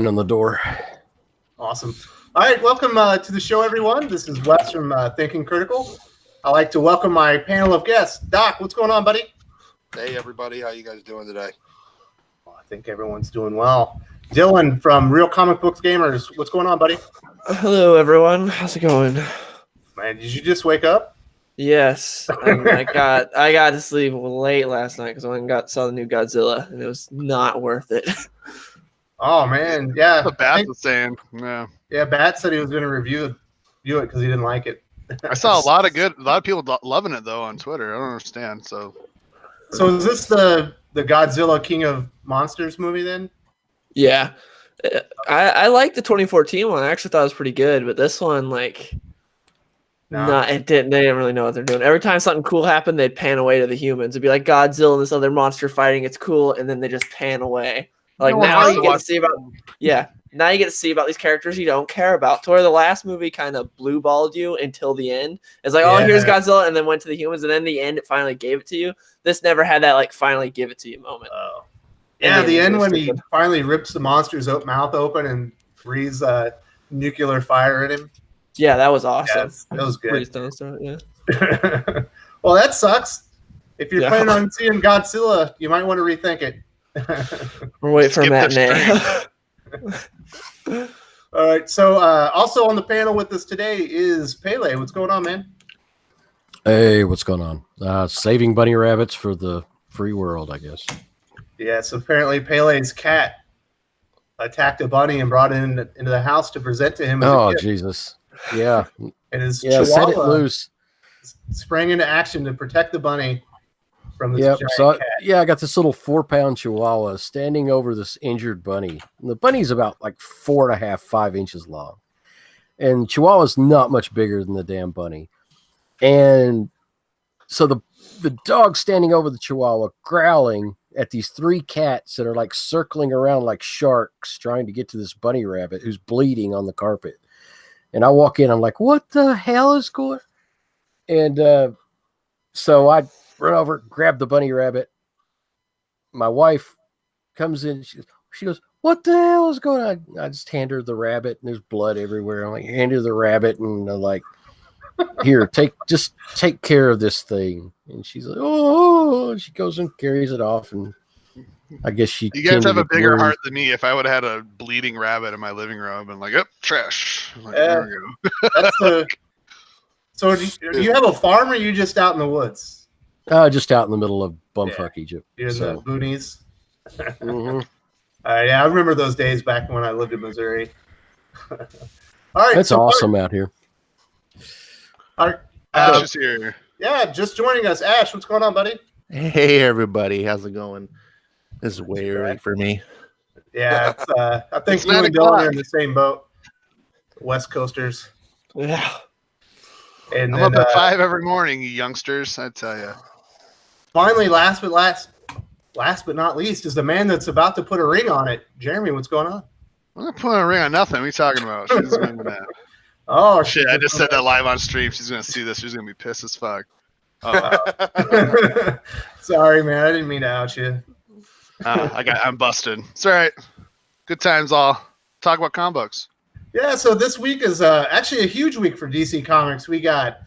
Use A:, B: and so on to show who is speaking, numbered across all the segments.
A: on the door.
B: Awesome. All right, welcome to the show, everyone. This is Wes from Thinking Critical. I'd like to welcome my panel of guests. Doc, what's going on, buddy?
C: Hey, everybody. How you guys doing today?
B: Well, I think everyone's doing well. Dylan from Real Comic Books Gamers, what's going on, buddy?
D: Hello, everyone. How's it going?
B: Man, did you just wake up?
D: Yes, I got to sleep late last night because I went and saw the new Godzilla, and it was not worth it.
B: Oh man, yeah.
E: That's what Bat was saying.
B: Yeah, Bat said he was going to review it because he didn't like it.
E: I saw a lot of people loving it though on Twitter. I don't understand. So
B: is this the Godzilla King of Monsters movie then?
D: Yeah, I liked the 2014 one. I actually thought it was pretty good, but this one, like, they didn't really know what they're doing. Every time something cool happened, they'd pan away to the humans. It'd be like Godzilla and this other monster fighting. It's cool, and then they just pan away. Like now you get to see about these characters you don't care about. To where the last movie kind of blue balled you until the end. It's like, oh, here's Godzilla, and then went to the humans, and then the end it finally gave it to you. This never had that like finally give it to you moment.
B: Oh. Yeah, the end when he finally rips the monster's mouth open and breathes nuclear fire at him.
D: Yeah, that was awesome.
B: Yeah, that was good.
D: Yeah.
B: Well, that sucks. If you're planning on seeing Godzilla, you might want to rethink it.
D: We're waiting for a matinee.
B: All right. So also on the panel with us today is Pele. What's going on, man?
A: Hey, what's going on? Saving bunny rabbits for the free world, I guess.
B: Yes, apparently Pele's cat attacked a bunny and brought it into the house to present to him.
A: Oh, Jesus. Yeah.
B: And his
A: Chihuahua set it loose.
B: Sprang into action to protect the bunny from this giant cat.
A: Yeah, I got this little 4-pound Chihuahua standing over this injured bunny. And the bunny's about like 4.5, 5 inches long. And Chihuahua's not much bigger than the damn bunny. And so the dog standing over the Chihuahua growling at these 3 cats that are like circling around like sharks trying to get to this bunny rabbit who's bleeding on the carpet. And I walk in, I'm like, what the hell is going on? And so I run over, grab the bunny rabbit. My wife comes in. She goes, what the hell is going on? I just hand her the rabbit, and there's blood everywhere. I'm like, hand her the rabbit, and I'm like, here, take care of this thing. And she's like, oh, she goes and carries it off, and I guess
E: you guys have a bigger heart than me. If I would have had a bleeding rabbit in my living room, I'd been like, oh, trash. Like, there we
B: go. So do you have a farm, or are you just out in the woods?
A: Just out in the middle of bumfuck Egypt.
B: You're in the boonies. Mm-hmm. Yeah, I remember those days back when I lived in Missouri. All right,
A: that's awesome out here.
B: All right,
E: Ash is here.
B: Yeah, just joining us. Ash, what's going on, buddy?
F: Hey, everybody. How's it going? This is way early for me.
B: Yeah, I think you and Dylan are in the same boat. West Coasters.
D: Yeah.
B: And
E: I'm up at 5 every morning, you youngsters. I tell you.
B: Finally, last but not least, is the man that's about to put a ring on it. Jeremy, what's going on?
E: I'm not putting a ring on nothing. What are you talking about? She's going to
B: Oh
E: shit! I just said that live on stream. She's gonna see this. She's gonna be pissed as fuck.
B: Oh. Sorry, man. I didn't mean to out you.
E: I'm busted. It's all right. Good times, all. Talk about comic books.
B: Yeah. So this week is actually a huge week for DC Comics. We got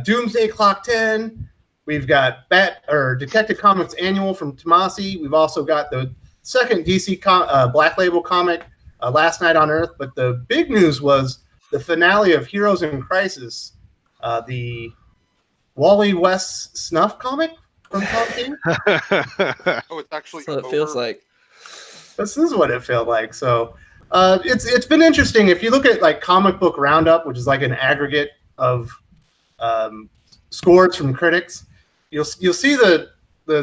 B: Doomsday Clock 10. We've got Detective Comics Annual from Tomasi. We've also got the second DC Black Label comic, Last Night on Earth. But the big news was the finale of Heroes in Crisis, the Wally West snuff comic from Tom King.
C: Oh, it's actually
D: so it feels like.
B: This is what it felt like. So it's been interesting. If you look at like Comic Book Roundup, which is like an aggregate of scores from critics, you'll see the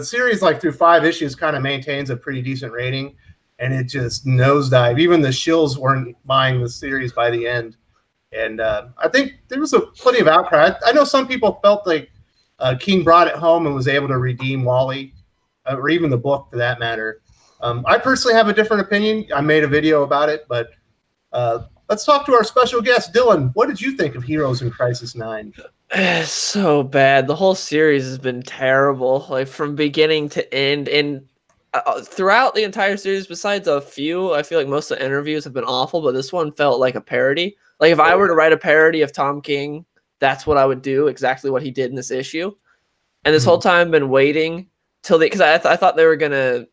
B: series like through 5 issues kind of maintains a pretty decent rating, and it just nosedive. Even the shills weren't buying the series by the end. And I think there was plenty of outcry. I know some people felt like King brought it home and was able to redeem Wally, or even the book for that matter. I personally have a different opinion. I made a video about it, but let's talk to our special guest, Dylan. What did you think of Heroes in Crisis 9?
D: It's so bad. The whole series has been terrible, like from beginning to end. And throughout the entire series, besides a few, I feel like most of the interviews have been awful, but this one felt like a parody. Like if I were to write a parody of Tom King, that's what I would do, exactly what he did in this issue. And this whole time I've been waiting till because I thought they were gonna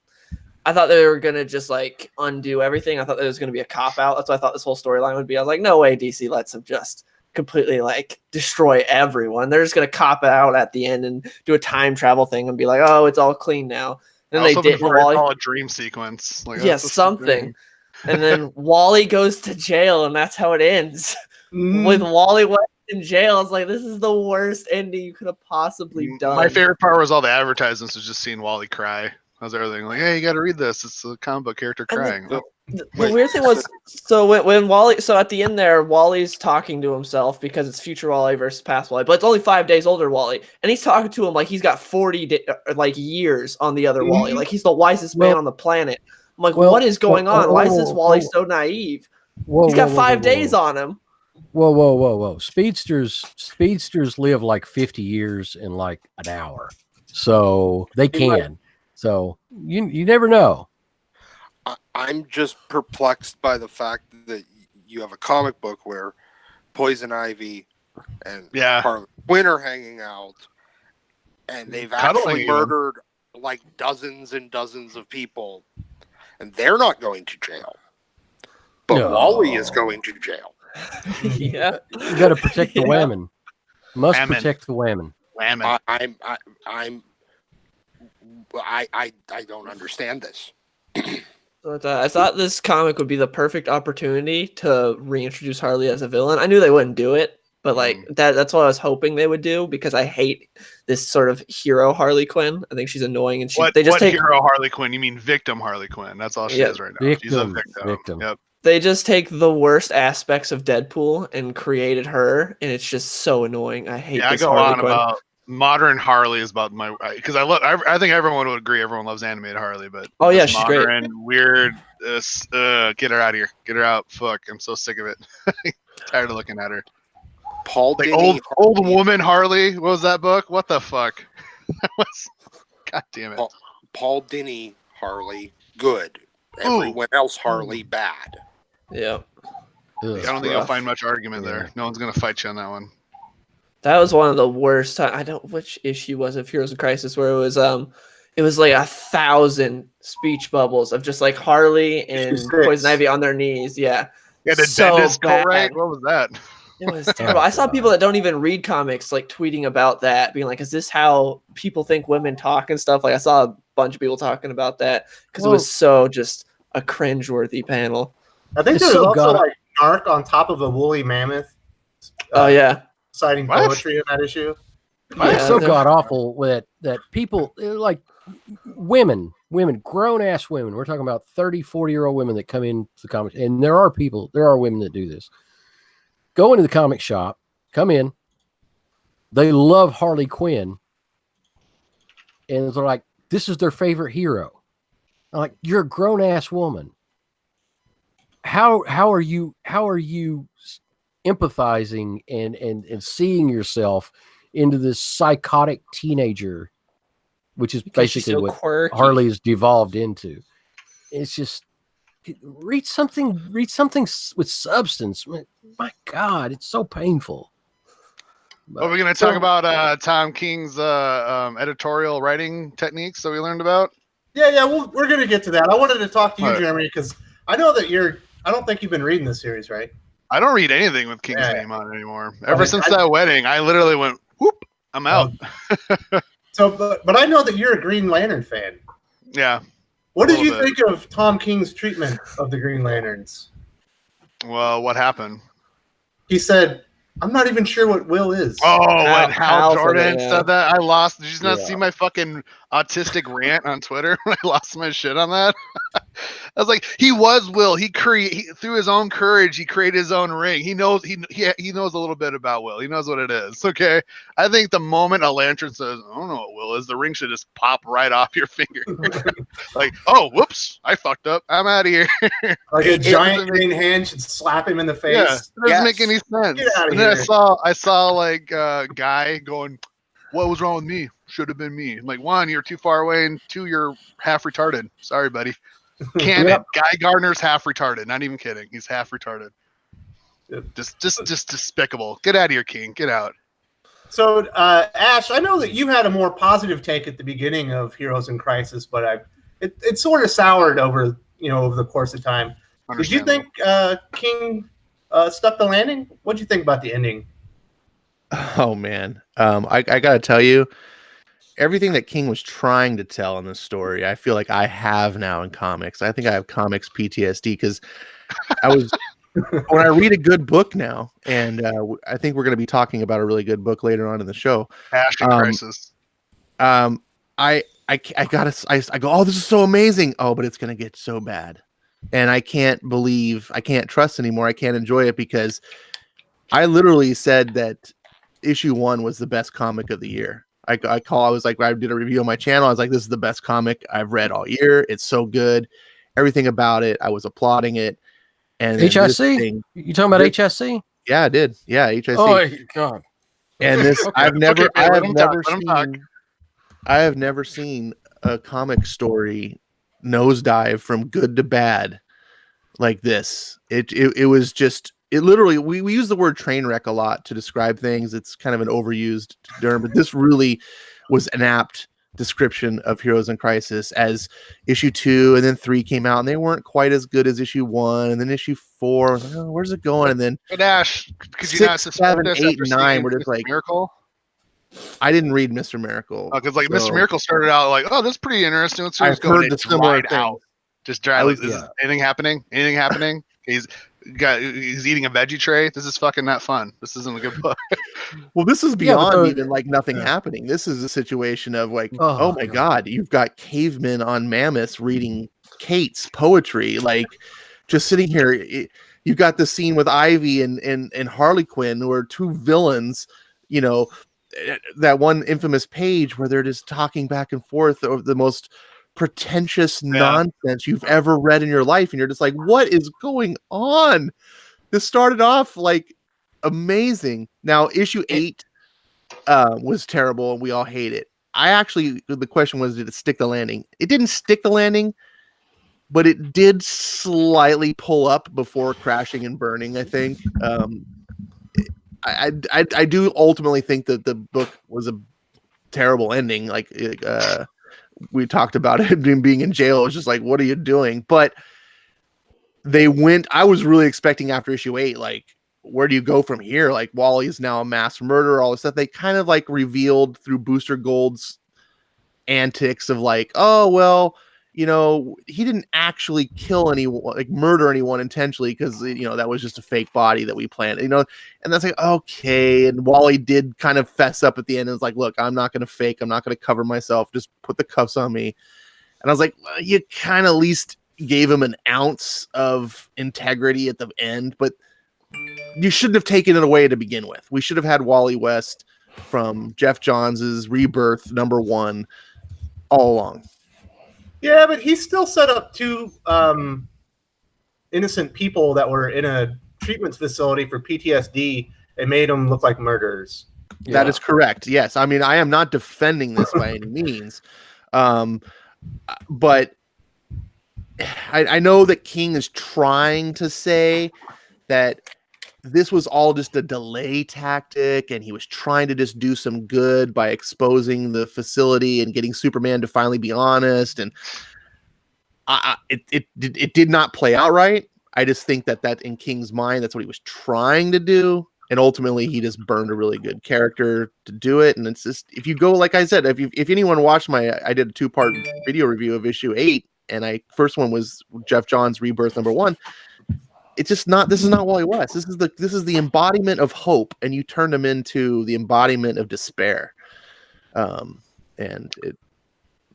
D: just like undo everything. I thought there was gonna be a cop out. That's what I thought this whole storyline would be. I was like, no way, DC lets him just completely like destroy everyone. They're just gonna cop out at the end and do a time travel thing and be like, oh, it's all clean now. And they did.
E: All a dream sequence. Like,
D: yes, something. And then Wally goes to jail, and that's how it ends. With Wally West in jail. It's like, this is the worst ending you could have possibly done.
E: My favorite part was all the advertisements, was just seeing Wally cry. How's everything? Like, hey, you got to read this. It's a comic book character crying.
D: The weird thing was, so when Wally, so at the end there, Wally's talking to himself because it's future Wally versus past Wally, but it's only 5 days older Wally, and he's talking to him like he's got 40 years on the other Wally, like he's the wisest man on the planet. I'm like, what is going on? Why is this Wally so naive? He's got 5 days on him.
A: Whoa. Speedsters live like 50 years in like an hour. So they can. So you never know.
C: I'm just perplexed by the fact that you have a comic book where Poison Ivy and Harley Quinn are hanging out, and they've actually murdered like dozens and dozens of people, and they're not going to jail. But Wally is going to jail.
D: Yeah,
A: you got to protect the women. Must protect the women.
C: I don't understand this.
D: I thought this comic would be the perfect opportunity to reintroduce Harley as a villain. I knew they wouldn't do it, but like that's what I was hoping they would do, because I hate this sort of hero Harley Quinn. I think she's annoying, and
E: what hero Harley Quinn? You mean victim Harley Quinn? That's all she is right now. She's a victim. Yep.
D: They just take the worst aspects of Deadpool and created her, and it's just so annoying. I hate. This
E: I go
D: Harley
E: on
D: Quinn.
E: about modern Harley is about my, because I think everyone would agree. Everyone loves animated Harley, but
D: she's
E: modern,
D: great.
E: Weird. Get her out of here. Get her out. Fuck. I'm so sick of it. Tired of looking at her. Old woman Harley. What was that book? What the fuck? God damn it.
C: Paul Dini Harley, good. Everyone else Harley, bad.
D: Yeah.
E: I don't think you'll find much argument there. No one's gonna fight you on that one.
D: That was one of the worst. Which issue was it? Heroes of Crisis, where it was like 1,000 speech bubbles of just like Harley and Poison Ivy on their knees. Yeah.
E: Yeah, did Bendis go right? What was that?
D: It was terrible. I saw people that don't even read comics like tweeting about that, being like, "Is this how people think women talk and stuff?" Like I saw a bunch of people talking about that because it was so just a cringeworthy panel.
B: I think there's also like Narc on top of a woolly mammoth. Citing poetry in that issue.
A: It's so god awful that people like women, grown ass women. We're talking about 30, 40-year-old women that come into the comics, and there are women that do this. Go into the comic shop, come in. They love Harley Quinn, and they're like, this is their favorite hero. I'm like, you're a grown ass woman. How are you empathizing and seeing yourself into this psychotic teenager, which is basically what quirky. Harley has devolved into? It's just read something with substance. My God, it's so painful.
E: Are we going to talk about Tom King's editorial writing techniques that we learned about?
B: Yeah, we're going to get to that. I wanted to talk to you, Jeremy, because I know that I don't think you've been reading this series, right?
E: I don't read anything with King's name on it anymore. Ever since that wedding, I literally went, whoop, I'm out.
B: But I know that you're a Green Lantern fan.
E: Yeah.
B: What did you think of Tom King's treatment of the Green Lanterns?
E: Well, what happened?
B: He said, I'm not even sure what Will is.
E: Oh, when Hal Jordan said that, I lost. Did you not see my fucking autistic rant on Twitter when I lost my shit on that? I was like, he was Will. He through his own courage, he created his own ring. He knows he knows a little bit about Will. He knows what it is. Okay. I think the moment a lantern says, I don't know what Will is, the ring should just pop right off your finger. Like, oh, whoops, I fucked up. I'm out of here.
B: Like a giant green hand should slap him in the face.
E: Yeah, it doesn't make any sense.
B: Get out of
E: and
B: here.
E: then I saw like a guy going, what was wrong with me? should have been me. I'm like, one, you're too far away, and two, you're half retarded. Sorry, buddy. Canon.
B: Yep.
E: Guy Gardner's half retarded. Not even kidding. He's half retarded.
B: Yep.
E: Just despicable. Get out of here, King. Get out.
B: So, Ash, I know that you had a more positive take at the beginning of Heroes in Crisis, but it sort of soured over the course of time. Did you think King stuck the landing? What did you think about the ending?
F: Oh man, I gotta tell you, everything that King was trying to tell in this story, I feel like I have now in comics. I think I have comics PTSD because when I read a good book now, and I think we're going to be talking about a really good book later on in the show.
E: Ash in Crisis.
F: I go, oh, this is so amazing. Oh, but it's going to get so bad. And I can't trust anymore. I can't enjoy it because I literally said that issue 1 was the best comic of the year. I did a review on my channel. I was like, this is the best comic I've read all year. It's so good. Everything about it. I was applauding it. And
A: HSC? You talking about HSC?
F: Yeah, I did. Yeah, HSC.
A: Oh God.
F: And this,
A: Okay.
F: I have never seen a comic story nosedive from good to bad like this. It was just, it literally, we use the word train wreck a lot to describe things. It's kind of an overused term, but this really was an apt description of Heroes in Crisis, as issue 2 and then 3 came out and they weren't quite as good as issue 1, and then issue 4 was like, oh, where's it going? And then
E: Ash, could you
F: 6, 7, 8, and 9 were just like
E: Miracle.
F: I didn't read Mr. Miracle
E: because Mr. Miracle started out like, oh, that's pretty interesting. Let's see what's going on. Just dry. Is anything happening? He's eating a veggie tray. This is fucking not fun. This isn't a good book.
F: Well, this is beyond even like nothing happening. This is a situation of like, oh my God, you've got cavemen on mammoths reading Kate's poetry, like just sitting here. You've got the scene with Ivy and Harley Quinn, who are two villains, that one infamous page where they're just talking back and forth over the most pretentious nonsense you've ever read in your life, and you're just like, what is going on? This started off like amazing. Now issue 8 was terrible and we all hate it. The question was, did it stick the landing? It didn't stick the landing, but it did slightly pull up before crashing and burning, I think. I do ultimately think that the book was a terrible ending. Like we talked about it being in jail. It was just like, what are you doing? But I was really expecting after issue 8, like, where do you go from here? Like, Wally is now a mass murderer, all this stuff. They kind of like revealed through Booster Gold's antics of like, oh, well, he didn't actually kill anyone, like murder anyone intentionally, because that was just a fake body that we planted, and that's like, okay. And Wally did kind of fess up at the end and was like, look, I'm not going to fake, I'm not going to cover myself, just put the cuffs on me. And I was like, well, you kind of at least gave him an ounce of integrity at the end, but you shouldn't have taken it away to begin with. We should have had Wally West from Jeff Johns' Rebirth #1 all along.
B: Yeah, but he still set up 2 innocent people that were in a treatment facility for PTSD and made them look like murderers.
F: Yeah. That is correct. Yes. I mean, I am not defending this by any means. But I know that King is trying to say that this was all just a delay tactic, and he was trying to just do some good by exposing the facility and getting Superman to finally be honest. And it did not play out right. I just think that in King's mind, that's what he was trying to do. And ultimately he just burned a really good character to do it. And it's just, if you go, like I said, if anyone watched I did a 2-part video review of issue 8, and first one was Jeff Johns' Rebirth #1. It's just not, this is not Wally West. This is the embodiment of hope, and you turned him into the embodiment of despair. And it,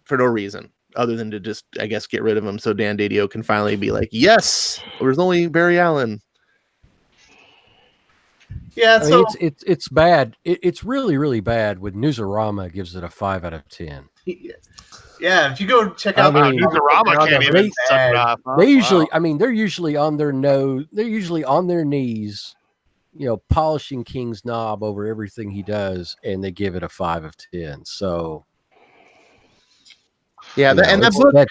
F: for no reason other than to just, I guess, get rid of him so Dan Didio can finally be like, yes, there's only Barry Allen.
B: Yeah, so
A: it's bad. It's really, really bad when Newsarama gives it a 5 out of 10.
B: Yeah, if you go check out
E: Newsarama, can't even suck it off.
A: They usually, I mean, they're usually on their knees polishing King's knob over everything he does, and they give it a 5 of 10. So,
F: yeah, and that book,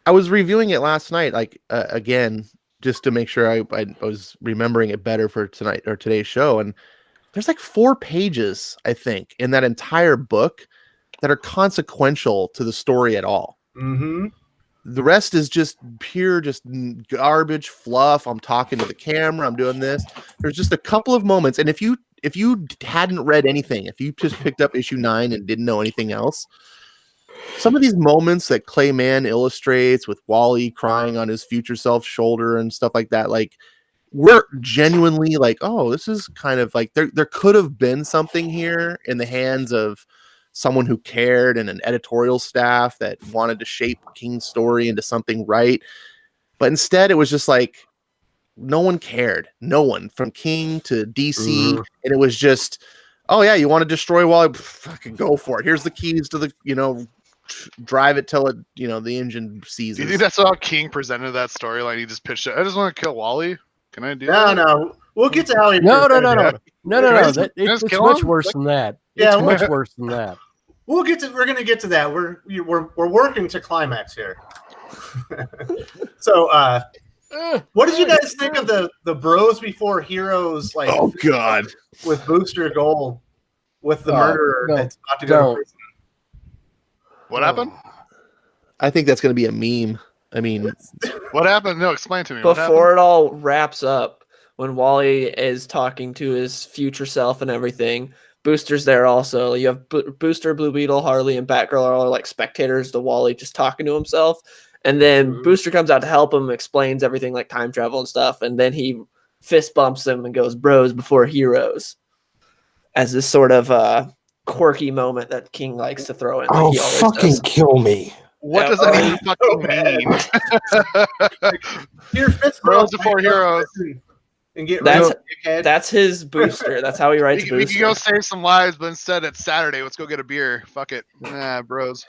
F: I was reviewing it last night, like again, just to make sure I was remembering it better for tonight or today's show, and there's like 4 pages, I think, in that entire book that are consequential to the story at all.
B: Mm-hmm.
F: The rest is just pure, just garbage fluff. I'm talking to the camera. I'm doing this. There's just a couple of moments, and if you hadn't read anything, if you just picked up issue 9 and didn't know anything else, some of these moments that Clayman illustrates with Wally crying on his future self's shoulder and stuff like that, like, we're genuinely like, oh, this is kind of like there could have been something here in the hands of someone who cared and an editorial staff that wanted to shape King's story into something right. But instead it was just like no one cared. No one, from King to DC. And it was just, oh yeah, you want to destroy Wally? Fucking go for it. Here's the keys to the, drive it till it, the engine seizes.
E: Do you think that's how King presented that storyline? He just pitched it. I just want to kill Wally. Can I do that?
B: No. We'll get to how he
A: No. It's much worse than that.
B: Yeah,
A: it's much worse than that.
B: We're going to get to that. We're working to climax here. So, what did you guys think of the Bros Before Heroes? Like,
F: oh god,
B: with Booster Gold, with the murderer that's about to go to prison.
E: What happened?
F: I think that's going to be a meme. I mean,
E: what happened? No, explain to me.
D: Before it all wraps up, when Wally is talking to his future self and everything, Booster's there also. You have Booster, Blue Beetle, Harley, and Batgirl are all like spectators to Wally just talking to himself. And then Booster comes out to help him, explains everything like time travel and stuff. And then he fist bumps him and goes, "Bros before heroes," as this sort of quirky moment that King likes to throw in. Like
G: he always fucking does. Kill me.
E: What does that even fucking mean?
B: Your fist
E: Bros before heroes.
B: And get
D: that's his Booster. That's how he writes Booster.
E: We can go save some lives, but instead it's Saturday. Let's go get a beer. Fuck it. Nah, bros.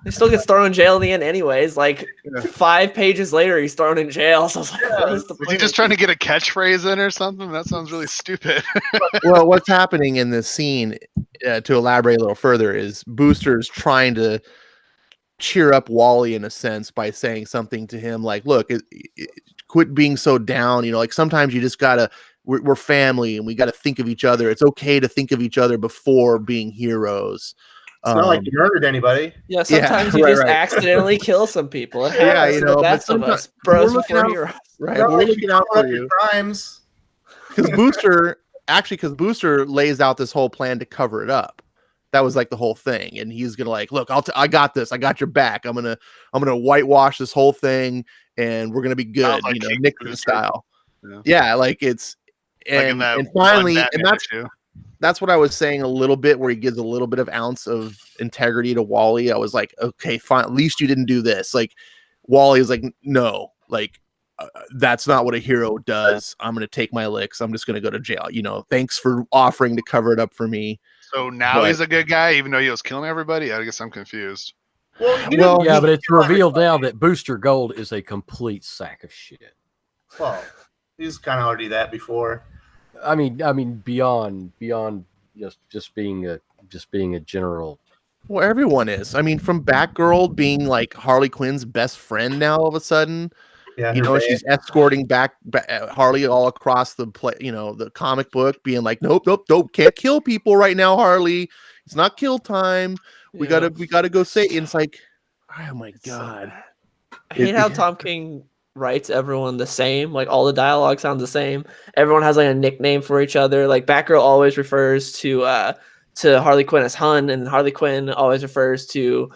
D: He still gets thrown in jail in the end anyways. Like 5 pages later, he's thrown in jail. So I was like, what is the point?
E: Was he just trying to get a catchphrase in or something? That sounds really stupid.
F: Well, what's happening in this scene, to elaborate a little further, is Booster's trying to cheer up Wally in a sense by saying something to him like, look, quit being so down. Like sometimes you just gotta, we're family and we got to think of each other. It's okay to think of each other before being heroes.
B: It's not like you murdered anybody.
D: Yeah, sometimes you just accidentally kill some people. It happens to the best of us. Bros before heroes.
F: Right, we're looking out for you.
B: Crimes.
F: Because Booster lays out this whole plan to cover it up. That was like the whole thing, and he's gonna like, look, I got this. I got your back. I'm gonna whitewash this whole thing, and we're gonna be good. Like Nixon style. Yeah, like it's and finally, and that's what I was saying a little bit, where he gives a little bit of ounce of integrity to Wally. I was like, okay, fine. At least you didn't do this. Like Wally is like, no, like that's not what a hero does. I'm gonna take my licks. I'm just gonna go to jail. Thanks for offering to cover it up for me.
E: So now he's a good guy, even though he was killing everybody? I guess I'm confused.
A: But it's revealed now that Booster Gold is a complete sack of shit.
B: Well, he's kind of already that before.
A: I mean, beyond just being a general.
F: Well, everyone is. I mean, from Batgirl being like Harley Quinn's best friend now all of a sudden. Yeah, she's escorting back Harley all across the the comic book, being like, nope, can't kill people right now, Harley. It's not kill time. We gotta go say. And it's like, oh my god.
D: I hate how Tom King writes everyone the same. Like all the dialogue sounds the same. Everyone has like a nickname for each other. Like Batgirl always refers to Harley Quinn as Hun, and Harley Quinn always refers to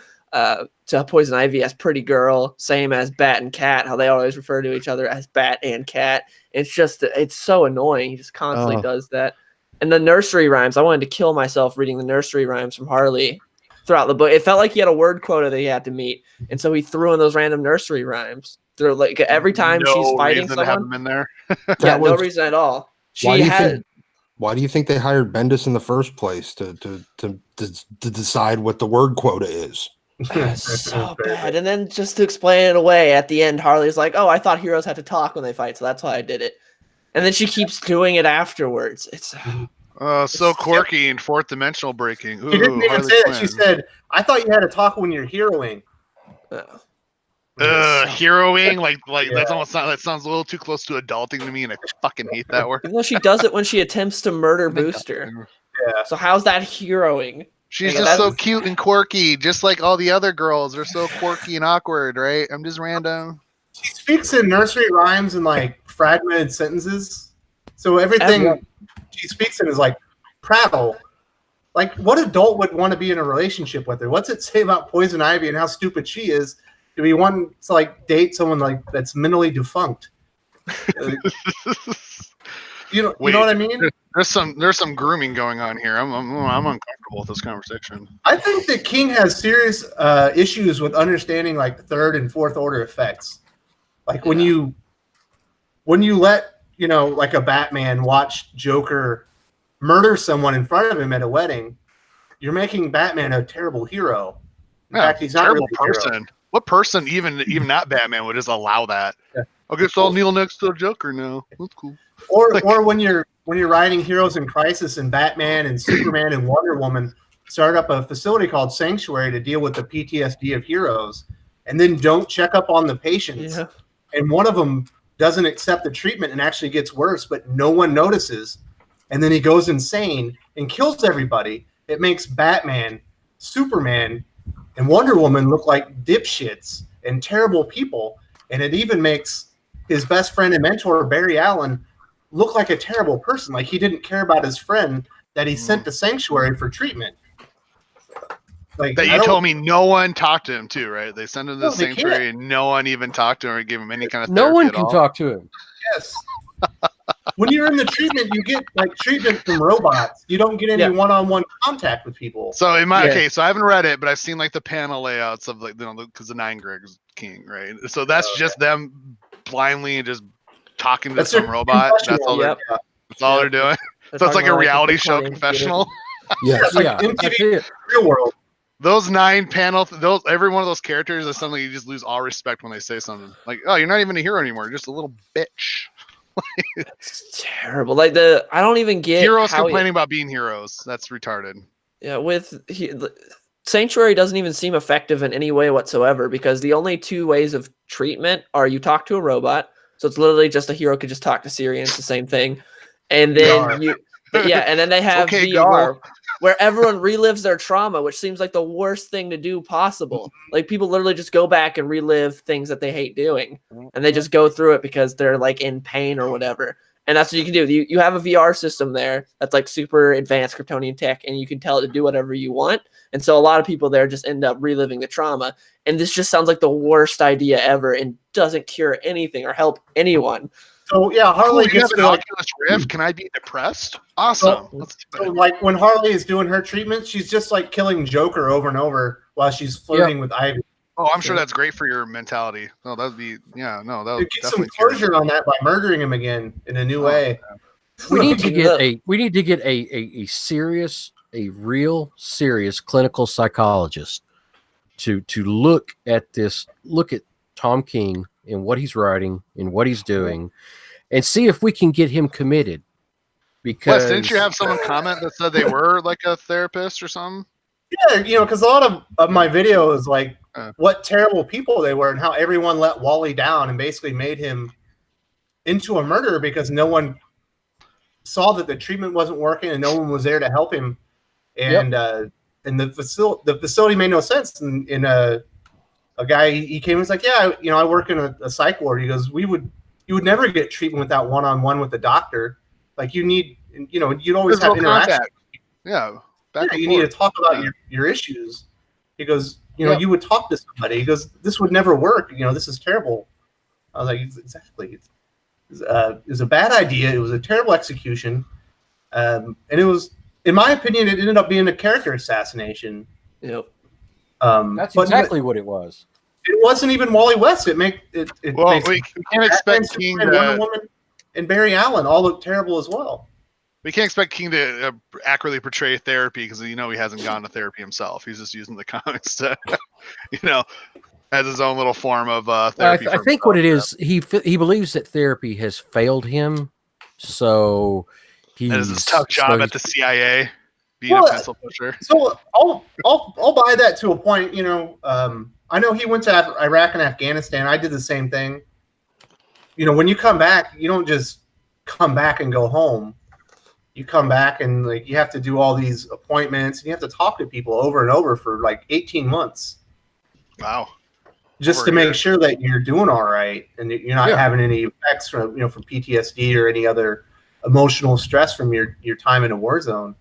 D: Poison Ivy as Pretty Girl, same as Bat and Cat, how they always refer to each other as Bat and Cat. It's so annoying. He just constantly does that. And the nursery rhymes, I wanted to kill myself reading the nursery rhymes from Harley throughout the book. It felt like he had a word quota that he had to meet, and so he threw in those random nursery rhymes. Through like every time she's fighting someone.
E: Have them in there.
D: No reason at all.
G: Why do you think they hired Bendis in the first place to decide what the word quota is?
D: So bad. And then just to explain it away at the end, Harley's like, "Oh, I thought heroes had to talk when they fight, so that's why I did it." and then she keeps doing it afterwards. It's
E: so quirky and fourth dimensional breaking. Ooh,
B: she didn't even
E: Harley
B: say
E: Quinn.
B: that. She said, "I thought you had to talk when you're heroing."
E: Heroing, like that's almost that sounds a little too close to adulting to me, and I fucking hate that word.
D: Even though she does it when she attempts to murder Booster.
B: Yeah.
D: So how's that heroing?
E: She's just so cute and quirky, just like all the other girls. They're so quirky and awkward, right? I'm just random.
B: She speaks in nursery rhymes and like fragmented sentences, so everything she speaks in is like prattle. Like, what adult would want to be in a relationship with her? What's it say about Poison Ivy and how stupid she is? Do we want to like date someone like that's mentally defunct? You know what I mean?
E: There's some grooming going on here. I'm uncomfortable with this conversation.
B: I think that King has serious issues with understanding like third and fourth order effects. Like when you let like a Batman watch Joker murder someone in front of him at a wedding, you're making Batman a terrible hero. In fact, he's not a terrible
E: person. What person, even not Batman, would just allow that? Yeah. I guess I'll kneel next to a Joker now. That's cool.
B: Or when you're writing Heroes in Crisis and Batman and Superman and Wonder Woman start up a facility called Sanctuary to deal with the PTSD of heroes, and then don't check up on the patients, and one of them doesn't accept the treatment and actually gets worse, but no one notices, and then he goes insane and kills everybody. It makes Batman, Superman, and Wonder Woman look like dipshits and terrible people. And it even makes his best friend and mentor, Barry Allen, look like a terrible person. Like he didn't care about his friend that he sent to Sanctuary for treatment. Like
E: that you told me no one talked to him too, right? They sent him to the Sanctuary and no one even talked to him or gave him any kind of therapy.
A: No one can talk to him.
B: Yes. When you're in the treatment, you get like treatment from robots. You don't get any one-on-one contact with people.
E: So so I haven't read it, but I've seen like the panel layouts of like because the 9 Greg's King, right? So that's just them blindly and just talking to some robot. That's all. That's all they're doing. So it's like a reality show confessional.
A: Yes,
B: like MTV Real World.
E: Those 9 panel, every one of those characters is something you just lose all respect when they say something. Like, oh, you're not even a hero anymore. You're just a little bitch.
D: It's terrible. Like I don't even get
E: heroes complaining about being heroes. That's retarded.
D: Yeah, Sanctuary doesn't even seem effective in any way whatsoever because the only 2 ways of treatment are you talk to a robot, so it's literally just a hero could just talk to Siri and it's the same thing, and then and then they have VR. Google. Where everyone relives their trauma, which seems like the worst thing to do possible. Like people literally just go back and relive things that they hate doing, and they just go through it because they're like in pain or whatever. And that's what you can do. You have a VR system there that's like super advanced Kryptonian tech, and you can tell it to do whatever you want. And so a lot of people there just end up reliving the trauma. And this just sounds like the worst idea ever and doesn't cure anything or help anyone.
B: So Harley gets
E: an Oculus Rift. Can I be depressed? Awesome.
B: So like when Harley is doing her treatment, she's just like killing Joker over and over while she's flirting with Ivy.
E: Oh, I'm sure that's great for your mentality. No, that would be that would
B: get some closure on that by murdering him again in a new way.
A: We need to get a real serious clinical psychologist to look at Tom King and what he's writing and what he's doing, and see if we can get him committed. Because
E: didn't you have someone comment that said they were like a therapist or something?
B: Yeah, because a lot of my video is like what terrible people they were and how everyone let Wally down and basically made him into a murderer because no saw that the treatment wasn't working and no one was there to help him, and the facility made no sense. And a guy he came and was like, I work in a psych ward. He goes, you would never get treatment without one-on-one with the doctor. Like you need, you'd always have interaction.
E: Yeah.
B: You need to talk about your issues. He goes, you would talk to somebody. He goes, this would never work. This is terrible. I was like, exactly. It was a bad idea. It was a terrible execution. And it was, in my opinion, it ended up being a character assassination.
D: Yep.
A: That's exactly what it was.
B: It wasn't even Wally West. We
E: can't expect King
B: Wonder Woman and Barry Allen all look terrible as well.
E: We can't expect King to accurately portray therapy because he hasn't gone to therapy himself. He's just using the comics to, as his own little form of therapy.
A: I think what it is, he believes that therapy has failed him, So
E: that is a tough job at the CIA, being a pencil pusher.
B: So I'll buy that to a point. You know, I know he went to Iraq and Afghanistan. I did the same thing. You know, when you come back, you don't just come back and go home. You come back and like you have to do all these appointments and you have to talk to people over and over for like 18 months.
E: Wow.
B: Just to make sure that you're doing all right and that you're not having any effects from PTSD or any other emotional stress from your time in a war zone.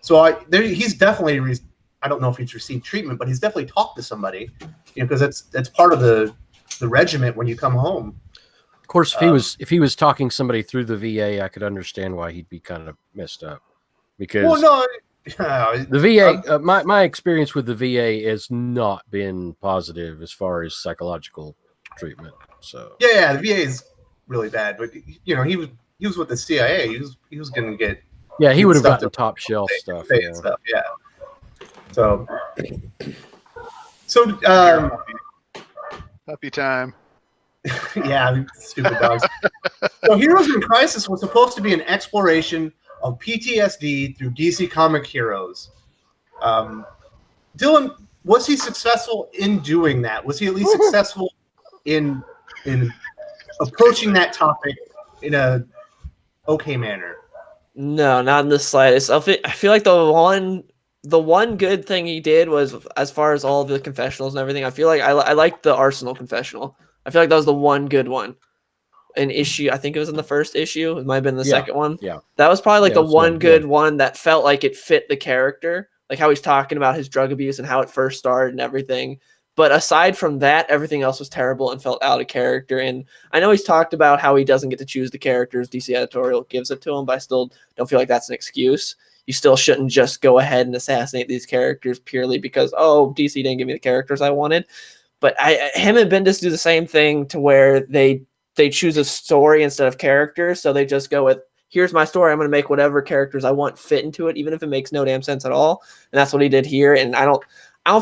B: So he's definitely I don't know if he's received treatment, but he's definitely talked to somebody, because that's part of the regiment when you come home.
A: Of course, if he was talking somebody through the VA, I could understand why he'd be kind of messed up, because the VA, my experience with the VA has not been positive as far as psychological treatment. So
B: the VA is really bad, but he was with the CIA. He was going to get
A: he would have gotten top shelf stuff.
B: Yeah. So
E: puppy time.
B: Yeah, stupid dogs. So Heroes in Crisis was supposed to be an exploration of PTSD through DC comic heroes. Dylan, was he successful in doing that? Was he at least successful in approaching that topic in a okay manner?
D: No, not in the slightest. I feel like the one good thing he did was, as far as all the confessionals and everything, I feel like I liked the Arsenal confessional. I feel like that was the one good one. An issue, I think it was in the first issue. It might have been the second one.
A: Yeah.
D: That was probably like the one good one that felt like it fit the character, like how he's talking about his drug abuse and how it first started and everything. But aside from that, everything else was terrible and felt out of character. And I know he's talked about how he doesn't get to choose the characters. DC editorial gives it to him, but I still don't feel like that's an excuse. You still shouldn't just go ahead and assassinate these characters purely because, DC didn't give me the characters I wanted. But him and Bendis do the same thing, to where they choose a story instead of characters. So they just go with, here's my story. I'm going to make whatever characters I want fit into it, even if it makes no damn sense at all. And that's what he did here. And I don't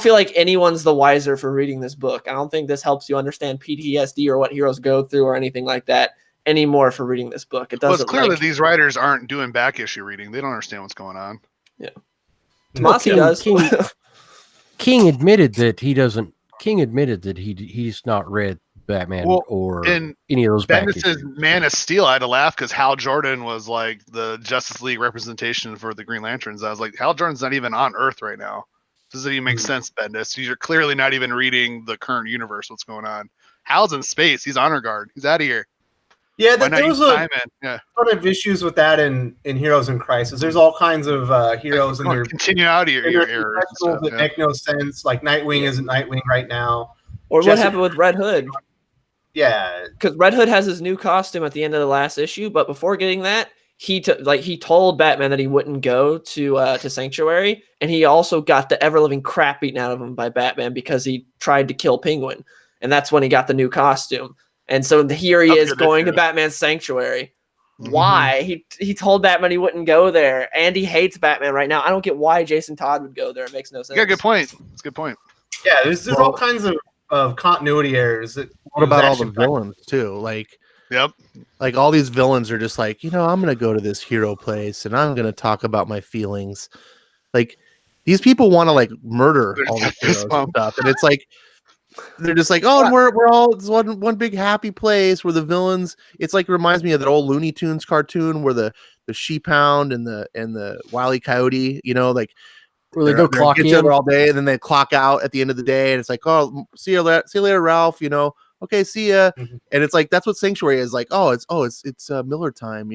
D: feel like anyone's the wiser for reading this book. I don't think this helps you understand PTSD or what heroes go through or anything like that anymore for reading this book. It doesn't.
E: Well, it's clear that these writers aren't doing back issue reading. They don't understand what's going on.
D: Yeah. Tomasi does.
A: King admitted that he doesn't. King admitted that he's not read Batman or any of those.
E: Bendis' Man of Steel, I had to laugh because Hal Jordan was like the Justice League representation for the Green Lanterns. I was like, Hal Jordan's not even on Earth right now. Doesn't even make sense, Bendis. You're clearly not even reading the current universe. What's going on? Hal's in space. He's honor guard. He's out of here.
B: Yeah, there was a ton of issues with that in Heroes in Crisis. There's all kinds of heroes in their
E: continue out of your errors
B: that make no sense. Like Nightwing isn't Nightwing right now.
D: Or what happened with Red Hood?
B: Yeah,
D: because Red Hood has his new costume at the end of the last issue, but before getting that, he told Batman that he wouldn't go to Sanctuary, and he also got the ever living crap beaten out of him by Batman because he tried to kill Penguin, and that's when he got the new costume. And so here he is going to Batman's Sanctuary. Mm-hmm. Why? He told Batman he wouldn't go there, and he hates Batman right now. I don't get why Jason Todd would go there. It makes no sense.
E: Yeah, good point. It's a good point.
B: Yeah, there's all kinds of continuity errors.
F: What about all the villains too? Like,
E: yep.
F: Like all these villains are just like, I'm going to go to this hero place and I'm going to talk about my feelings. Like these people want to like murder all the heroes and stuff, and it's like. They're just like, and we're all it's one big happy place where the villains. It's like reminds me of that old Looney Tunes cartoon where the sheep hound and the Wile E. Coyote, like
A: where they go clock in
F: all day and then they clock out at the end of the day, and it's like, see you later, Ralph. Okay, see ya. Mm-hmm. And it's like that's what Sanctuary is like. It's Miller time.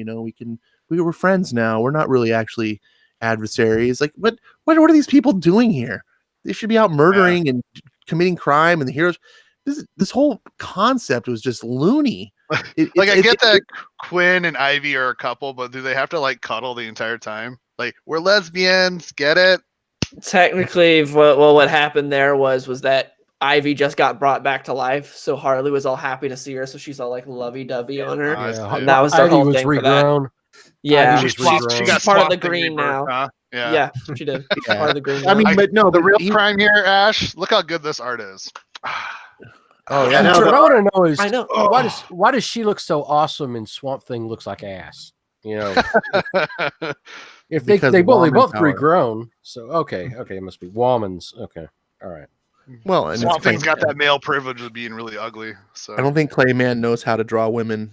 F: We're friends now. We're not really actually adversaries. Like what are these people doing here? They should be out murdering and committing crime, and the heroes. This whole concept was just loony.
E: I get that Quinn and Ivy are a couple, but do they have to like cuddle the entire time? Like we're lesbians, get it?
D: Technically, what happened there was that Ivy just got brought back to life, so Harley was all happy to see her, so she's all like lovey-dovey on her. That was the whole thing for that. Yeah,
E: she got
D: part of the green now. Huh? Yeah, she did. Part of the green.
F: I mean, but no,
E: the real crime here, Ash. Look how good this art is.
A: Oh yeah, what I want to know is, why does she look so awesome and Swamp Thing looks like ass? You know, if they both regrown. So okay, it must be Woman's. Okay, all right.
F: Well, and
E: Swamp Thing's got that male privilege of being really ugly. So
F: I don't think Clayman knows how to draw women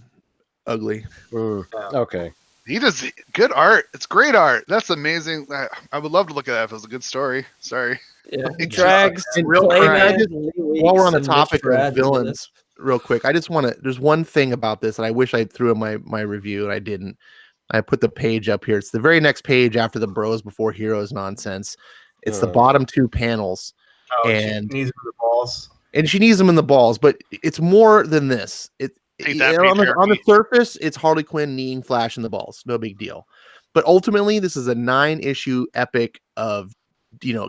F: ugly.
A: Okay.
E: He does good art. It's great art. That's amazing. I would love to look at that if it was a good story. Sorry.
D: Yeah, drags
E: real
D: Clayman.
F: While we're on the topic of villains, real quick, I just want to. There's one thing about this that I wish I threw in my review and I didn't. I put the page up here. It's the very next page after the Bros Before Heroes nonsense. It's the bottom two panels.
B: Oh,
F: and
B: she needs them in the balls.
F: And she needs them in the balls, but it's more than this. On the surface, it's Harley Quinn kneeing Flash in the balls. No big deal. But ultimately, this is a 9-issue epic of,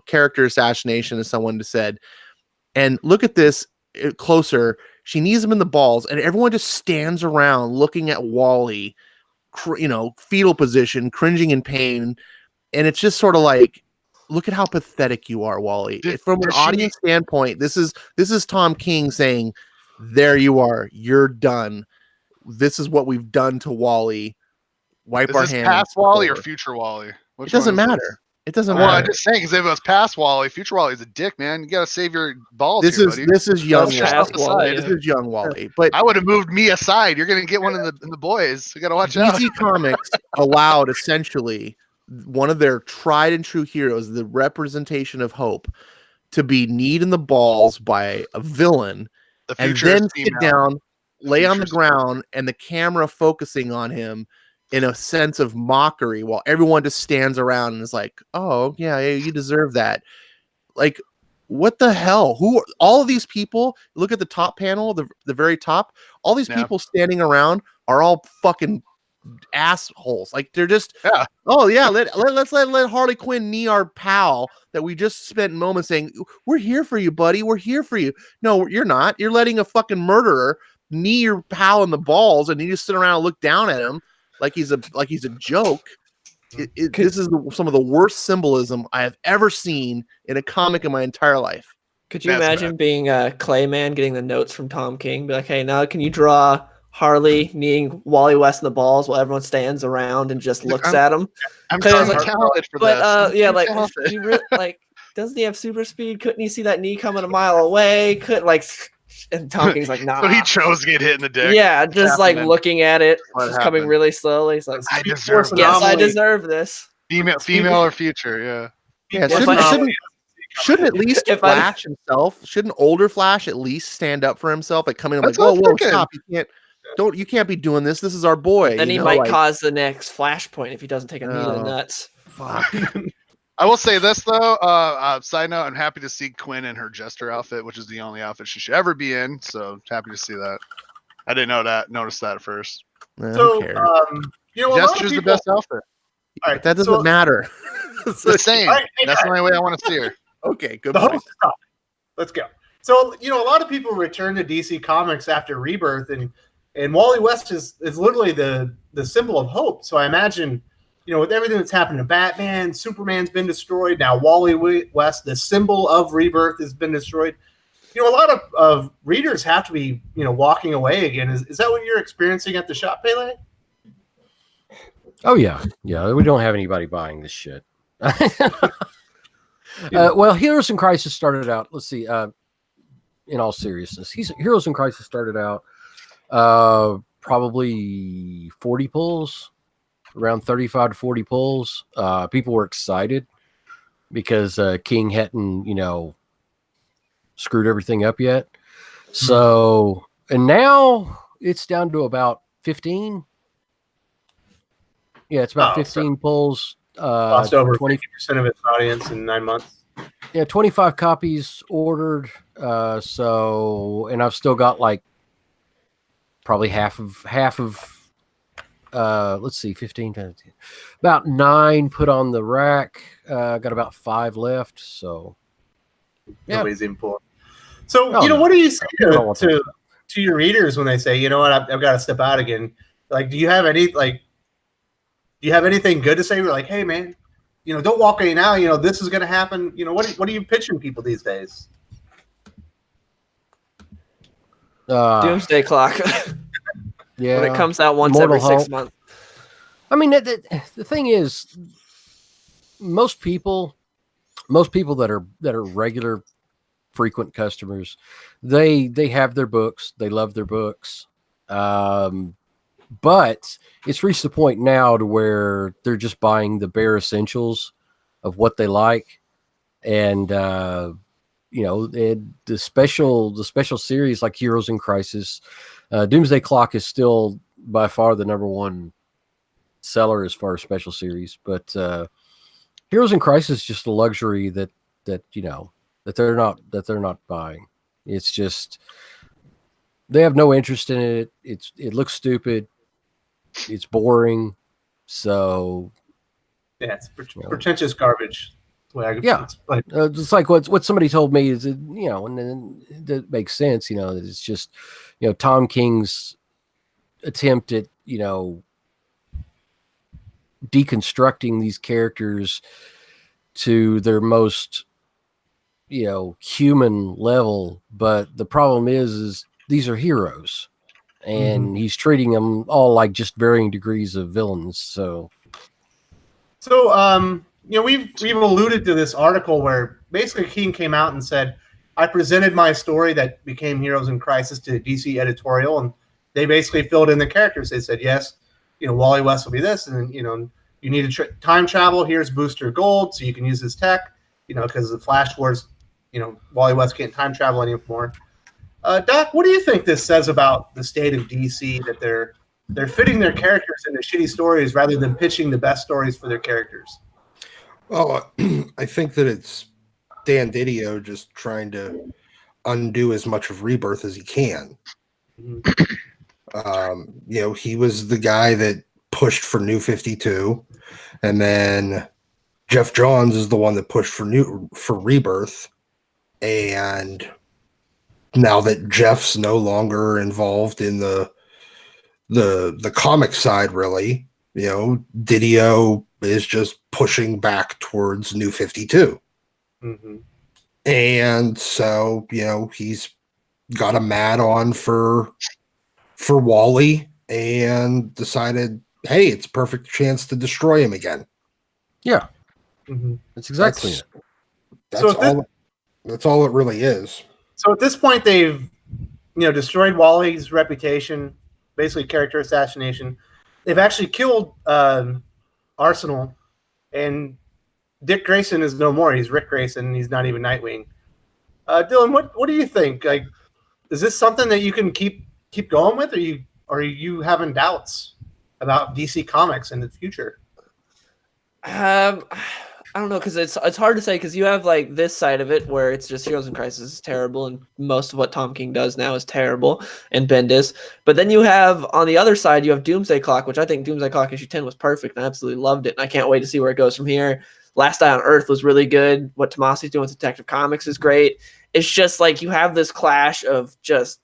F: character assassination, as someone just said. And look at this closer. She knees him in the balls, and everyone just stands around looking at Wally, fetal position, cringing in pain. And it's just sort of like, look at how pathetic you are, Wally. From an audience standpoint, this is Tom King saying, there you are. You're done. This is what we've done to Wally. Wipe our hands.
E: Past Wally or future Wally?
F: It doesn't matter. It doesn't matter.
E: Well, I'm just saying, because if it was past Wally, future Wally is a dick, man. You got to save your balls.
F: This is young Wally. This is young Wally. But
E: I would have moved me aside. You're going to get one in the boys. You got to watch out.
F: DC Comics allowed essentially one of their tried and true heroes, the representation of hope, to be kneed in the balls by a villain. And then sit down, lay on the ground, and the camera focusing on him in a sense of mockery while everyone just stands around and is like, oh, yeah, you deserve that. Like, what the hell? Who? All of these people, look at the top panel, the very top, all these people standing around are all fucking assholes. Like, they're just, let's let Harley Quinn knee our pal that we just spent moments saying, we're here for you, buddy. We're here for you. No, you're not. You're letting a fucking murderer knee your pal in the balls, and you just sit around and look down at him like he's a joke. This is some of the worst symbolism I have ever seen in a comic in my entire life.
D: Could you imagine being a Clayman, getting the notes from Tom King, be like, hey, now can you draw Harley kneeing Wally West in the balls while everyone stands around and just looks at him?
E: I'm talented for
D: this. Doesn't he have super speed? Couldn't he see that knee coming a mile away? And Tom King's like, nah.
E: So he chose to get hit in the dick.
D: Yeah, just looking at it, just coming really slowly. He's like, I deserve this.
E: Female or future,
F: yeah. Shouldn't at least Flash himself? Shouldn't older Flash at least stand up for himself? Like coming in like, whoa, stop! You can't be doing this. This is our boy.
D: Then he might cause the next Flashpoint if he doesn't take a knee to the nuts.
F: Fuck.
E: I will say this though. Side note: I'm happy to see Quinn in her Jester outfit, which is the only outfit she should ever be in. So happy to see that. I didn't notice that at first.
B: So,
E: Jester's the best outfit.
F: All right, that doesn't matter.
E: It's the same. That's the only way I want to see her.
F: Okay, good.
B: Let's go. So, a lot of people return to DC Comics after Rebirth, and Wally West is literally the symbol of hope. So I imagine, with everything that's happened to Batman, Superman's been destroyed. Now Wally West, the symbol of Rebirth, has been destroyed. A lot of readers have to be, walking away again. Is that what you're experiencing at the shop, Pele?
A: Oh, yeah. Yeah, we don't have anybody buying this shit. Well, Heroes in Crisis started out, let's see, in all seriousness, Heroes in Crisis started out probably 40 pulls, around 35 to 40 pulls. People were excited because King hadn't, screwed everything up yet. So, and now it's down to about 15. Yeah, it's about 15 pulls.
B: Lost over 20% of its audience in 9 months.
A: Yeah, 25 copies ordered. And I've still got probably half of let's see, 15 times 10. About 9 put on the rack. Got about 5 left. So
B: nobody's even pulling. So what do you say to your readers when they say, you know what, I've got to step out again? Like, do you have anything good to say? We're like, hey man, don't walk away now. This is going to happen. What are you pitching people these days?
D: Doomsday Clock.
A: Yeah,
D: when it comes out once every 6 months.
A: I mean, the thing is, most people that are regular, frequent customers, they have their books. They love their books. But it's reached the point now to where they're just buying the bare essentials of what they like. And, the special series like Heroes in Crisis, Doomsday Clock is still by far the number one seller as far as special series. But Heroes in Crisis is just a luxury that they're not buying. It's just, they have no interest in it. It looks stupid. It's boring. So
B: yeah, it's pretentious garbage.
A: It's like what somebody told me is, and then that makes sense. That it's just, Tom King's attempt at, deconstructing these characters to their most, human level. But the problem is these are heroes, and he's treating them all like just varying degrees of villains. So
B: we've alluded to this article where basically King came out and said, I presented my story that became Heroes in Crisis to DC editorial, and they basically filled in the characters. They said, yes, Wally West will be this, and you need to time travel. Here's Booster Gold, so you can use his tech, because the Flash Wars, Wally West can't time travel anymore. Doc, what do you think this says about the state of DC, that they're fitting their characters into shitty stories rather than pitching the best stories for their characters?
G: Well, I think that it's Dan Didio just trying to undo as much of Rebirth as he can. He was the guy that pushed for New 52, and then Jeff Johns is the one that pushed for Rebirth. And now that Jeff's no longer involved in the comic side, really, Didio is just pushing back towards New 52. And so, he's got a mad on for Wally and decided, hey, it's a perfect chance to destroy him again.
A: Yeah. That's exactly it.
G: That's all it really is.
B: So at this point, they've destroyed Wally's reputation, basically character assassination. They've actually killed Arsenal, and Dick Grayson is no more. He's Rick Grayson. He's not even Nightwing. Dylan, what do you think? Like, is this something that you can keep going with, or are you having doubts about DC Comics in the future?
D: I don't know, because it's hard to say, because you have like this side of it where it's just Heroes in Crisis is terrible, and most of what Tom King does now is terrible, and Bendis. But then you have, on the other side, you have Doomsday Clock, which I think Doomsday Clock issue 10 was perfect, and I absolutely loved it, and I can't wait to see where it goes from here. Last Eye on Earth was really good. What Tomasi's doing with Detective Comics is great. It's just like you have this clash of just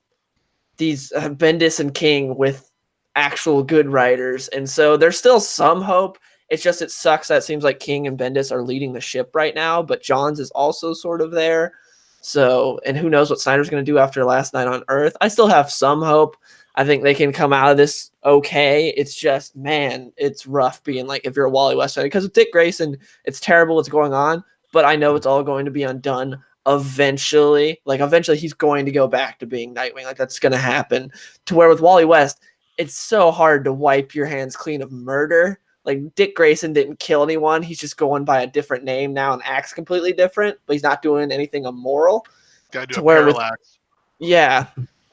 D: these Bendis and King with actual good writers, and so there's still some hope. It's just, it sucks that it seems like King and Bendis are leading the ship right now, but Johns is also sort of there. So, and who knows what Snyder's going to do after Last Night on Earth. I still have some hope. I think they can come out of this okay. It's just, man, it's rough being like, if you're a Wally West fan, because with Dick Grayson, it's terrible what's going on, but I know it's all going to be undone eventually. Like, eventually he's going to go back to being Nightwing. Like, that's going to happen. To where with Wally West, it's so hard to wipe your hands clean of murder. Like, Dick Grayson didn't kill anyone. He's just going by a different name now and acts completely different, but he's not doing anything immoral.
E: Gotta do a parallax.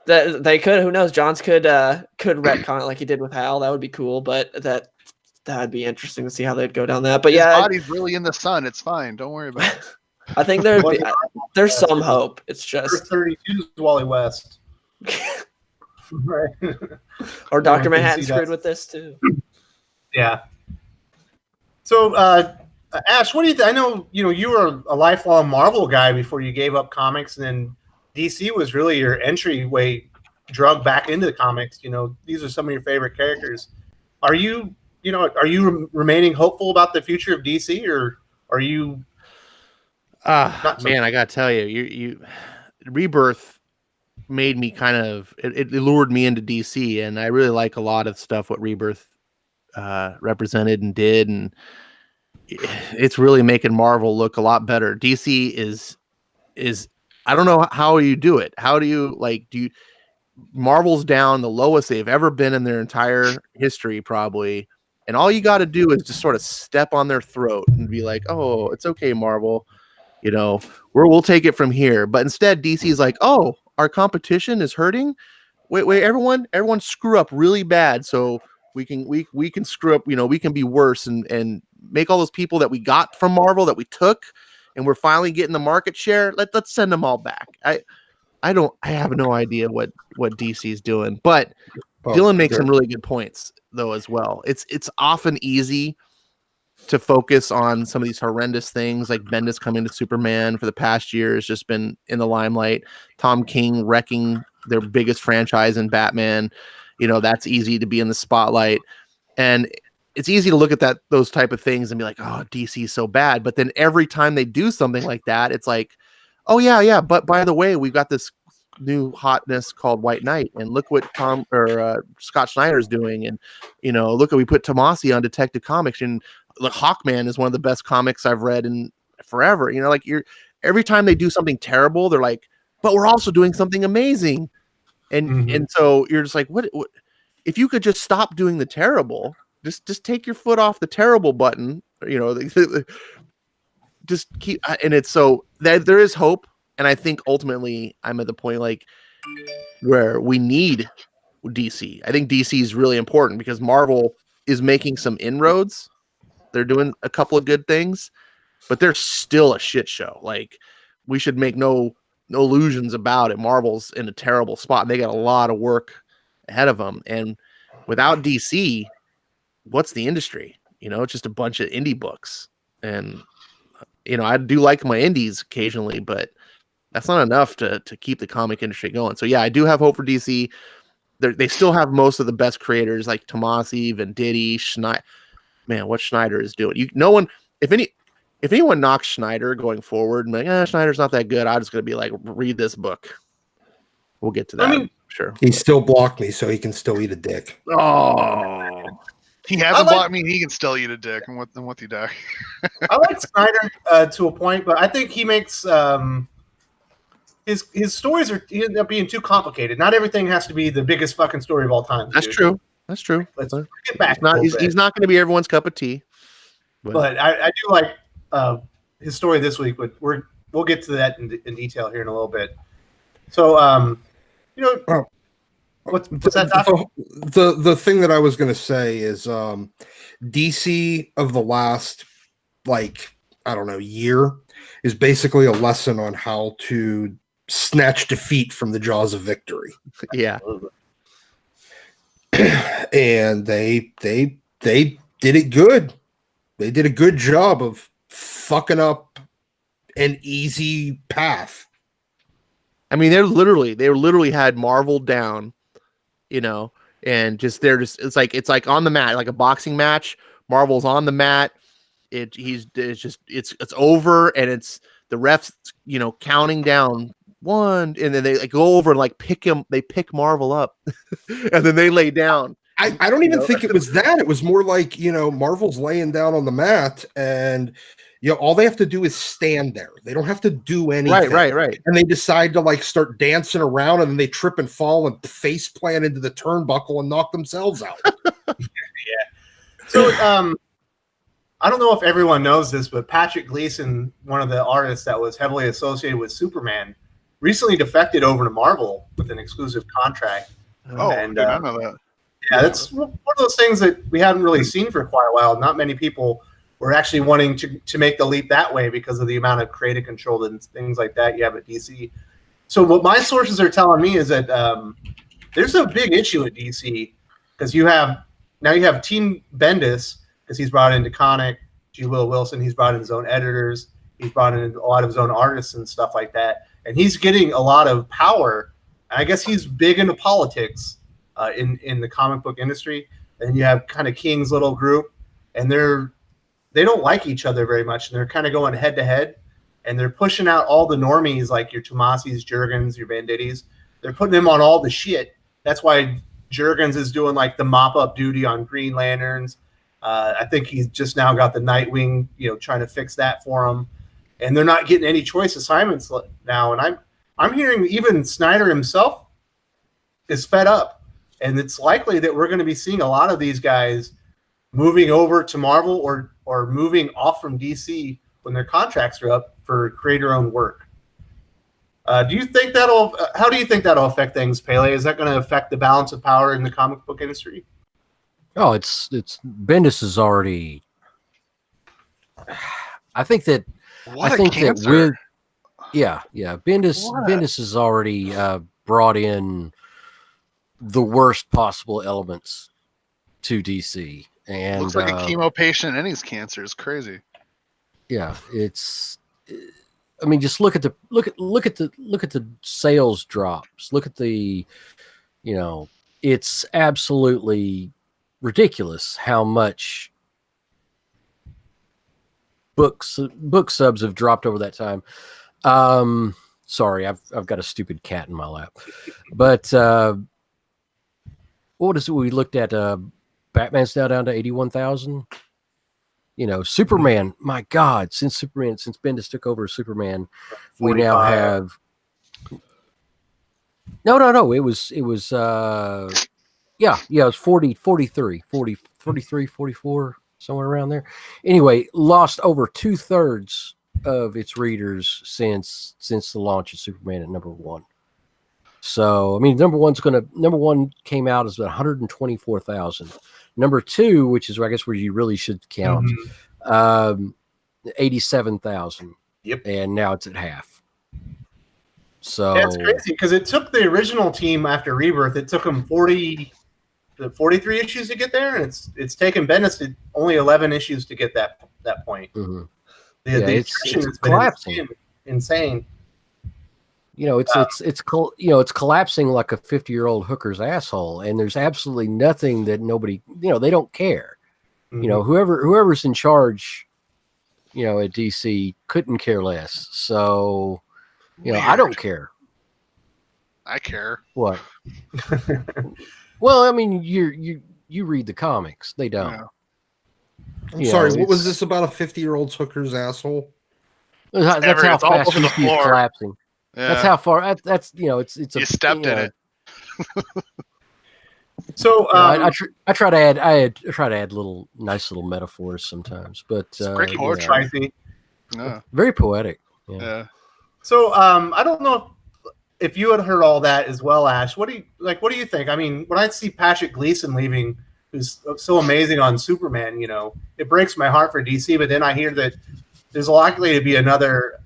D: They could. Who knows? Johns could retcon it like he did with Hal. That would be cool, but that'd be interesting to see how they'd go down that. But his
E: body's really in the sun. It's fine. Don't worry about it.
D: I think there's some hope. It's just
B: 32 is Wally West. Right.
D: Or Dr. Manhattan screwed with this too.
B: Yeah. So, Ash, what do you think? I know, you were a lifelong Marvel guy before you gave up comics, and then DC was really your entryway drug back into the comics. These are some of your favorite characters. Are you remaining hopeful about the future of DC, or are you?
F: Man, I gotta tell you, Rebirth made me kind of it lured me into DC, and I really like a lot of stuff what Rebirth represented and did, and it's really making Marvel look a lot better. DC is I don't know how you do it. How do you Marvel's down the lowest they've ever been in their entire history, probably. And all you got to do is just sort of step on their throat and be like, "Oh, it's okay, Marvel. We'll take it from here." But instead, DC's like, "Oh, our competition is hurting. Wait, everyone screw up really bad, so we can screw up. We can be worse and make all those people that we got from Marvel that we took, and we're finally getting the market share. Let's send them all back." I have no idea what DC's doing, but Dylan makes some really good points though as well. It's often easy to focus on some of these horrendous things, like Bendis coming to Superman for the past year has just been in the limelight. Tom King wrecking their biggest franchise in Batman. That's easy to be in the spotlight. And it's easy to look at those type of things and be like, "Oh, DC is so bad." But then every time they do something like that, it's like, "Oh yeah. But by the way, we've got this new hotness called White Knight, and look what Scott Snyder's doing, and look at we put Tomasi on Detective Comics, and Hawkman is one of the best comics I've read in forever." Every time they do something terrible, they're like, "But we're also doing something amazing," and so you're just like, what? If you could just stop doing the terrible, just take your foot off the terrible button, just keep. And it's so that there is hope. And I think ultimately I'm at the point where we need DC. I think DC is really important because Marvel is making some inroads. They're doing a couple of good things, but they're still a shit show. We should make no illusions about it. Marvel's in a terrible spot, and they got a lot of work ahead of them. And without DC, what's the industry? It's just a bunch of indie books. And I do like my indies occasionally, but that's not enough to keep the comic industry going. So yeah, I do have hope for DC. They still have most of the best creators like Tomasi, Venditti, Schneider. Man, what Schneider is doing. If anyone knocks Schneider going forward, I'm like, Schneider's not that good, I'm just gonna be like, read this book. We'll get to that. I'm sure.
G: He still blocked me, so he can still eat a dick.
E: Oh. He hasn't blocked me. He can still eat a dick. I'm with you, Doc.
B: I like Snyder to a point, but I think he makes his stories end up being too complicated. Not everything has to be the biggest fucking story of all time.
F: That's true. That's true.
B: Let's get back.
F: He's not going to be everyone's cup of tea.
B: But I do like his story this week. But we'll get to that in detail here in a little bit. So what's that?
G: The thing that I was going to say is DC of the last year is basically a lesson on how to snatch defeat from the jaws of victory.
F: Yeah.
G: And they did it good. They did a good job of fucking up an easy path.
F: I mean, they literally had Marvel down, and it's like on the mat, like a boxing match. Marvel's on the mat. It's over, and it's the refs, counting down one, and then they go over and pick him. They pick Marvel up, and then they lay down.
G: I don't even think it was that. It was more like, Marvel's laying down on the mat, and all they have to do is stand there. They don't have to do anything.
F: Right. And
G: they decide to start dancing around, and then they trip and fall and face plant into the turnbuckle and knock themselves out.
B: Yeah. So I don't know if everyone knows this, but Patrick Gleason, one of the artists that was heavily associated with Superman, recently defected over to Marvel with an exclusive contract.
E: Oh, and I know that.
B: Yeah, that's one of those things that we haven't really seen for quite a while. Not many people were actually wanting to make the leap that way because of the amount of creative control and things like that you have at DC. So what my sources are telling me is that there's a big issue at DC because you have Team Bendis, because he's brought in DeConnick, G. Will Wilson. He's brought in his own editors. He's brought in a lot of his own artists and stuff like that. And he's getting a lot of power. And I guess he's big into politics in the comic book industry. And you have kind of King's little group, and they don't like each other very much. And they're kind of going head to head. And they're pushing out all the normies like your Tomasis, Jurgens, your Vendittis. They're putting them on all the shit. That's why Jurgens is doing like the mop up duty on Green Lanterns. I think he's just now got the Nightwing, trying to fix that for him, and they're not getting any choice assignments now. And I'm hearing even Snyder himself is fed up, and it's likely that we're going to be seeing a lot of these guys moving over to Marvel or moving off from DC when their contracts are up for creator-owned work. How do you think that'll affect things, Pele? Is that going to affect the balance of power in the comic book industry?
A: Oh, it's Bendis is already. I think that Bendis has already brought in the worst possible elements to DC. And
E: looks like a chemo patient and his cancer is crazy.
A: Yeah, it's. I mean, just look at the sales drops. Look at the, it's absolutely ridiculous how much book subs have dropped over that time. Sorry, I've got a stupid cat in my lap, but what is it? We looked at Batman's now down to 81,000. Superman, my God, since Bendis took over Superman, 45. We now have no, it was it was 43, 44, somewhere around there. Anyway, lost over 2/3 of its readers since the launch of Superman at number 1. So, I mean, number one came out as 124,000. Number 2, which is I guess where you really should count, 87,000.
B: Yep.
A: And now it's at half. So
B: that's crazy because it took the original team after Rebirth. It took them 43 issues to get there, and it's taken Bendis only 11 issues to get that point.
A: Mm-hmm.
B: It's collapsing. Insane.
A: It's collapsing like a 50-year-old hooker's asshole, and there's absolutely nothing that nobody, they don't care. Mm-hmm. Whoever's in charge, at DC couldn't care less. So, I don't care.
E: I care.
A: What? Well, I mean, you read the comics. They don't.
G: Yeah. I'm sorry. What was this about a 50-year-old hooker's asshole?
A: That's how fast DC is collapsing.
E: Yeah.
A: That's how far. That's it's.
E: You stepped in it.
B: So
A: I try to add nice little metaphors sometimes, but
E: great poetry.
A: Very poetic. Yeah.
B: So I don't know if you had heard all that as well, Ash. What do you think? I mean, when I see Patrick Gleason leaving, who's so amazing on Superman, it breaks my heart for DC. But then I hear that there's likely to be another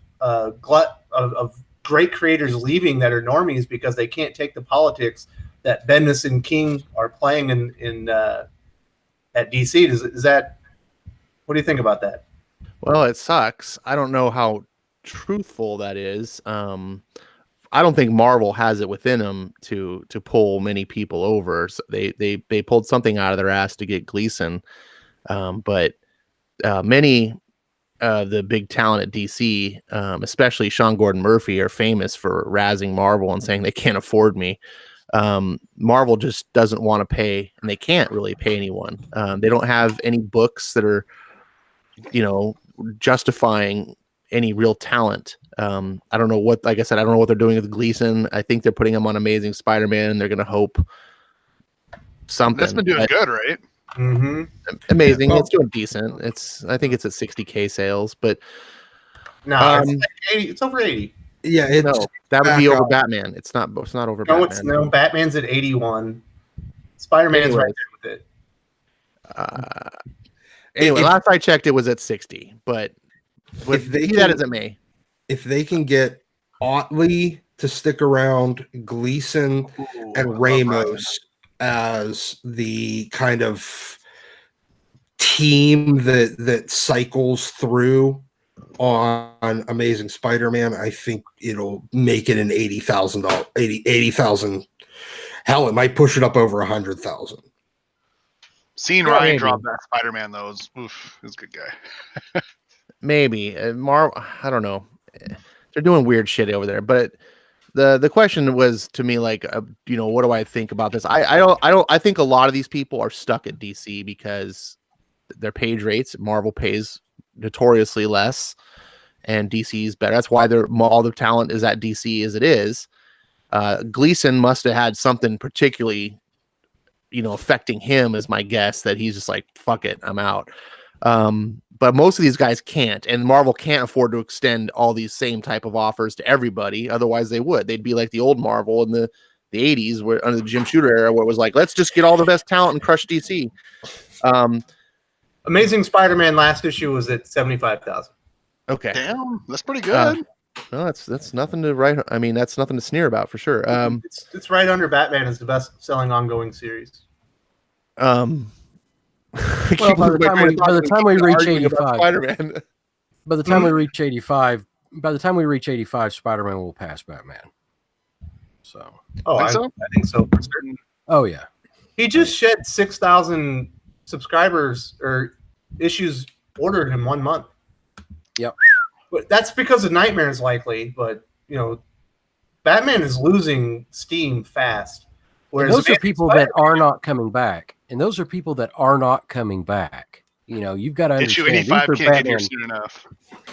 B: glut of great creators leaving that are normies because they can't take the politics that Bendis and King are playing in at DC. Is that? What do you think about that?
F: Well, it sucks. I don't know how truthful that is. I don't think Marvel has it within them to pull many people over. So they pulled something out of their ass to get Gleason, but many. The big talent at DC, especially Sean Gordon Murphy, are famous for razzing Marvel and saying they can't afford me. Marvel just doesn't want to pay, and they can't really pay anyone. They don't have any books that are, justifying any real talent. I don't know what, like I said, I don't know what they're doing with Gleason. I think they're putting him on Amazing Spider-Man, and they're going to hope something.
E: That's been doing good, right?
B: Mm-hmm.
F: Amazing. It's doing decent. I think it's at 60K sales, but
B: no, it's like 80. It's over 80.
G: Yeah,
F: that would be over Batman. It's not over Batman.
B: No, Batman's at 81. Spider-Man's right there with it.
F: Anyway, last I checked, it was at 60. But that as it may,
G: if they can get Otley to stick around, Gleason and Ramos as the kind of team that cycles through on Amazing Spider-Man, I think it'll make it an $80,000. Hell, it might push it up over 100,000.
E: Seeing Ryan drop that Spider-Man though is a good guy.
F: Maybe I don't know. They're doing weird shit over there, but the question was to me like, what do I think about this? I think a lot of these people are stuck at DC because their page rates. Marvel pays notoriously less, and DC is better. That's why all the talent is at DC as it is. Gleason must have had something particularly, affecting him, is my guess, that he's just like, fuck it, I'm out. But most of these guys can't, and Marvel can't afford to extend all these same type of offers to everybody. Otherwise, they'd be like the old Marvel in the 80s, where under the Jim Shooter era, where it was like, let's just get all the best talent and crush DC.
B: Amazing Spider-Man last issue was at 75,000.
F: Okay,
E: damn, that's pretty good.
F: No, that's nothing to write. I mean, that's nothing to sneer about for sure.
B: It's right under Batman as the best-selling ongoing series.
A: Well, by the time we reach 85, by the time we reach 85, Spider-Man will pass Batman. So,
B: I think so for certain.
A: Oh yeah,
B: he just shed 6,000 subscribers or issues ordered in 1 month.
A: Yep.
B: But that's because of Nightmares, likely. But Batman is losing steam fast.
A: Whereas those are people that are not coming back. And those are people that are not coming back. You've got to understand.
E: Issue 85 can't get here soon enough.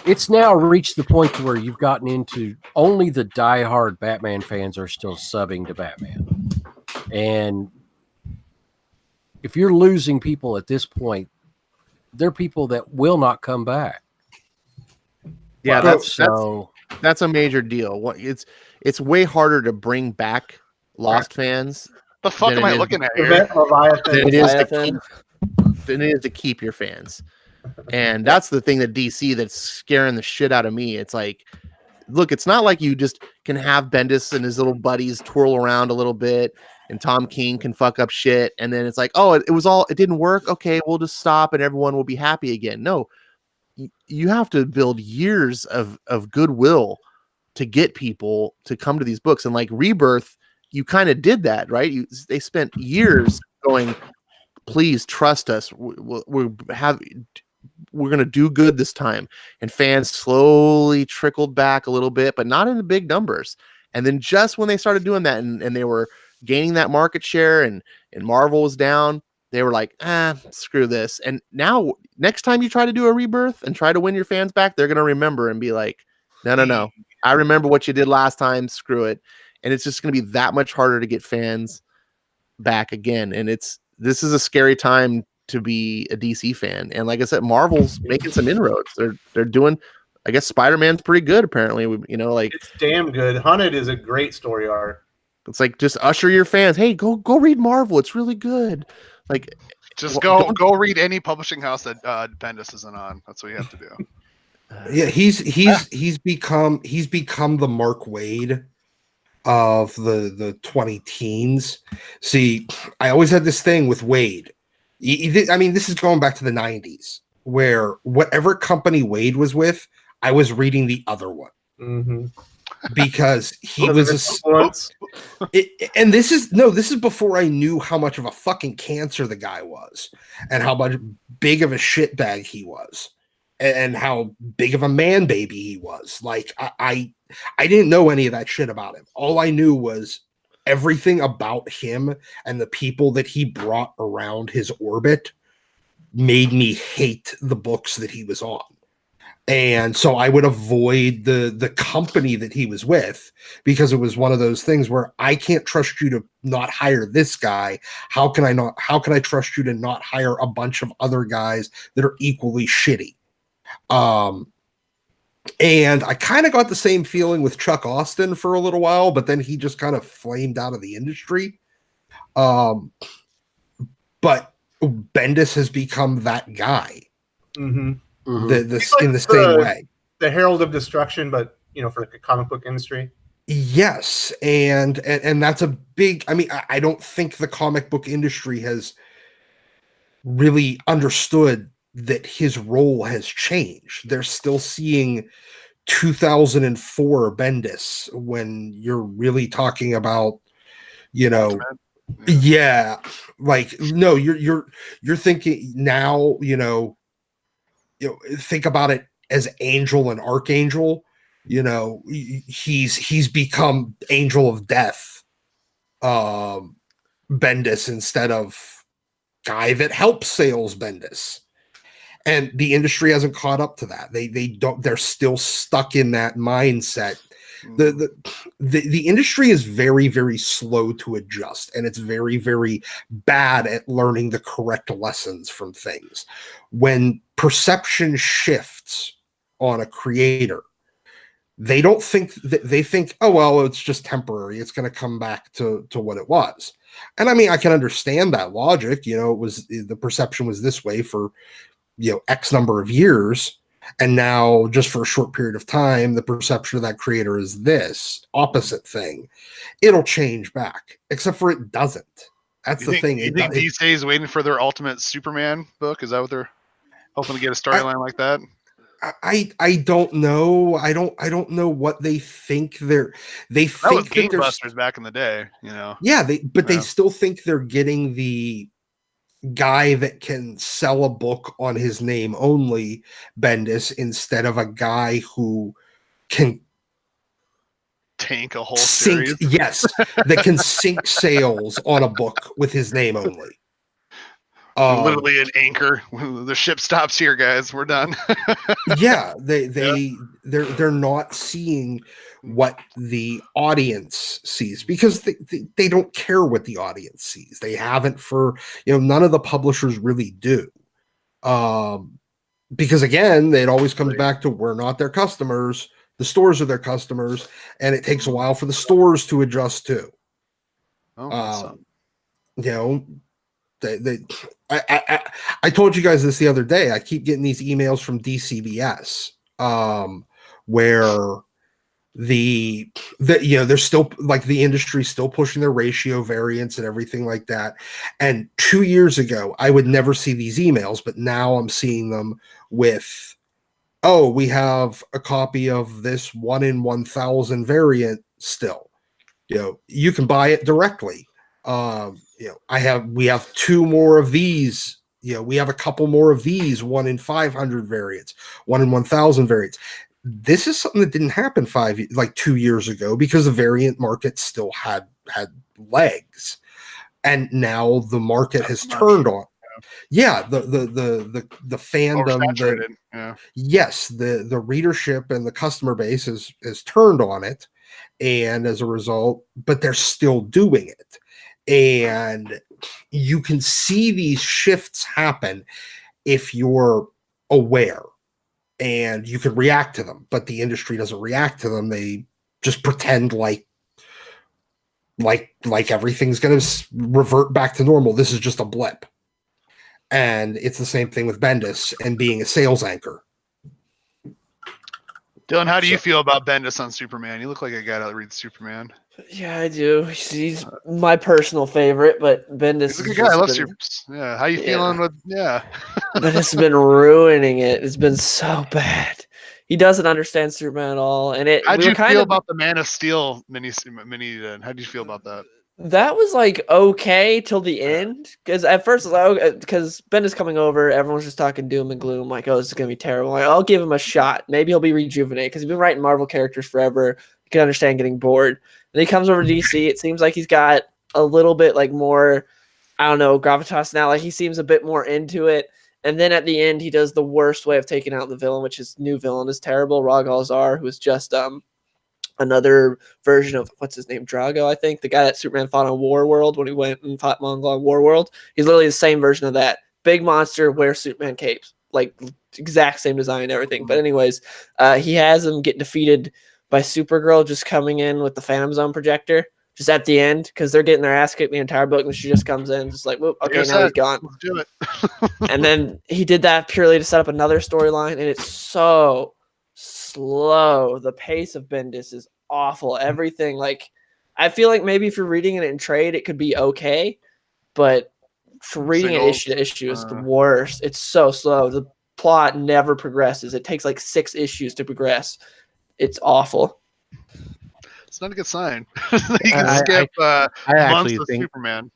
A: It's now reached the point where you've gotten into only the diehard Batman fans are still subbing to Batman. And if you're losing people at this point, they're people that will not come back.
F: Yeah, that's a major deal. It's way harder to bring back lost fans.
E: The fuck am I looking at here?
F: Than it is to keep your fans. And that's the thing that DC that's scaring the shit out of me. It's like, look, it's not like you just can have Bendis and his little buddies twirl around a little bit and Tom King can fuck up shit. And then it's like, oh, it didn't work. Okay, we'll just stop and everyone will be happy again. No, you have to build years of goodwill to get people to come to these books. And like Rebirth, you kind of did that, right? They spent years going, please trust us. We're going to do good this time. And fans slowly trickled back a little bit, but not in the big numbers. And then just when they started doing that and they were gaining that market share and Marvel was down, they were like, screw this. And now next time you try to do a Rebirth and try to win your fans back, they're going to remember and be like, no. I remember what you did last time. Screw it. And it's just going to be that much harder to get fans back again. And this is a scary time to be a DC fan. And like I said, Marvel's making some inroads. They're doing, I guess Spider-Man's pretty good apparently. It's
B: damn good. Hunted is a great story arc.
F: It's like, just usher your fans. Hey, go read Marvel. It's really good. Like,
E: just go read any publishing house that Bendis isn't on. That's what you have to do.
G: Yeah, he's become the Mark Waid of the 20 teens. See, I always had this thing with Waid. This is going back to the 90s, where whatever company Waid was with, I was reading the other one.
B: Mm-hmm.
G: Because he was and this is before I knew how much of a fucking cancer the guy was and how much big of a shitbag he was and how big of a man baby he was. Like I didn't know any of that shit about him. All I knew was everything about him and the people that he brought around his orbit made me hate the books that he was on. And so I would avoid the company that he was with because it was one of those things where I can't trust you to not hire this guy. How can I trust you to not hire a bunch of other guys that are equally shitty? And I kind of got the same feeling with Chuck Austin for a little while, but then he just kind of flamed out of the industry. But Bendis has become that guy.
B: Mm-hmm.
G: Mm-hmm. In the same way,
B: the Herald of Destruction, but for the comic book industry.
G: Yes, and that's a big. I don't think the comic book industry has really understood that his role has changed. They're still seeing 2004 Bendis when you're really talking about, yeah, like no, you're thinking now, think about it as Angel and Archangel, You know, he's become Angel of Death, Bendis, instead of guy that helps sales Bendis. And the industry hasn't caught up to that. They're still stuck in that mindset. The industry is very, very slow to adjust, and it's very, very bad at learning the correct lessons from things. When perception shifts on a creator, they don't think that they think, oh, well, it's just temporary. It's going to come back to what it was. And I mean, I can understand that logic. You know, the perception was this way for, you know, X number of years. And now just for a short period of time, the perception of that creator is this opposite thing. It'll change back, except for it doesn't. That's the thing.
E: You think DC is waiting for their Ultimate Superman book? Is that what they're hoping to get a storyline like that?
G: I don't know. I don't know what they think they're. They
E: that
G: think
E: was gangbusters back in the day, you know.
G: Yeah, they still think they're getting the guy that can sell a book on his name only, Bendis, instead of a guy who can
E: tank a whole series.
G: Yes, that can sink sales on a book with his name only.
E: Literally an anchor. The ship stops here, guys. We're done.
G: Yeah, they're not seeing what the audience sees, because they don't care what the audience sees. They haven't for, you know, none of the publishers really do. Because again, it always comes back to, we're not their customers. The stores are their customers, and it takes a while for the stores to adjust too. You know, I told you guys this the other day. I keep getting these emails from DCBS, where the you know, they're still, like, the industry's still pushing their ratio variants and everything like that. And 2 years ago, I would never see these emails, but now I'm seeing them with, oh, we have a copy of this 1 in 1,000 variant still. You know, you can buy it directly. You know, we have 2 more of these. You know, we have a couple more of these 1 in 500 variants, 1 in 1,000 variants. This is something that didn't happen 2 years ago, because the variant market still had legs, and now the market has turned on. Yeah, the fandom, yes, the readership and the customer base has turned on it, and as a result, but they're still doing it. And you can see these shifts happen if you're aware, and you can react to them, but the industry doesn't react to them. They just pretend like everything's going to revert back to normal. This is just a blip. And it's the same thing with Bendis and being a sales anchor.
E: Dylan, how do you feel about Bendis on Superman? You look like a guy that reads Superman.
D: Yeah, I do. He's my personal favorite, but Bendis.
E: He's a good guy. I love Supers. Yeah. How you feeling with? Yeah.
D: But it's been ruining it. It's been so bad. He doesn't understand Superman at all. And
E: how'd you feel about the Man of Steel mini? How'd you feel about that?
D: That was like okay till the end, because at first, because Bendis coming over, everyone's just talking doom and gloom, like, oh, this is gonna be terrible. Like, I'll give him a shot. Maybe he'll be rejuvenated, because he's been writing Marvel characters forever. You can understand getting bored. And he comes over to DC. It seems like he's got a little bit like more, I don't know, gravitas now. Like, he seems a bit more into it. And then at the end, he does the worst way of taking out the villain, which is new villain is terrible. Rog Al-Zar, who is just another version of, what's his name, Drago, I think, the guy that Superman fought on War World when he went and fought Mongol on War World. He's literally the same version of that. Big monster, wears Superman capes, like exact same design and everything. But anyways, he has him get defeated by Supergirl just coming in with the Phantom Zone projector just at the end, because they're getting their ass kicked the entire book, and she just comes in just like, whoop, okay, now he's gone.
E: Let's do it.
D: And then he did that purely to set up another storyline, and it's so slow. The pace of Bendis is awful. Everything, like, I feel like maybe if you're reading it in trade, it could be okay, but for reading it issue to issue is the worst. It's so slow. The plot never progresses. It takes like 6 issues to progress. It's awful.
E: It's not a good sign. You can skip
F: I
E: months
F: actually
E: of
F: think
E: Superman.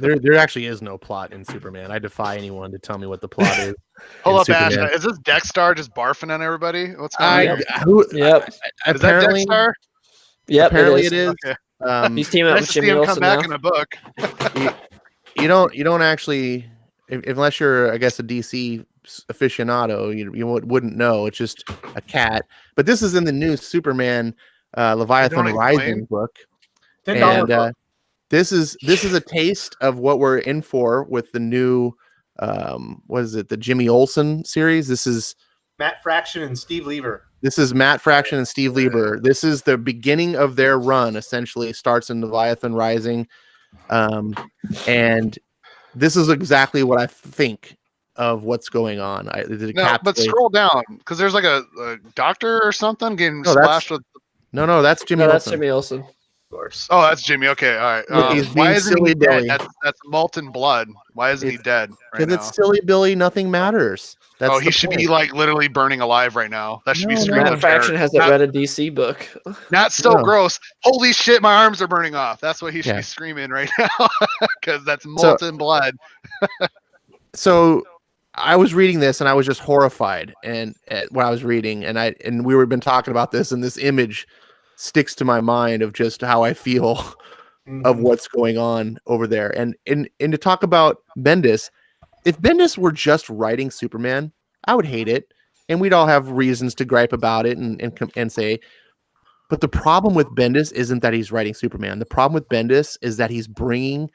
F: there actually is no plot in Superman. I defy anyone to tell me what the plot is.
E: Hold up, Ash.
F: Superman.
E: Is this Dexter just barfing on everybody? What's going on?
D: Yep.
E: Is that Dexter?
D: Yep.
F: Apparently it is.
E: Okay.
D: He's teaming up with Jimmy
E: him
D: Olsen
E: come back
D: now.
E: in a book.
F: You don't actually, unless you're, I guess, a DC aficionado, you wouldn't know. It's just a cat. But this is in the new Superman Leviathan Rising book, and this is a taste of what we're in for with the new what is it, the Jimmy Olsen series. This is
B: Matt Fraction and Steve Lieber.
F: This is Matt Fraction and Steve Lieber. This is the beginning of their run. Essentially, starts in Leviathan Rising, and this is exactly what I think of what's going on.
E: But scroll down because there's like a doctor or something getting splashed with.
F: No, that's Jimmy.
D: That's Jimmy Olsen.
B: Of course.
E: Oh, that's Jimmy. Okay, all right. Why isn't he dead? That's molten blood. Why isn't he dead right now?
F: Because it's Silly Billy. Nothing matters. That's
E: he should be like literally burning alive right now. That should be screaming.
D: Matt Fraction hasn't read a DC book.
E: Not so gross. Holy shit, my arms are burning off. That's what he should be screaming right now because that's molten blood.
F: So I was reading this and I was just horrified and at what I was reading, and we were been talking about this, and this image sticks to my mind of just how I feel of what's going on over there. And to talk about Bendis, if Bendis were just writing Superman, I would hate it, and we'd all have reasons to gripe about it and say. But the problem with Bendis isn't that he's writing Superman. The problem with Bendis is that he's bringing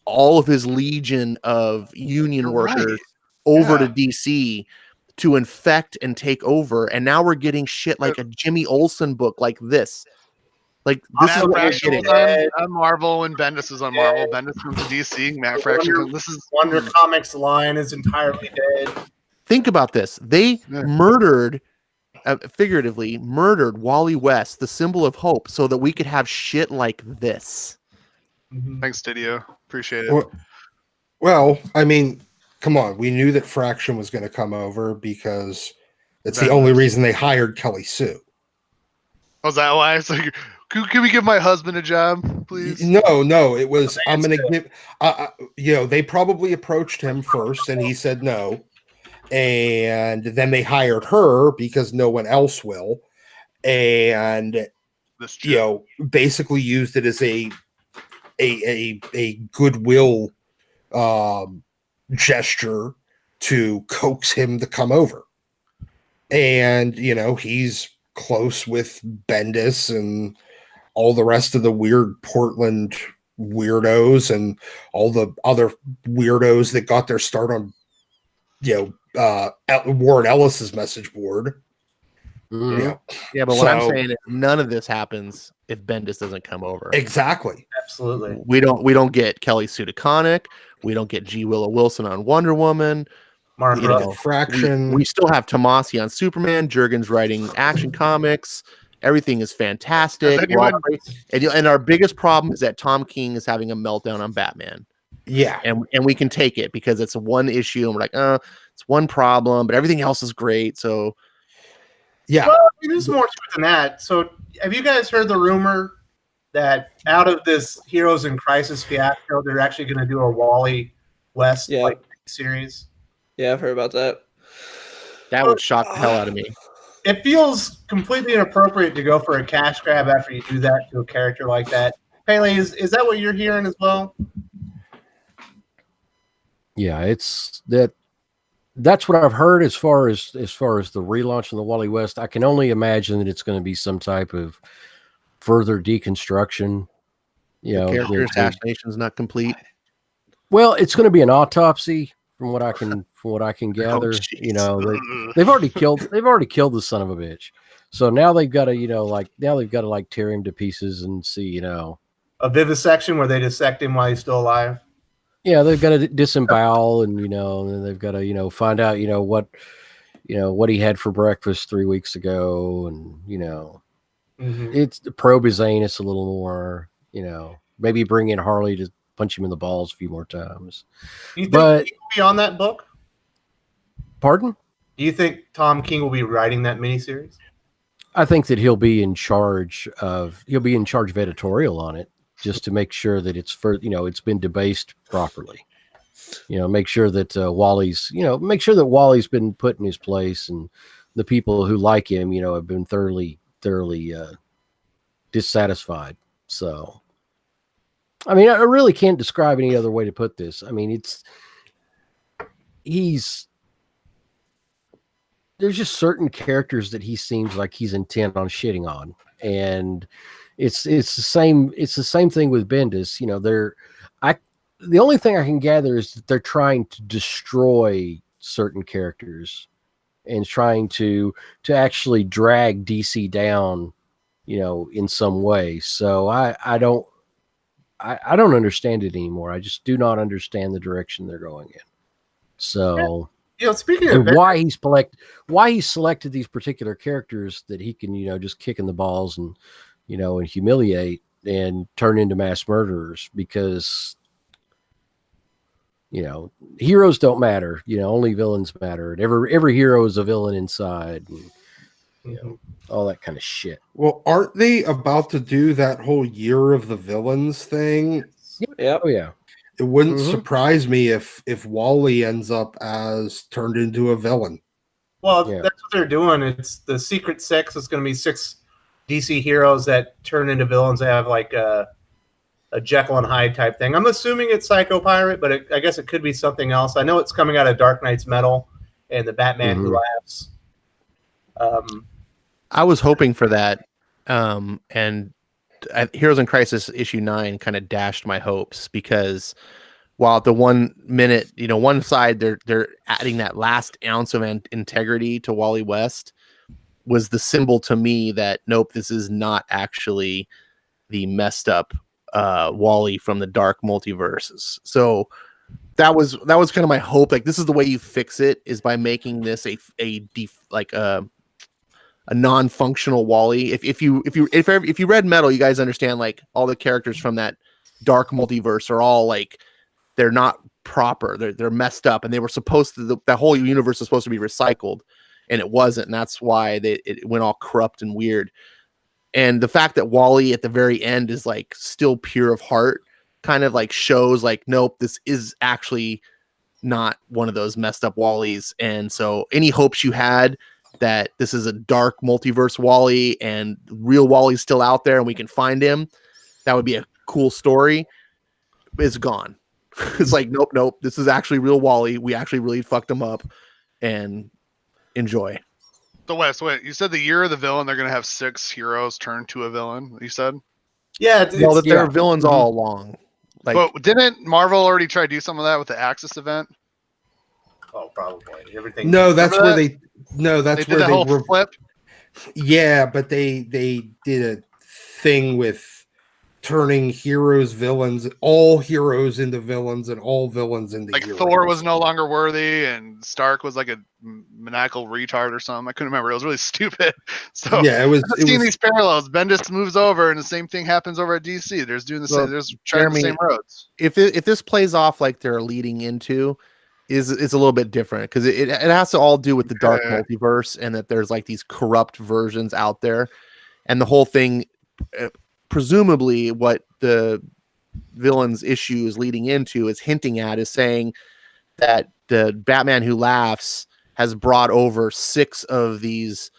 F: all of his legion of union workers over to DC to infect and take over, and now we're getting shit like a Jimmy Olsen book like this. Like this is what we're getting.
E: On Marvel when Bendis was on Marvel. Bendis comes to DC. Matt Fraction. This is
B: Wonder Comics line is entirely dead.
F: Think about this. They murdered, figuratively murdered Wally West, the symbol of hope, so that we could have shit like this.
E: Thanks, Didio. Appreciate it.
G: Well, I mean, come on. We knew that Fraction was going to come over because it's the only reason they hired Kelly Sue.
E: Was that why? It's like, can we give my husband a job, please?
G: No. It was, I'm going to give, they probably approached him first and he said no. And then they hired her because no one else will. And, basically used it as a goodwill gesture to coax him to come over. And, he's close with Bendis and all the rest of the weird Portland weirdos and all the other weirdos that got their start on, Warren Ellis's message board.
F: Yeah, but what I'm saying is none of this happens if Bendis doesn't come over.
G: Exactly.
B: Absolutely.
F: We don't get Kelly Sue DeConnick. We don't get G. Willow Wilson on Wonder Woman.
G: Fraction.
F: We still have Tomasi on Superman. Jurgens writing Action Comics. Everything is fantastic. And our biggest problem is that Tom King is having a meltdown on Batman.
G: Yeah.
F: And we can take it because it's one issue and we're like, it's one problem, but everything else is great. So yeah.
B: Well, there's more to it than that. So have you guys heard the rumor that out of this Heroes in Crisis fiasco, they're actually going to do a Wally West series?
D: Yeah, I've heard about that.
F: That would shock the hell out of me.
B: It feels completely inappropriate to go for a cash grab after you do that to a character like that. Pele, is that what you're hearing as well?
A: Yeah, it's that's what I've heard as far as the relaunch of the Wally West. I can only imagine that it's going to be some type of further deconstruction.
F: Character assassination is not complete.
A: Well, it's going to be an autopsy from what I can gather. They've already killed the son of a bitch. So now they've got to tear him to pieces and see,
B: a vivisection where they dissect him while he's still alive.
A: Yeah, they've got to disembowel and and they've got to find out what he had for breakfast 3 weeks ago, and it's the probe his anus a little more, maybe bring in Harley to punch him in the balls a few more times.
B: Do you think he will be on that book?
A: Pardon?
B: Do you think Tom King will be writing that miniseries?
A: I think that he'll be in charge of editorial on it, just to make sure that it's been debased properly. Make sure that Wally's been put in his place, and the people who like him, have been thoroughly dissatisfied. So, I mean, I really can't describe any other way to put this. I mean, there's just certain characters that he seems like he's intent on shitting on, and it's the same thing with Bendis. The only thing I can gather is that they're trying to destroy certain characters and trying to actually drag DC down, in some way. So I don't understand it anymore. I just do not understand the direction they're going in. So,
B: speaking of
A: why he selected these particular characters that he can, just kick in the balls and, and humiliate and turn into mass murderers, because heroes don't matter. Only villains matter. And every hero is a villain inside, and all that kind of shit.
G: Well, aren't they about to do that whole Year of the Villains thing?
A: Yeah. Oh yeah.
G: It wouldn't surprise me if Wally ends up as turned into a villain.
B: Well, that's what they're doing. It's the Secret Six. It's going to be 6 DC heroes that turn into villains. They have like a Jekyll and Hyde type thing. I'm assuming it's Psycho Pirate, but I guess it could be something else. I know it's coming out of Dark Knight's Metal and the Batman Who Laughs.
F: I was hoping for that, and Heroes in Crisis issue 9 kind of dashed my hopes, because while at the 1 minute, one side they're adding that last ounce of integrity to Wally West, was the symbol to me that nope, this is not actually the messed up Wally from the dark multiverses. So that was kind of my hope. Like, this is the way you fix it, is by making this a non-functional Wally. If you read Metal, you guys understand, like, all the characters from that dark multiverse are all like, they're not proper. They're messed up, and they were supposed to. That whole universe was supposed to be recycled, and it wasn't. And that's why it went all corrupt and weird. And the fact that Wally at the very end is like still pure of heart, kind of like shows like, nope, this is actually not one of those messed up Wallys. And so any hopes you had that this is a dark multiverse Wally and real Wally's still out there and we can find him, that would be a cool story, is gone. It's like, nope, this is actually real Wally. We actually really fucked him up, and enjoy.
E: So Wes, wait, you said the Year of the Villain, they're going to have 6 heroes turn to a villain, you said?
B: Yeah.
F: They're villains all along. Like,
E: but didn't Marvel already try to do some of that with the Axis event?
B: Oh, probably. Everything.
G: No, that's where they did
E: the whole flip.
G: Yeah, but they did a thing with turning villains, all heroes into villains, and all villains into
E: like
G: heroes.
E: Thor was no longer worthy, and Stark was like a maniacal retard or something. I couldn't remember. It was really stupid. So
G: yeah,
E: I've seen these parallels. Bendis moves over, and the same thing happens over at DC. There's doing the same. There's trying the same roads.
F: If this plays off like they're leading into, is a little bit different, because it has to all do with the dark multiverse, and that there's like these corrupt versions out there, and the whole thing. Presumably what the villain's issue is leading into is hinting at is saying that the Batman Who Laughs has brought over 6 of these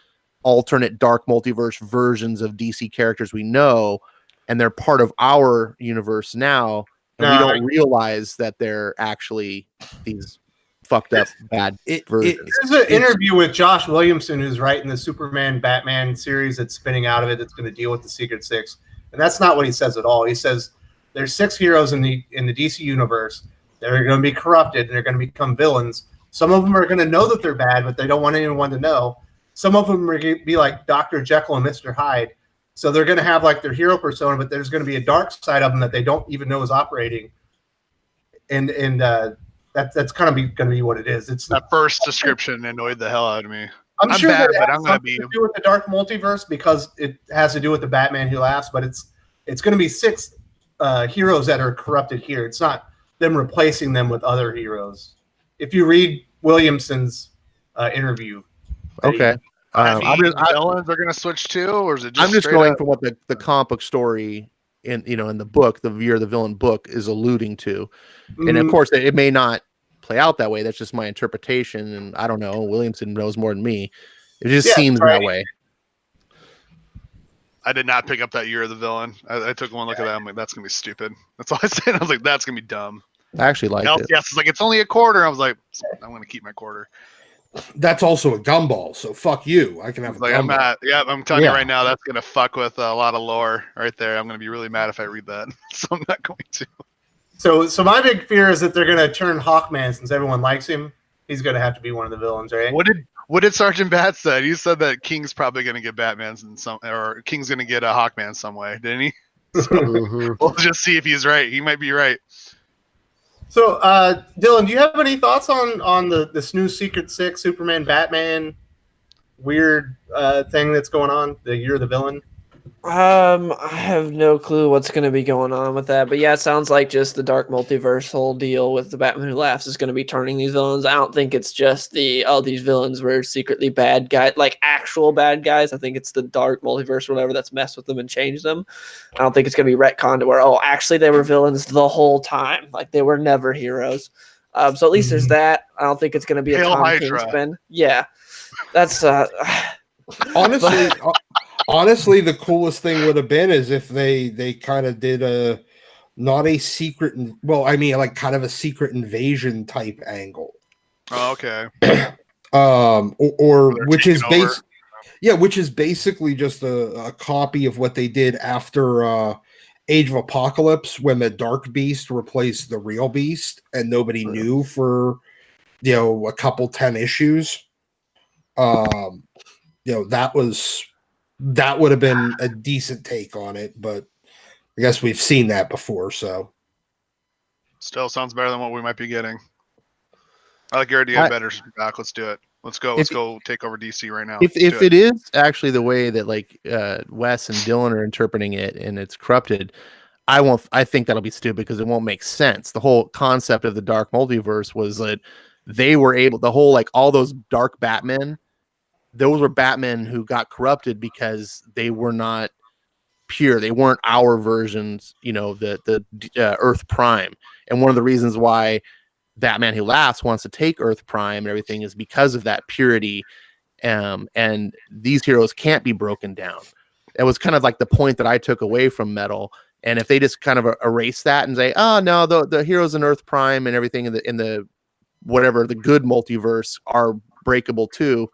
F: alternate dark multiverse versions of DC characters we know, and they're part of our universe now, and we don't realize that they're actually these fucked up bad versions.
B: There's an interview with Josh Williamson, who's writing the Superman Batman series that's spinning out of it, that's going to deal with the Secret Six. And that's not what he says at all. He says there's 6 heroes in the DC universe that are going to be corrupted and they're going to become villains. Some of them are going to know that they're bad, but they don't want anyone to know. Some of them are going to be like Dr. Jekyll and Mr. Hyde. So they're going to have like their hero persona, but there's going to be a dark side of them that they don't even know is operating. And that's kind of going to be what it is. It's
E: that first description annoyed the hell out of me.
B: I'm sure bad, that has something to do with the dark multiverse, because it has to do with the Batman Who Laughs, but it's going to be 6 heroes that are corrupted here. It's not them replacing them with other heroes. If you read Williamson's interview.
F: Okay.
E: Villains are going to switch too, or is it just?
F: I'm just going from what the comic book story in the book, the Year of the Villain book, is alluding to, and of course it may not play out that way. That's just my interpretation, and I don't know. Williamson knows more than me. It just seems that way.
E: I did not pick up that Year of the Villain. I took one look at that. I'm like, that's gonna be stupid. That's all I said. I was like, that's gonna be dumb.
F: I actually liked it.
E: Yes, it's like it's only a quarter. I was like, I'm gonna keep my quarter.
G: That's also a gumball, so fuck you. I can have a gumball.
E: I'm telling you right now, that's gonna fuck with a lot of lore right there. I'm gonna be really mad if I read that, so I'm not going to.
B: So my big fear is that they're gonna turn Hawkman, since everyone likes him. He's gonna have to be one of the villains, right?
E: What did Sergeant Bat say? You said that King's probably gonna get Batman's in some, or King's gonna get a Hawkman some way, didn't he? We'll just see if he's right. He might be right.
B: So, Dylan, do you have any thoughts on this new Secret Six Superman Batman weird thing that's going on? The Year of the Villain.
D: I have no clue what's going to be going on with that, but yeah, it sounds like just the dark multiverse whole deal with the Batman Who Laughs is going to be turning these villains. I don't think it's just these villains were secretly bad guys, like actual bad guys. I think it's the dark multiverse or whatever that's messed with them and changed them. I don't think it's going to be retconned to where, actually they were villains the whole time. Like they were never heroes. So at least there's that. I don't think it's going to be a Tom King spin. Yeah. That's
G: Honestly, the coolest thing would have been is if they kind of did not a secret, like kind of a secret invasion type angle.
E: Oh, okay.
G: Or which is basically just a copy of what they did after Age of Apocalypse, when the Dark Beast replaced the real Beast, and nobody knew for a couple 10 issues. That would have been a decent take on it, but I guess we've seen that before, so.
E: Still sounds better than what we might be getting. I like your idea better. Back, let's do it. Let's go take over DC right now.
F: If it is actually the way that Wes and Dylan are interpreting it and it's corrupted, I think that'll be stupid because it won't make sense. The whole concept of the dark multiverse was that they were able, all those dark Batmen, those were Batmen who got corrupted because they were not pure. They weren't our versions, the Earth Prime. And one of the reasons why Batman Who Laughs wants to take Earth Prime and everything is because of that purity. And these heroes can't be broken down. It was kind of like the point that I took away from Metal. And if they just kind of erase that and say, oh no, the heroes in Earth Prime and everything in the whatever, the good multiverse are breakable too,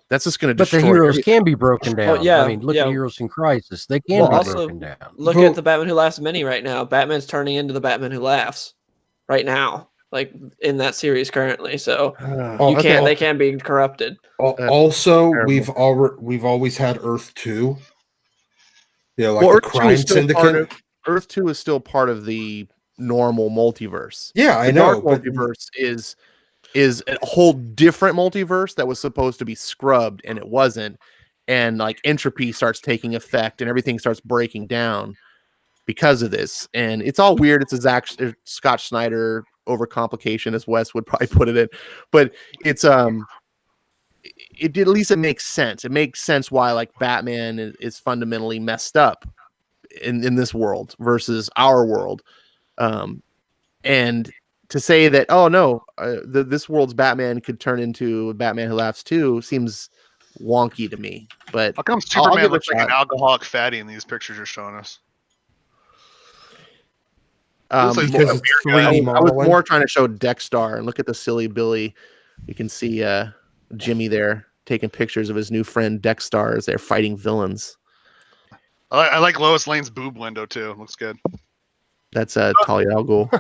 F: that's just going to destroy.
A: But the heroes can be broken down.
D: Well, yeah,
A: I mean, look at Heroes in Crisis. They can be broken down.
D: Look at the Batman Who Laughs mini right now. Batman's turning into the Batman Who Laughs right now, like in that series currently. So they can be corrupted.
G: Also, we've always had Earth 2. The
F: Earth
G: crime syndicate.
F: Earth 2 is still part of the normal multiverse.
G: Yeah, I know.
F: Dark multiverse is a whole different multiverse that was supposed to be scrubbed and it wasn't, and entropy starts taking effect and everything starts breaking down because of this, and it's all weird. It's a Scott Snyder overcomplication, as Wes would probably put it in, but it's at least it makes sense. It makes sense why Batman is fundamentally messed up in this world versus our world, and to say that, this world's Batman could turn into Batman Who Laughs too seems wonky to me. But
E: how come Superman looks like an alcoholic fatty in these pictures you're showing us?
G: Because it's 3D
F: I was more trying to show Dexstar, and look at the silly Billy. You can see Jimmy there taking pictures of his new friend Dexstar as they're fighting villains.
E: I like Lois Lane's boob window too. Looks good.
F: That's Talia al Ghul.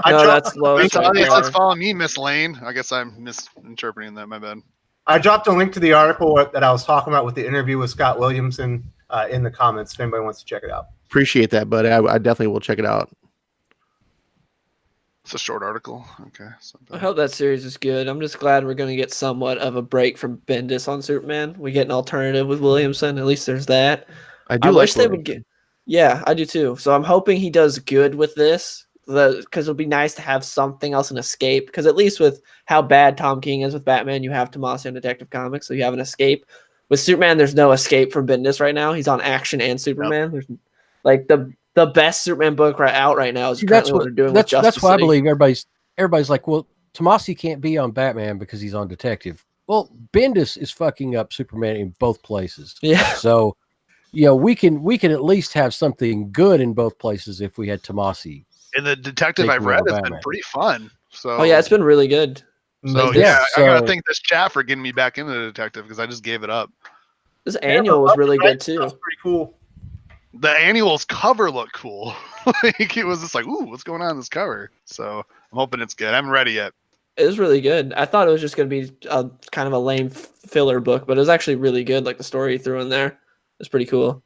D: No, that's Lois.
E: Let's follow me, Miss Lane. I guess I'm misinterpreting that. My bad.
B: I dropped a link to the article that I was talking about with the interview with Scott Williamson in the comments if anybody wants to check it out.
F: Appreciate that, buddy. I definitely will check it out.
E: It's a short article. Okay.
D: I hope that series is good. I'm just glad we're going to get somewhat of a break from Bendis on Superman. We get an alternative with Williamson. At least there's that. I wish they would get. Yeah, I do too. So I'm hoping he does good with this, because it'll be nice to have something else, an escape. Because at least with how bad Tom King is with Batman, you have Tommaso and Detective Comics, so you have an escape. with Superman, there's no escape from Bendis right now. He's on Action and Superman. There's like the best Superman book out right now is currently what they're doing with Justice
A: That's why
D: City.
A: I believe everybody's like, well, Tomasi can't be on Batman because he's on Detective. Well, Bendis is fucking up Superman in both places.
D: Yeah.
A: So, we can at least have something good in both places if we had Tomasi.
E: And the Detective I've read has been pretty fun. So
D: it's been really good.
E: So I gotta thank this chat for getting me back into the Detective because I just gave it up.
D: This annual was really good too.
B: That's pretty cool.
E: The annual's cover looked cool. Like it was just like, ooh, what's going on in this cover? So I'm hoping it's good. I haven't read it yet.
D: It was really good. I thought it was just going to be a kind of a lame filler book, but it was actually really good. Like the story he threw in there, it's pretty cool.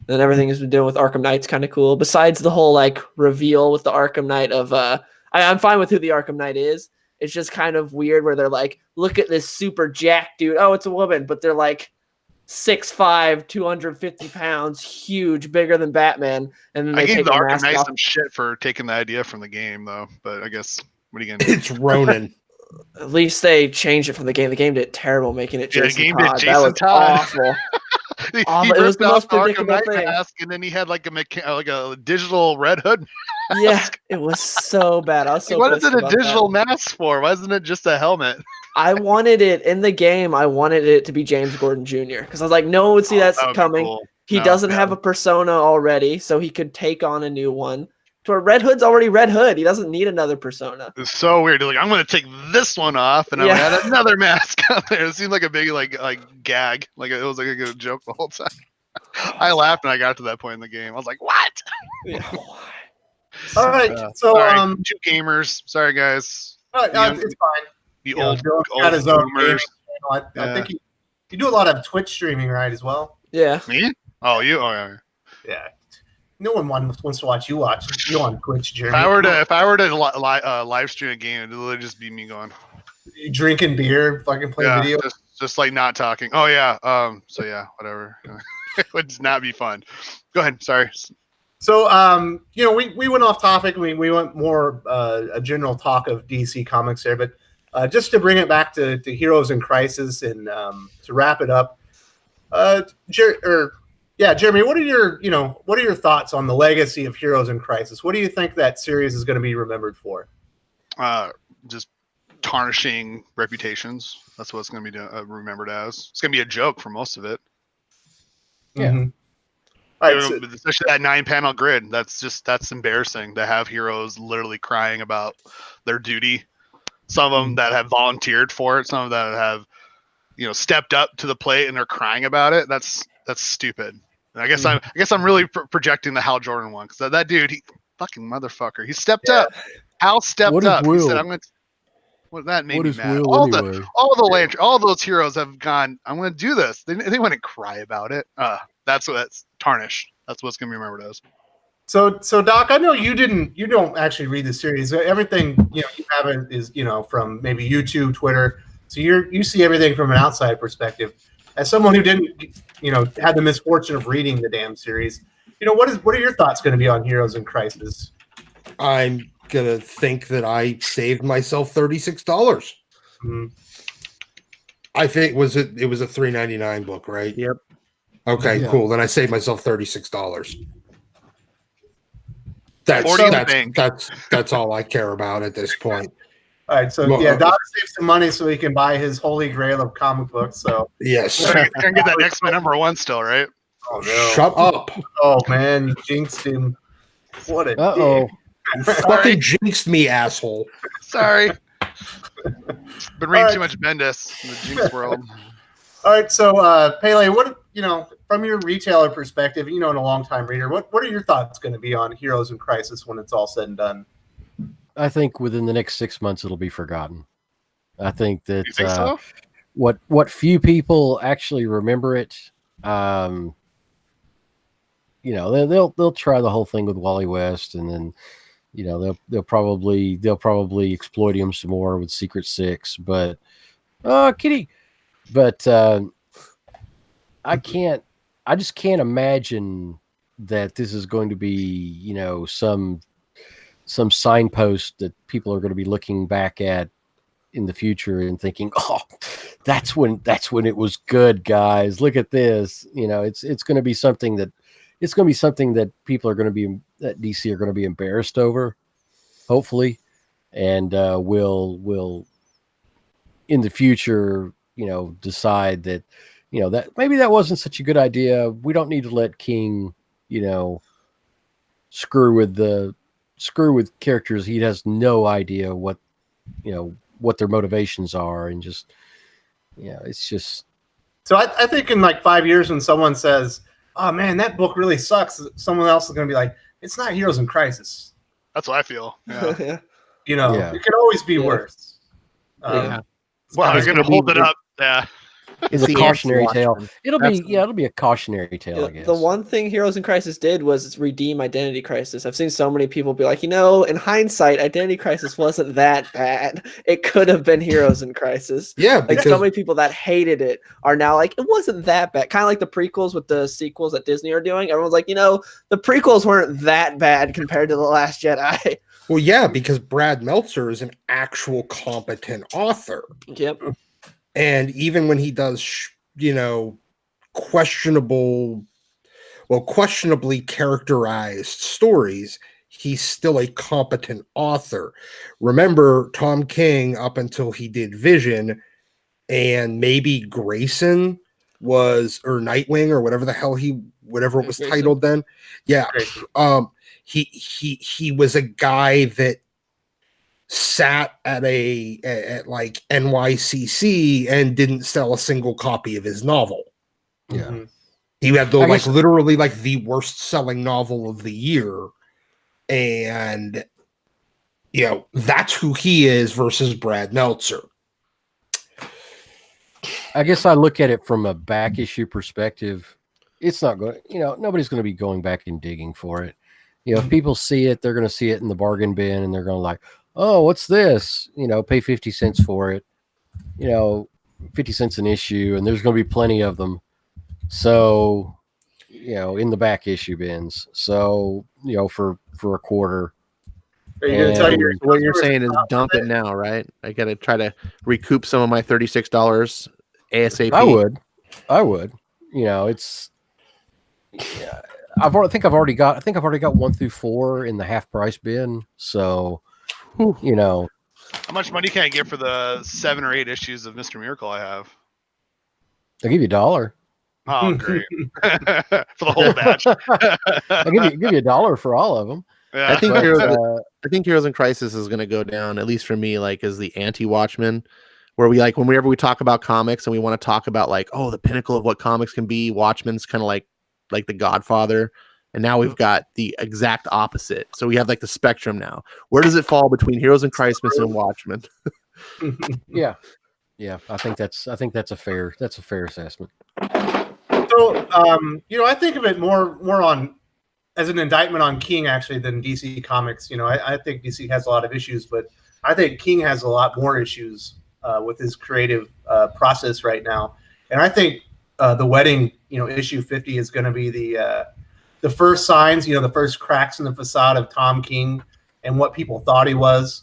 D: And everything he's been doing with Arkham Knight's kind of cool. Besides the whole like reveal with the Arkham Knight of, I'm fine with who the Arkham Knight is. It's just kind of weird where they're like, look at this super jacked dude. Oh, it's a woman, but they're like 6'5", 250 pounds, huge, bigger than Batman. And then
E: I gave the Arkham Knight some shit for taking the idea from the game, though. But I guess what are you gonna do?
G: It's Ronin.
D: At least they changed it from the game. The game did terrible, making it Jason
E: the game
D: Todd.
E: Did Jason
D: that was
E: Todd.
D: awful.
E: He
D: It was the most predictable thing.
E: Mask, and then he had like a digital Red Hood mask.
D: Yeah, it was so bad. I was so
E: what is
D: pissed
E: it a
D: about
E: digital
D: that.
E: mask for? Why isn't it just a helmet?
D: I wanted it in the game. I wanted it to be James Gordon Jr. because I was like, no one would see that coming.
E: Cool.
D: He doesn't have a persona already, so he could take on a new one. To where Red Hood's already Red Hood. He doesn't need another persona.
E: It's so weird. Like, I'm going to take this one off, and I'm going to add another mask on there. It seemed like a big like gag. Like it was like a joke the whole time. I laughed when I got to that point in the game. I was like, what?
D: Yeah.
B: All right. So
E: sorry, two gamers. Sorry, guys.
B: It's fine.
E: The old
B: his own
E: boomers.
B: I think you do a lot of Twitch streaming, right, as well?
D: Yeah.
E: Me? Oh, you? Oh, yeah.
B: Yeah. No one wants to watch you on Twitch, Jeremy.
E: If I were to live stream a game, it would just be me going,
B: drinking beer, fucking playing video,
E: just like not talking. Oh yeah. So yeah, whatever. It would just not be fun. Go ahead. Sorry.
B: So we went off topic. We went more a general talk of DC comics there, but just to bring it back to Heroes in Crisis and to wrap it up, Jeremy, what are your thoughts on the legacy of Heroes in Crisis? What do you think that series is going to be remembered for?
E: Just tarnishing reputations. That's what it's going to be remembered as. It's going to be a joke for most of it.
B: Yeah. Mm-hmm.
E: Especially that 9-panel grid. That's embarrassing to have heroes literally crying about their duty. Some of them that have volunteered for it. Some of them that have, stepped up to the plate and they're crying about it. That's stupid. And I guess I'm really projecting the Hal Jordan one because that dude, he fucking motherfucker. He stepped up. Hal stepped up. He said, "I'm going to." Well, that made me mad. All those heroes have gone, I'm going to do this. They wouldn't cry about it. That's tarnished. That's what's going to be remembered as.
B: So Doc, I know you don't actually read the series. Everything you have is from maybe YouTube, Twitter. So you see everything from an outside perspective. As someone who didn't had the misfortune of reading the damn series, what are your thoughts going to be on Heroes in Crisis?
G: I'm gonna think that I saved myself $36. Mm-hmm. I think it was a $3.99 book, right?
F: Yep.
G: Okay, cool. Then I saved myself $36. That's all I care about at this point.
B: All right, so Doc saved some money so he can buy his holy grail of comic books. So
G: yes,
E: I can get that X-Men #1 still, right?
B: Oh no!
G: Shut up!
B: Oh man, you jinxed him. What a
G: dick. You fucking jinxed me, asshole.
E: Sorry. Been reading too much Bendis in the Jinx world.
B: All right, so Pele, what from your retailer perspective, and a long-time reader, what are your thoughts going to be on Heroes in Crisis when it's all said and done?
A: I think within the next 6 months it'll be forgotten. I think that
E: you think so?
A: what few people actually remember it, they'll try the whole thing with Wally West, and then they'll probably exploit him some more with Secret Six, but kitty. But I just can't imagine that this is going to be, some signpost that people are going to be looking back at in the future and thinking, oh, that's when it was good, guys. Look at this. You know, it's going to be something that people are going to be, that DC are going to be embarrassed over, hopefully, and will in the future, you know, decide that, you know, that maybe that wasn't such a good idea. We don't need to let King, you know, screw with characters he has no idea what, you know, what their motivations are, and just, you know, it's just.
B: So I think in like 5 years when someone says, oh man, that book really sucks, someone else is going to be like, it's not Heroes in Crisis.
E: That's what I feel. Yeah.
B: You know, it could always be worse.
E: Well, you're going to hold it up. Yeah.
A: It's a cautionary tale. It'll be a cautionary tale, I guess.
D: The one thing Heroes in Crisis did was redeem Identity Crisis. I've seen so many people be like, you know, in hindsight, Identity Crisis wasn't that bad. It could have been Heroes in Crisis.
G: Yeah,
D: like so many people that hated it are now like, it wasn't that bad. Kind of like the prequels with the sequels that Disney are doing. Everyone's like, you know, the prequels weren't that bad compared to The Last Jedi.
G: Well, yeah, because Brad Meltzer is an actual competent author.
D: Yep.
G: And even when he does, you know, questionably characterized stories, he's still a competent author. Remember, Tom King, up until he did Vision, and maybe Grayson was, or Nightwing, or whatever the hell whatever it was Grayson. Titled then. Yeah. He was a guy that sat at like NYCC and didn't sell a single copy of his novel.
A: Yeah.
G: He had literally like the worst selling novel of the year. And, you know, that's who he is versus Brad Meltzer.
A: I guess I look at it from a back issue perspective. It's not going, you know, nobody's going to be going back and digging for it. You know, if people see it, they're going to see it in the bargain bin, and they're going to like, oh, what's this? You know, pay 50 cents for it. You know, 50 cents an issue, and there's going to be plenty of them. So, you know, in the back issue bins. So, you know, for a quarter.
B: Are you going to tell you
F: what you're saying is dump it now, right? I got to try to recoup some of my $36 ASAP.
A: I would. You know, it's. Yeah, I think I've already got 1 through 4 in the half price bin. So. You know,
E: how much money can I get for the 7 or 8 issues of Mr. Miracle I have?
A: I'll give you $1.
E: Oh, great. For the whole batch.
A: I'll give you $1 for all of them.
E: Yeah.
F: I think Heroes in Crisis is going to go down, at least for me, like as the anti-Watchmen, where we like, whenever we talk about comics and we want to talk about like, oh, the pinnacle of what comics can be, Watchmen's kind of like the Godfather. And now we've got the exact opposite. So we have like the spectrum now. Where does it fall between Heroes in Crisis and Watchmen?
A: Yeah. I think that's a fair assessment.
B: So, you know, I think of it more on as an indictment on King actually than DC Comics. You know, I think DC has a lot of issues, but I think King has a lot more issues with his creative process right now. And I think The Wedding, you know, issue 50 is going to be the first signs, you know, the first cracks in the facade of Tom King and what people thought he was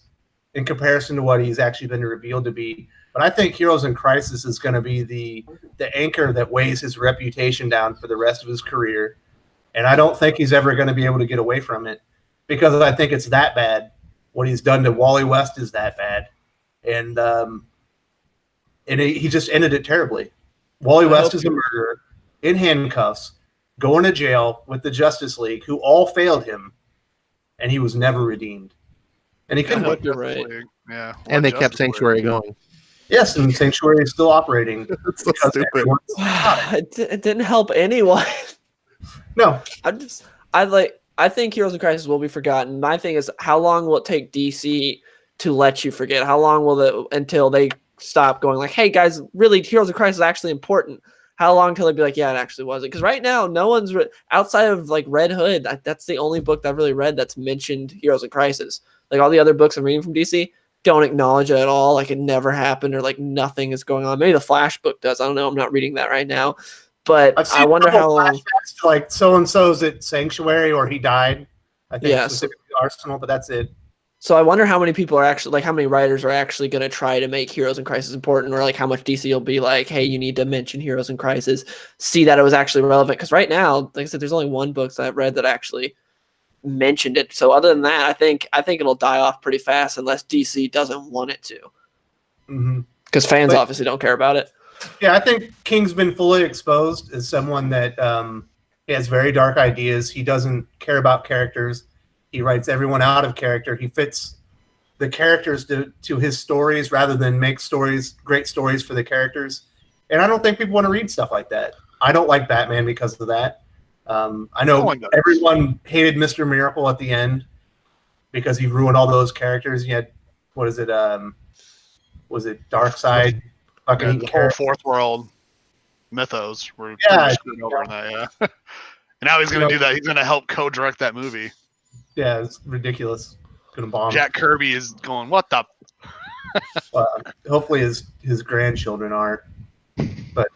B: in comparison to what he's actually been revealed to be. But I think Heroes in Crisis is going to be the anchor that weighs his reputation down for the rest of his career. And I don't think he's ever going to be able to get away from it, because I think it's that bad. What he's done to Wally West is that bad. And he just ended it terribly. Wally West is a murderer in handcuffs, going to jail with the Justice League, who all failed him, and he was never redeemed. And he couldn't.
D: You're right.
E: Yeah.
F: And they kept Sanctuary going.
B: Yes, and Sanctuary is still operating.
F: That's so stupid.
D: It didn't help anyone.
B: No.
D: I think Heroes in Crisis will be forgotten. My thing is, how long will it take DC to let you forget? How long will until they stop going like, hey guys, really, Heroes in Crisis is actually important? How long till they be like, yeah, it actually wasn't? Because right now, no one's outside of like Red Hood. That's the only book that I've really read that's mentioned Heroes in Crisis. Like all the other books I'm reading from DC don't acknowledge it at all. Like it never happened, or like nothing is going on. Maybe the Flash book does. I don't know. I'm not reading that right now. But I wonder how long.
B: Like so and so's at Sanctuary, or he died. I think specifically Arsenal, but that's it.
D: So I wonder how many people are actually like, how many writers are actually going to try to make Heroes in Crisis important, or like how much DC will be like, hey, you need to mention Heroes in Crisis, see that it was actually relevant. Because right now, like I said, there's only one book that I've read that actually mentioned it. So other than that, I think it'll die off pretty fast unless DC doesn't want it to. Because fans obviously don't care about it.
B: Yeah, I think King's been fully exposed as someone that he has very dark ideas. He doesn't care about characters. He writes everyone out of character. He fits the characters to his stories rather than make great stories for the characters. And I don't think people want to read stuff like that. I don't like Batman because of that. I know everyone hated Mr. Miracle at the end because he ruined all those characters. He had, was it Darkseid?
E: Fucking the whole Fourth World mythos were screwed over in that, yeah. And now he's going to do that. He's going to help co-direct that movie.
B: Yeah, it's ridiculous. Gonna bomb.
E: Jack Kirby is going, what the?
B: Hopefully his grandchildren aren't. But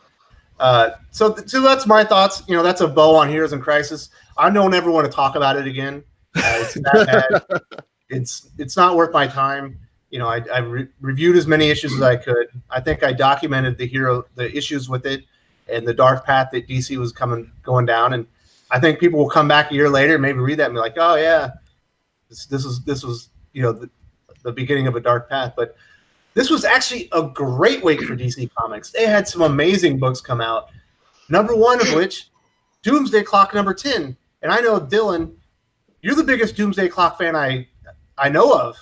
B: so that's my thoughts. That's a bow on Heroes in Crisis. I don't ever want to talk about it again. It's that bad. It's not worth my time. I reviewed as many issues as I could. I think I documented the issues with it and the dark path that DC was going down. And I think people will come back a year later and maybe read that and be like, oh yeah, this was the beginning of a dark path. But this was actually a great week for DC Comics. They had some amazing books come out. Number one of which, Doomsday Clock number 10. And I know, Dylan, you're the biggest Doomsday Clock fan I know of.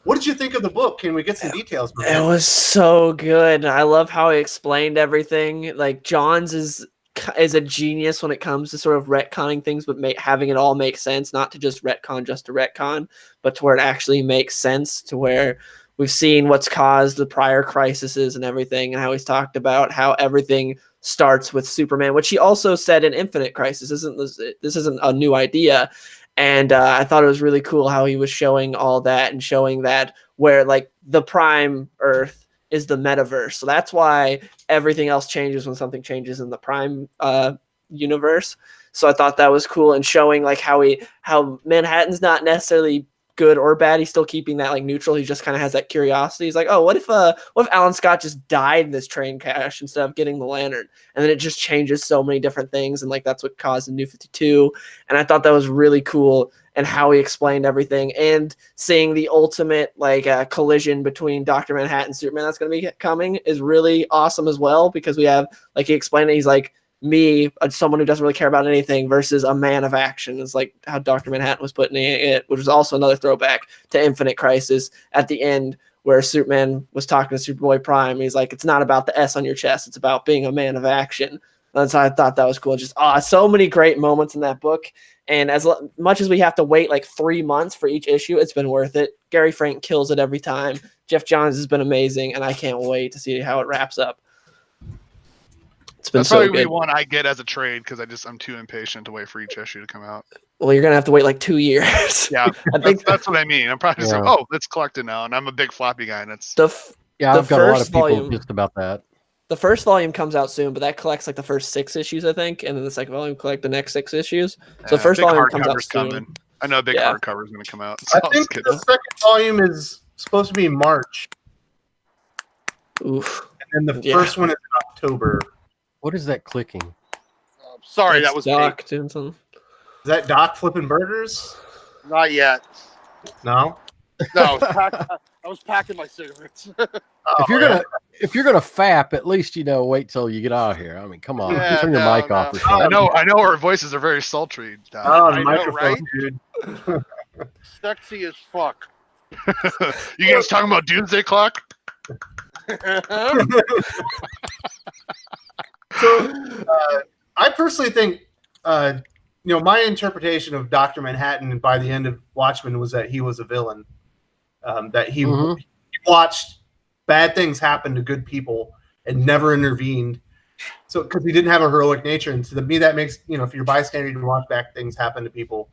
B: What did you think of the book? Can we get some details?
D: It was so good. I love how he explained everything. Like, Johns is a genius when it comes to sort of retconning things, but having it all make sense, not to just retcon just to retcon, but to where it actually makes sense, to where we've seen what's caused the prior crises and everything, and how he's talked about how everything starts with Superman, which he also said in Infinite Crisis. This isn't a new idea. And I thought it was really cool how he was showing all that and showing that where like the prime Earth is the metaverse. So that's why everything else changes when something changes in the prime universe. So I thought that was cool, and showing like how Manhattan's not necessarily good or bad. He's still keeping that like neutral. He just kind of has that curiosity. He's like, oh, what if Alan Scott just died in this train crash instead of getting the lantern? And then it just changes so many different things. And like, that's what caused the New 52. And I thought that was really cool, and how he explained everything, and seeing the ultimate like collision between Dr. Manhattan and Superman that's going to be coming is really awesome as well, because we have, like he explained it, he's like, me, someone who doesn't really care about anything, versus a man of action. It's like how Dr. Manhattan was putting it, which was also another throwback to Infinite Crisis at the end, where Superman was talking to Superboy Prime. He's like, it's not about the S on your chest, it's about being a man of action. That's how I thought that was cool. Just so many great moments in that book. And as much as we have to wait like 3 months for each issue, it's been worth it. Gary Frank kills it every time. Jeff Johns has been amazing, and I can't wait to see how it wraps up.
E: That's probably the one I get as a trade, because I'm too impatient to wait for each issue to come out.
D: Well, you're gonna have to wait like 2 years.
E: Yeah, I think that's what I mean. I'm probably just like, it's collected now, and I'm a big floppy guy, and it's
A: I've got a lot of people just about that.
D: The first volume comes out soon, but that collects like the first 6 issues, I think, and then the second volume collect the next 6 issues. So the first volume comes out soon.
E: Coming. I know a big hardcover is going to come out. So
B: I think the second volume is supposed to be in March.
D: Oof.
B: And then the first one is in October.
A: What is that clicking?
C: Sorry, that was
D: Doc doing something.
B: Is that Doc flipping burgers?
C: Not yet.
B: No?
C: No, I was packing my cigarettes.
A: If you're gonna fap, at least wait till you get out of here. I mean, come on, turn your mic off. Or
E: I know our voices are very sultry.
B: The microphone, dude.
C: Sexy as fuck.
E: You guys talking about Doomsday Clock?
B: So, I personally think, my interpretation of Dr. Manhattan by the end of Watchmen was that he was a villain. That he watched bad things happen to good people and never intervened. So, because he didn't have a heroic nature, and to me, that makes if you're bystander, you watch bad things happen to people.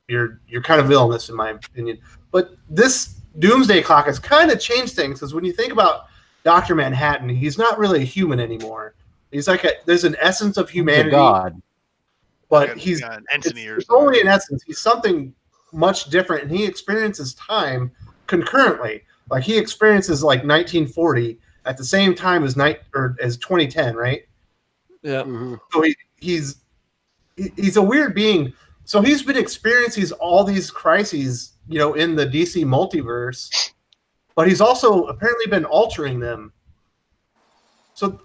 B: You're kind of villainous, in my opinion. But this Doomsday Clock has kind of changed things, because when you think about Dr. Manhattan, he's not really a human anymore. He's like there's an essence of humanity.
A: God.
B: But he's only an essence. He's something much different, and he experiences time concurrently. Like he experiences like 1940 at the same time as 2010, right?
D: Yeah.
A: Mm-hmm.
B: So he's a weird being. So he's been experiencing all these crises, you know, in the DC multiverse, but he's also apparently been altering them. So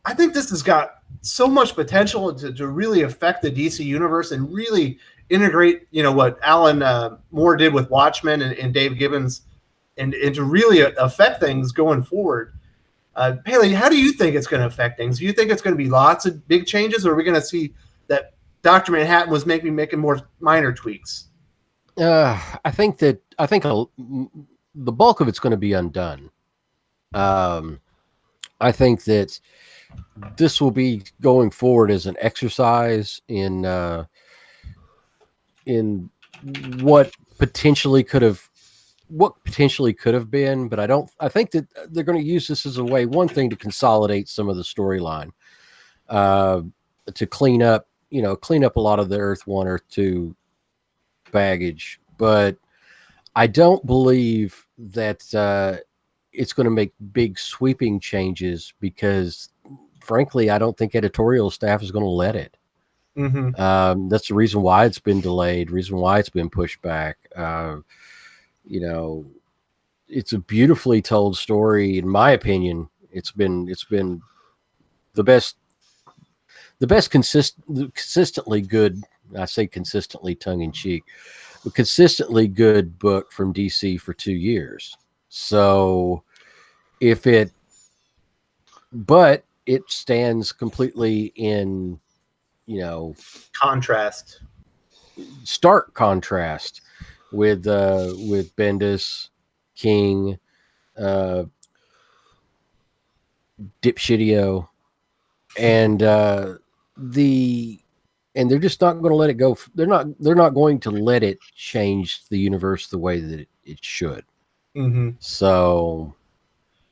B: I think this has got so much potential to really affect the DC universe and really integrate, you know, what Alan Moore did with Watchmen and Dave Gibbons, and to really affect things going forward. Paley, how do you think it's going to affect things? Do you think it's going to be lots of big changes, or are we going to see that Dr. Manhattan was making more minor tweaks?
A: I think the bulk of it's going to be undone. I think that this will be going forward as an exercise in what potentially could have been, but I think that they're going to use this as a way, one thing, to consolidate some of the storyline, to clean up a lot of the Earth 1, Earth 2 baggage. But I don't believe that it's going to make big sweeping changes, because frankly, I don't think editorial staff is going to let it.
B: Mm-hmm.
A: That's the reason why it's been delayed, reason why it's been pushed back. You know, it's a beautifully told story. In my opinion, it's been the best consistently good. I say consistently tongue in cheek, but consistently good book from DC for 2 years. So but it stands completely in, you know, stark contrast with Bendis, King, Dipshitio, and they're just not going to let it go. They're not going to let it change the universe the way that it should.
B: Mm-hmm.
A: So,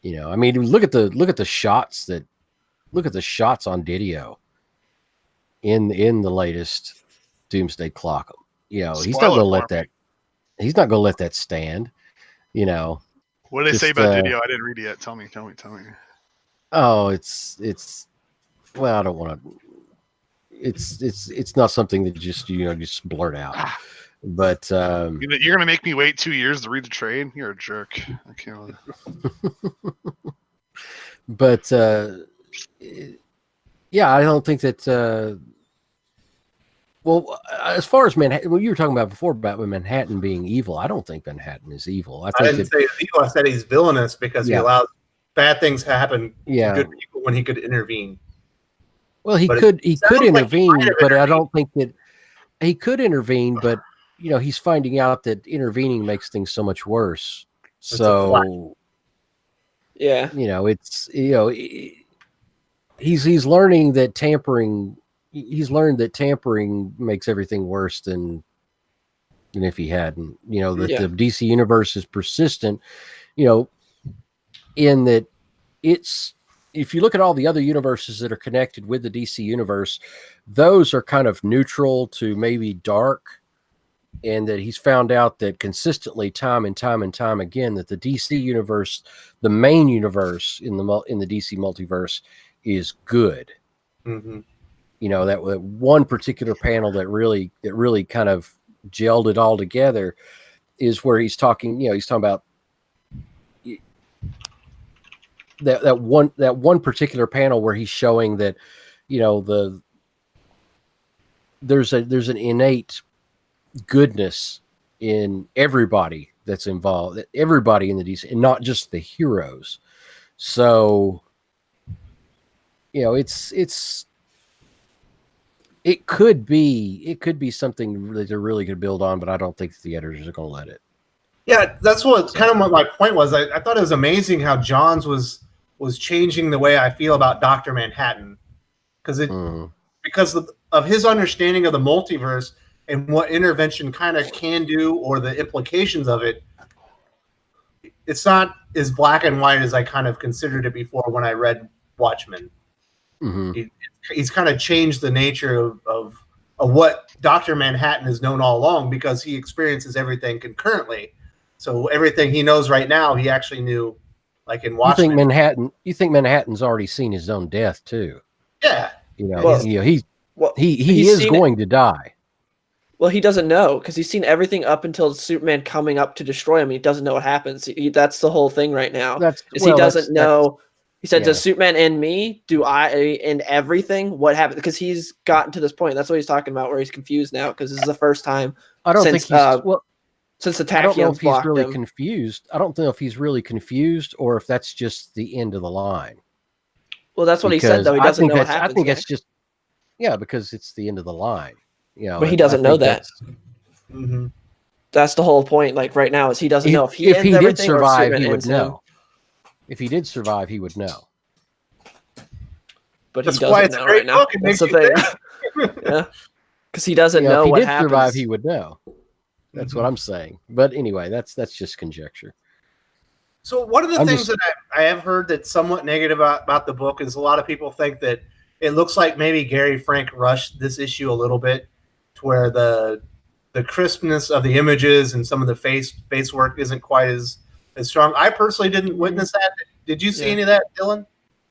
A: you know, I mean, look at the shots on Didio in the latest Doomsday Clock. You know, he's not going to let that stand. You know,
E: what did they say about Didio? I didn't read it yet. Tell me.
A: Oh, it's well, I don't want to. It's not something that just blurt out. But
E: you're gonna make me wait 2 years to read the trade. You're a jerk. I can't.
A: But yeah, I don't think that. Well, as far as Manhattan, you were talking about before about Manhattan being evil. I don't think Manhattan is evil.
B: I didn't say he's evil. I said he's villainous because he allows bad things to happen to good people when he could intervene.
A: Well, he could intervene, but I don't think that he could intervene. But you know, he's finding out that intervening makes things so much worse. So,
D: yeah,
A: you know, he's learning that tampering. He's learned that tampering makes everything worse than if he hadn't. You know, that the DC universe is persistent. You know, in that it's. If you look at all the other universes that are connected with the DC universe, those are kind of neutral to maybe dark, and that he's found out that consistently, time and time again, that the DC universe, the main universe in the DC multiverse, is good.
B: Mm-hmm.
A: You know, that one particular panel that really kind of gelled it all together is where he's talking. You know, he's talking about. That one particular panel where he's showing that, you know, there's an innate goodness in everybody that's involved, everybody in the DC, and not just the heroes. So, you know, it could be something that they're really going to build on, but I don't think the editors are going to let it.
B: Yeah, that's what my point was. I thought it was amazing how Johns was changing the way I feel about Dr. Manhattan, because of his understanding of the multiverse and what intervention kind of can do, or the implications of it. It's not as black and white as I kind of considered it before when I read Watchmen.
A: Mm-hmm.
B: He's kind of changed the nature of of what Dr. Manhattan has known all along, because he experiences everything concurrently. So everything he knows right now, he actually knew, like in Watchmen.
A: You think Manhattan's already seen his own death too?
B: Yeah.
A: He is going to die.
D: Well, he doesn't know because he's seen everything up until Superman coming up to destroy him. He doesn't know what happens. That's the whole thing right now. He doesn't know. He said, "Does Superman end me? Do I end everything? What happened?" Because he's gotten to this point. That's what he's talking about, where he's confused now because this is the first time.
A: I don't think he's
D: since the
A: I don't know if he's really
D: him.
A: confused. I don't know if he's really confused or if that's just the end of the line.
D: Well, that's what he said, though. He doesn't know what happens.
A: I think it's just because it's the end of the line.
D: But he doesn't know that. That's the whole point. Like right now, is he doesn't know if he
A: did survive, he would know. If he did survive, he would know.
D: But he doesn't know right now. That's the thing. Yeah, because he doesn't know what happens.
A: If he did survive, he would know. That's what I'm saying. But anyway, that's just conjecture.
B: So one of the things that I have heard that's somewhat negative about the book is a lot of people think that it looks like maybe Gary Frank rushed this issue a little bit, to where the crispness of the images and some of the face work isn't quite as strong. I personally didn't witness that. Did you see any of that, Dylan?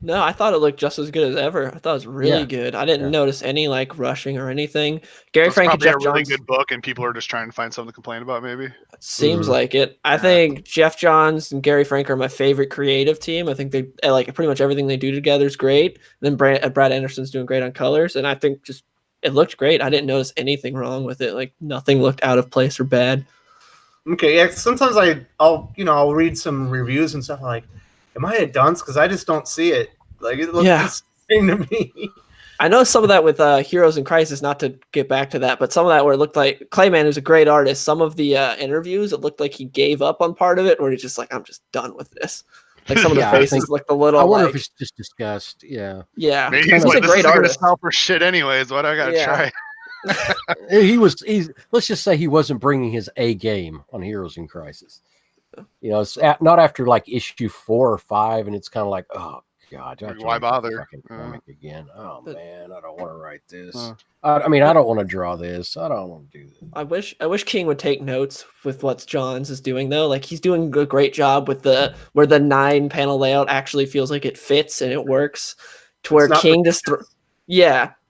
D: No, I thought it looked just as good as ever. I thought it was really good. I didn't notice any like rushing or anything. Gary Frank and Jeff Johns.
E: Really good book, and people are just trying to find something to complain about. Maybe
D: seems like it. I think Jeff Johns and Gary Frank are my favorite creative team. I think they like pretty much everything they do together is great. And then Brad Anderson's doing great on colors, and I think just it looked great. I didn't notice anything wrong with it. Like nothing looked out of place or bad.
B: Okay, yeah. Sometimes I'll read some reviews and stuff like, am I a dunce? Because I just don't see it. Like it looks the same to me.
D: I know some of that with Heroes in Crisis, not to get back to that, but some of that where it looked like Clayman is a great artist. Some of the interviews, it looked like he gave up on part of it, or he's just like, I'm just done with this. Like some of the faces looked a little.
A: I wonder if it's just disgust. Yeah.
D: Yeah.
E: Maybe he's like, a great artist. Sell for shit anyways. What I gotta try.
A: He's let's just say he wasn't bringing his A game on Heroes in Crisis. It's not after like issue 4 or 5, and it's kind of like, oh God,
E: why bother?
A: Comic again. Oh man, I don't want to write this. I mean, I don't want to draw this. I don't want to do this.
D: I wish King would take notes with what Johns is doing though. Like he's doing a great job with where the 9-panel layout actually feels like it fits and it works. To where King just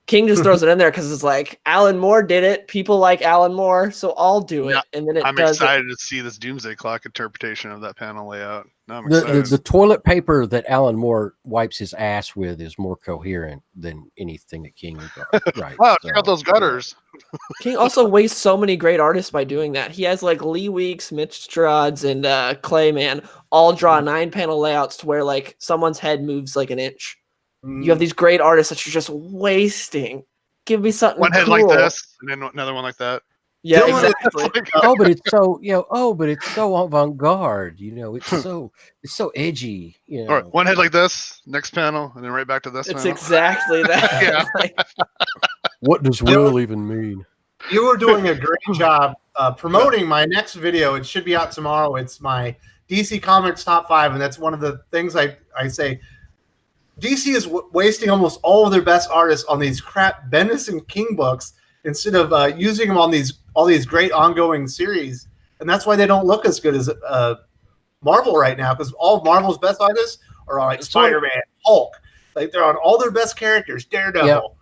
D: King just throws it in there because it's like Alan Moore did it. People like Alan Moore, so I'll do it. And then I'm
E: excited to see this Doomsday Clock interpretation of that panel layout. No, I'm excited.
A: The toilet paper that Alan Moore wipes his ass with is more coherent than anything that King writes.
E: Wow, check out those gutters.
D: King also wastes so many great artists by doing that. He has like Lee Weeks, Mitch Strods, and Clayman all draw 9-panel layouts to where like someone's head moves like an inch. You have these great artists that you're just wasting. Give me something.
E: One head like this, and then another one like that.
D: Yeah, exactly.
A: but it's so avant-garde. It's so edgy.
E: All right, one head like this, next panel, and then right back to this.
D: It's exactly that.
A: What does will even mean?
B: You were doing a great job promoting my next video. It should be out tomorrow. It's my DC Comics Top 5, and that's one of the things I say. DC is wasting almost all of their best artists on these crap Bendis and King books instead of using them on all these great ongoing series, and that's why they don't look as good as Marvel right now, because all of Marvel's best artists are on like Spider-Man, Hulk, like they're on all their best characters, Daredevil.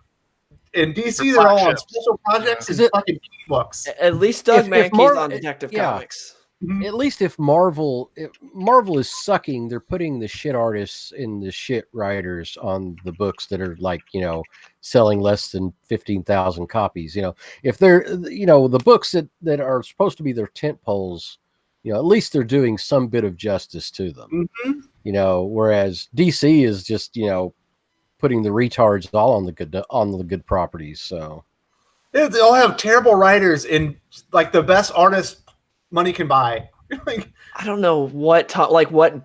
B: In DC, they're all on special projects and fucking King books.
D: At least Doug Mankey's on Detective Comics.
A: At least if Marvel is sucking, they're putting the shit artists and the shit writers on the books that are like, selling less than 15,000 copies. If they're, the books that are supposed to be their tent poles, at least they're doing some bit of justice to them. Whereas DC is just, putting the retards all on the good properties. So
B: they all have terrible writers and like the best artists money can buy.
D: I don't know what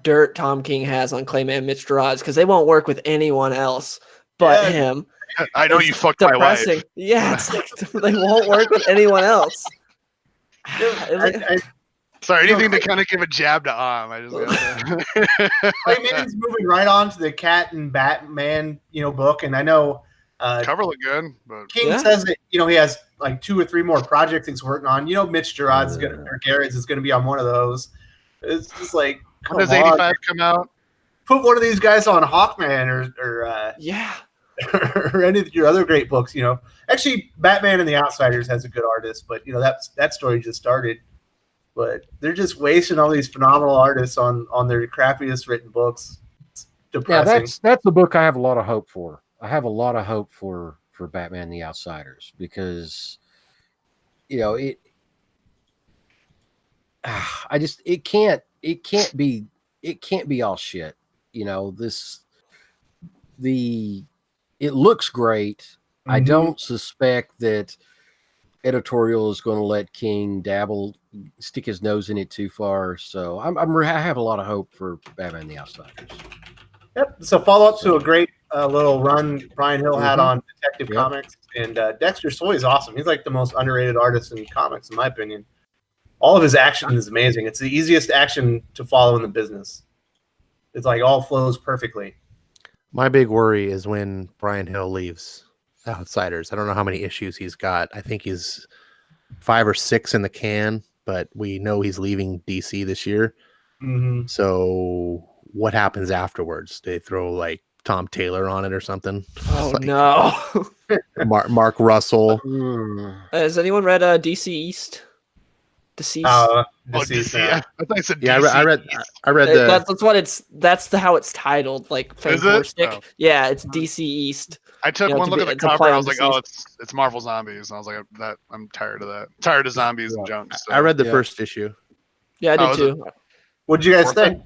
D: dirt Tom King has on Clayman Mitch Gerards, because they won't work with anyone else but him.
E: I know you fucked my wife.
D: Yeah, it's like they won't work with anyone else.
E: Sorry, anything to kind of give a jab to I just
B: Clayman's moving right on to the Cat and Batman, book, and I know
E: cover look good, but
B: King says that he has like 2 or 3 more projects he's working on. You know, Mitch Gerard's Garrett's is going to be on one of those. It's just like,
E: when does 85 come out?
B: Put one of these guys on Hawkman or
D: yeah,
B: or any of your other great books. You know, actually, Batman and the Outsiders has a good artist, but you know that story just started. But they're just wasting all these phenomenal artists on their crappiest written books. It's depressing.
A: Yeah, that's the book I have a lot of hope for. I have a lot of hope for Batman and the Outsiders because, you know, it can't be all shit. You know, it looks great. Mm-hmm. I don't suspect that editorial is going to let King stick his nose in it too far. So I have a lot of hope for Batman and the Outsiders.
B: Yep. So follow up to a great little run Brian Hill had on Detective Comics, and Dexter Soy is awesome. He's like the most underrated artist in comics, in my opinion. All of his action is amazing. It's the easiest action to follow in the business. It's like all flows perfectly.
F: My big worry is when Brian Hill leaves Outsiders. I don't know how many issues he's got. I think he's 5 or 6 in the can, but we know he's leaving DC this year.
B: Mm-hmm.
F: So what happens afterwards? They throw like Tom Taylor on it or something?
D: Oh, like, no.
F: Mark Russell.
D: Has anyone read DC East? Deceased.
B: Deceased.
E: I thought you said.
F: Yeah,
E: DC.
F: I read the.
D: That's how it's titled. Like Fame Four Stick. Oh. Yeah, it's DC East.
E: I took one look at the cover. I was like, oh, it's Marvel Zombies. And I was like, I'm tired of that. Tired of zombies and junk. So.
F: I read the first issue.
D: Yeah, I did too.
B: What'd you guys think?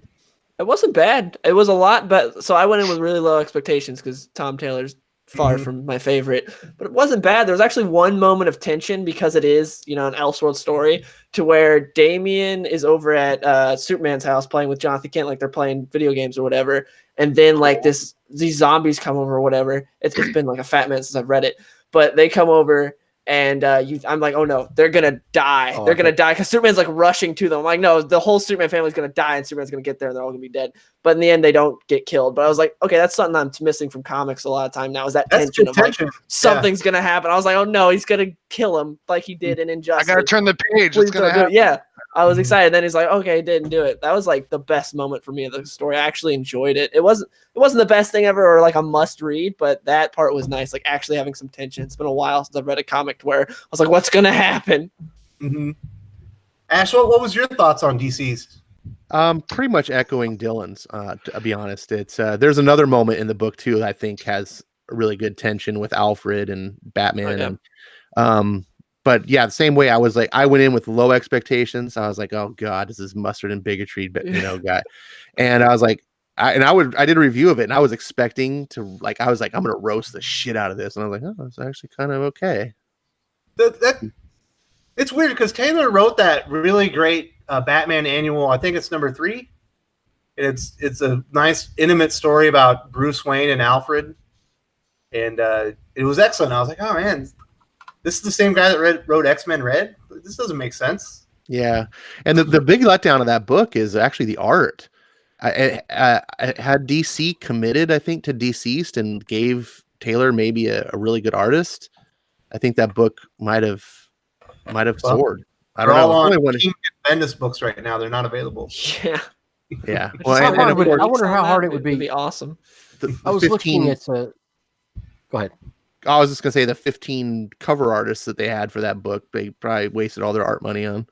D: It wasn't bad. It was a lot, but so I went in with really low expectations because Tom Taylor's far from my favorite, but it wasn't bad. There was actually one moment of tension because it is, you know, an Elseworld story to where Damian is over at Superman's house playing with Jonathan Kent, like they're playing video games or whatever. And then like these zombies come over or whatever. It's been like a fat minute since I've read it, but they come over and I'm like, oh no, they're going to die. They're going to die because Superman's like rushing to them. I'm like, no, the whole Superman family's going to die and Superman's going to get there and they're all going to be dead. But in the end, they don't get killed. But I was like, okay, that's something I'm missing from comics a lot of time now is that tension of like, something's going to happen. I was like, oh no, he's going to kill him like he did in Injustice.
E: I got to turn the page. It's going to happen.
D: Yeah. I was excited. Then he's like, okay, he didn't do it. That was like the best moment for me of the story. I actually enjoyed it. It wasn't the best thing ever or like a must read, but that part was nice. Like actually having some tension. It's been a while since I've read a comic where I was like, what's going to happen?
B: Mm-hmm. Ash, what was your thoughts on DC's?
F: Pretty much echoing Dylan's, to be honest. It's there's another moment in the book too that I think has a really good tension with Alfred and Batman. And but yeah, the same way I was like, I went in with low expectations. I was like, oh God, this is mustard and bigotry, guy. And I was like, I did a review of it and I was expecting to like, I'm going to roast the shit out of this. And I was like, oh, it's actually kind of okay.
B: It's weird because Taylor wrote that really great Batman annual. I think it's number 3. And it's a nice intimate story about Bruce Wayne and Alfred. And it was excellent. I was like, oh man, this is the same guy that wrote X-Men Red? This doesn't make sense.
F: Yeah. And the big letdown of that book is actually the art. I had DC committed, I think, to Deceased and gave Taylor maybe a really good artist. I think that book might have soared. I don't know.
B: All on King and Bendis books right now. They're not available.
D: Yeah.
F: Yeah.
A: Well, I wonder how hard it would be.
D: It'd be awesome.
A: I was looking at Go ahead.
F: I was just gonna say the 15 cover artists that they had for that book, they probably wasted all their art money on.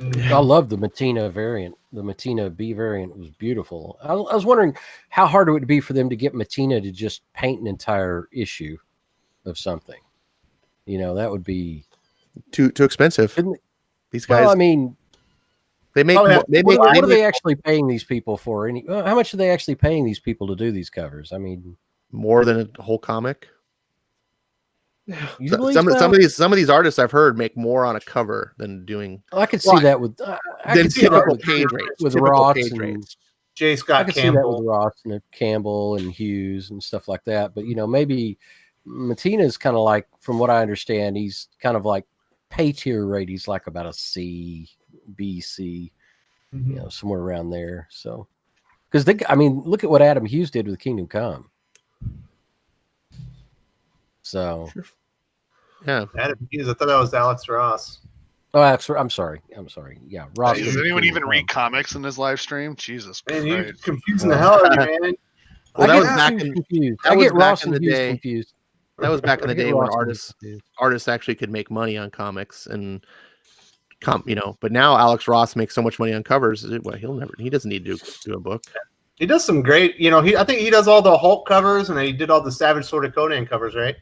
A: I love the Matina variant. The Matina B variant was beautiful. I was wondering how hard it would be for them to get Matina to just paint an entire issue of something. You know, that would be
F: too expensive. These guys.
A: Well, I mean,
F: they make.
A: What are they actually paying these people for? How much are they actually paying these people to do these covers? I mean,
F: more than a whole comic.
A: Some
F: of these artists I've heard make more on a cover than doing.
A: Well, I could see that with
F: typical page rates
A: with Ross
F: and
B: J. Scott Campbell.
A: See that with Ross and Campbell and Hughes and stuff like that. But maybe Matina's kind of like, from what I understand, he's kind of like pay tier rate. He's like about a C, B, C, somewhere around there. So, because look at what Adam Hughes did with Kingdom Come. So,
F: Yeah.
B: Adam Hughes. I thought that was Alex Ross.
A: Oh, I'm sorry. Yeah, Ross.
E: Does anyone even read comics in this live stream? Jesus Christ!
B: Man, you're confusing the hell out of you, man.
F: Well,
A: I get Ross and Hughes confused.
F: That was back in the day when
A: Ross
F: artists actually could make money on comics and but now Alex Ross makes so much money on covers. Well, he doesn't need to do a book.
B: He does some great, I think he does all the Hulk covers and he did all the Savage Sword of Conan covers, right?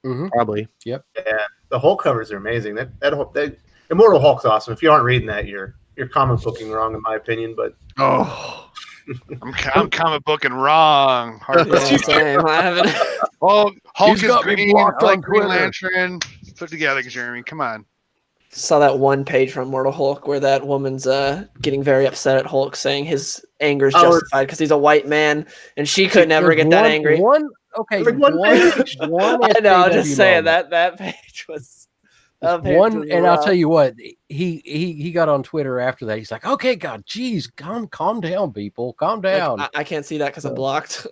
A: Mm-hmm.
F: Probably.
A: Yep.
B: Yeah, the Hulk covers are amazing. That Immortal Hulk's awesome. If you aren't reading that, you're comic booking wrong, in my opinion. But
E: I'm comic booking wrong.
D: Same. I haven't.
E: Hulk is green. I like Green Lantern. Put together, Jeremy. Come on.
D: Saw that one page from Immortal Hulk where that woman's getting very upset at Hulk, saying his anger is justified because he's a white man, and she could never get that angry.
A: One
D: I know. I'm just saying that page was.
A: One, and I'll tell you what, he got on Twitter after that. He's like, "Okay, God, geez, calm down, people, calm down."
D: Like, I can't see that because I'm blocked.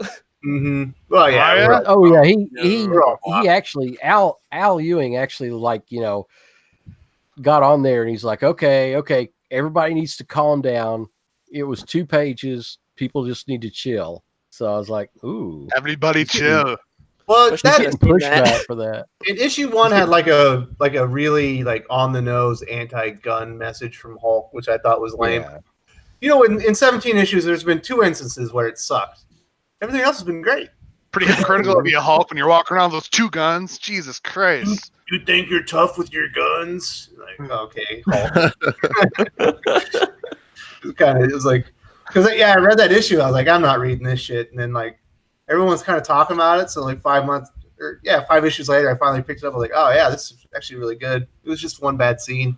B: Mm-hmm. Well, yeah.
A: Oh yeah. He actually Al Ewing actually got on there and he's like, okay, everybody needs to calm down. It was 2 pages. People just need to chill. So I was like, ooh,
E: everybody chill.
B: Well,
A: that's getting pushback for that.
B: And issue 1 had like a really on the nose anti-gun message from Hulk, which I thought was lame. Yeah. In 17 issues, there's been 2 instances where it sucked. Everything else has been great.
E: Pretty hypocritical to be a Hulk when you're walking around with those 2 guns. Jesus Christ.
B: You think you're tough with your guns? Like, okay, Hulk. It was like, because I read that issue. I was like, I'm not reading this shit. And then everyone's kind of talking about it. So 5 issues later, I finally picked it up. I was like, oh yeah, this is actually really good. It was just one bad scene,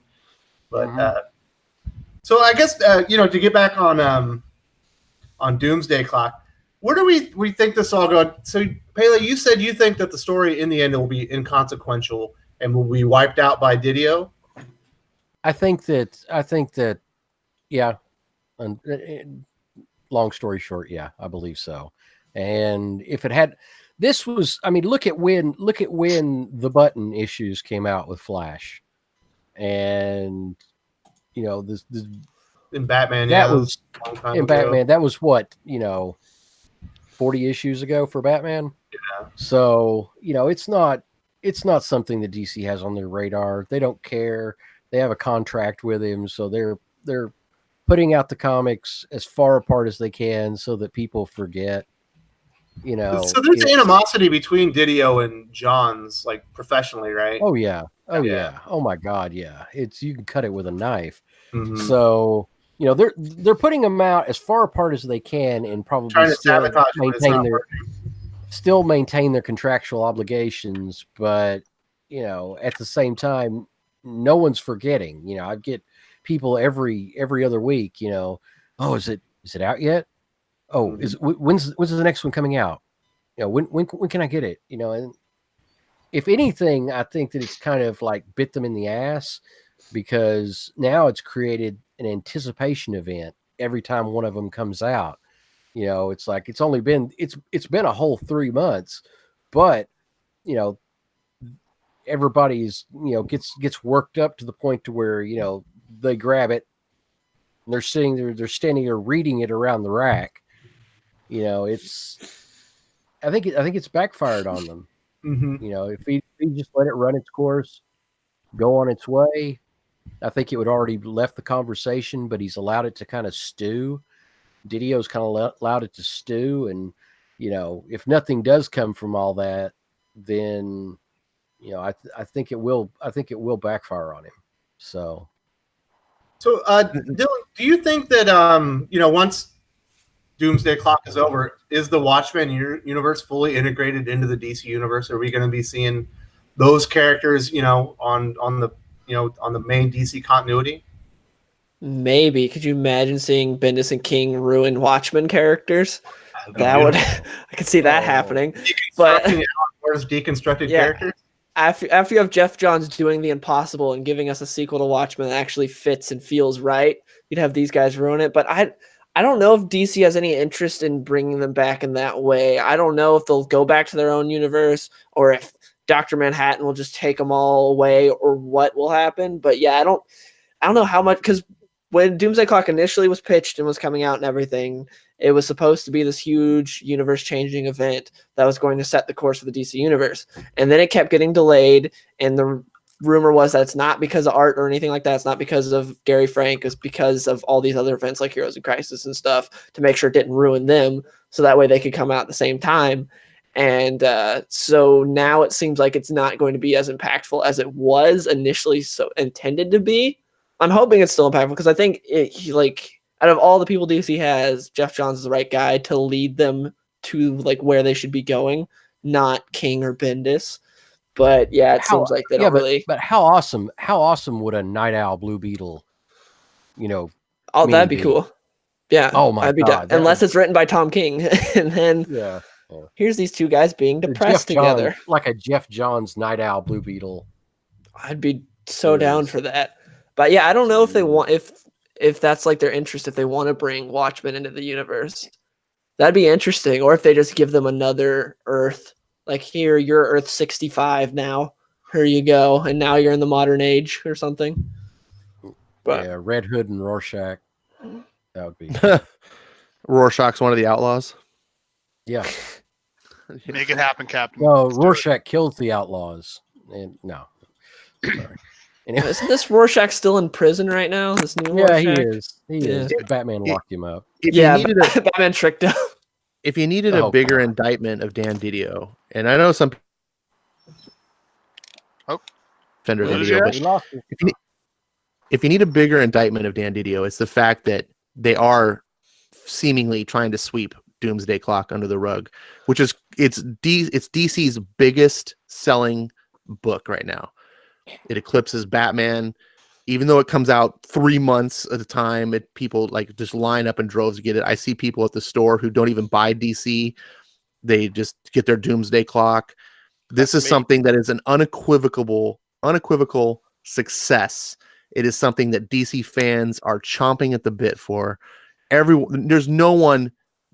B: but so I guess to get back on Doomsday Clock. Where do we think this all going? So, Pele, you said you think that the story in the end will be inconsequential and will be wiped out by Didio.
A: I think that, yeah. And long story short, yeah, I believe so. And if it had, look at when the Button issues came out with Flash, and this
B: in Batman,
A: Batman, that was what 40 issues ago for Batman.
B: Yeah.
A: So, it's not something that DC has on their radar. They don't care. They have a contract with him, so they're putting out the comics as far apart as they can so that people forget.
B: So there's animosity between Didio and Johns, professionally, right?
A: Oh yeah. Oh my God, yeah. You can cut it with a knife.
B: Mm-hmm.
A: So they're putting them out as far apart as they can, and probably
B: trying to sabotage
A: maintain their contractual obligations. But at the same time, no one's forgetting. I get people every other week. Oh, is it out yet? Oh, when's the next one coming out? When can I get it? And if anything, I think that it's kind of bit them in the ass, because now it's created an anticipation event every time one of them comes out. It's like it's been a whole 3 months, but everybody's gets worked up to the point to where they grab it and they're standing there reading it around the rack. I think it's backfired on them.
B: Mm-hmm.
A: If he just let it run its course, go on its way, I think it would already left the conversation, but he's allowed it to kind of stew. Didio's kind of allowed it to stew, and if nothing does come from all that, then I think it will backfire on him. So
B: Dylan, do you think that once Doomsday Clock is over, is the Watchmen universe fully integrated into the DC universe? Are we going to be seeing those characters on the main DC continuity?
D: Maybe. Could you imagine seeing Bendis and King ruin Watchmen characters? I could see that happening. But
B: deconstructed characters.
D: After you have Jeff Johns doing the impossible and giving us a sequel to Watchmen that actually fits and feels right, you'd have these guys ruin it. But I don't know if DC has any interest in bringing them back in that way. I don't know if they'll go back to their own universe, or if Dr. Manhattan will just take them all away or what will happen. But yeah, I don't know how much, because when Doomsday Clock initially was pitched and was coming out and everything, it was supposed to be this huge universe-changing event that was going to set the course for the DC universe. And then it kept getting delayed, and the rumor was that it's not because of art or anything like that. It's not because of Gary Frank. It's because of all these other events like Heroes in Crisis and stuff, to make sure it didn't ruin them, so that way they could come out at the same time. And so now it seems like it's not going to be as impactful as it was initially so intended to be. I'm hoping it's still impactful, because I think out of all the people DC has, Jeff Johns is the right guy to lead them to like where they should be going, not King or Bendis. But yeah, it seems like they don't really.
A: But how awesome would a Night Owl Blue Beetle,
D: Oh, that'd be cool. Yeah.
A: Oh my God.
D: Unless it's written by Tom King, and then here's these two guys being depressed together,
A: like a Jeff Johns Night Owl Blue Beetle.
D: I'd be so down for that. But yeah, I don't know if they want if that's like their interest, if they want to bring Watchmen into the universe. That'd be interesting. Or if they just give them another Earth. Like, here, you're Earth 65 now. Here you go. And now you're in the modern age or something. But
A: yeah, Red Hood and Rorschach. That would be.
F: Rorschach's one of the outlaws.
A: Yeah.
E: Make it happen, Captain.
A: No, Rorschach kills the outlaws. And no. Sorry.
D: Anyway. Isn't this Rorschach still in prison right now? This new Rorschach?
A: He is. He is. Batman locked him up.
D: Batman tricked him.
F: If you needed a bigger indictment of Dan Didio, and I know some Fender Didio, but if you need a bigger indictment of Dan Didio, it's the fact that they are seemingly trying to sweep Doomsday Clock under the rug, which is it's DC's biggest selling book right now. It eclipses Batman, even though it comes out 3 months at a time. People like just line up in droves to get it. I see people at the store who don't even buy DC; they just get their Doomsday Clock. This is something that is an unequivocal success. It is something that DC fans are chomping at the bit for. There's no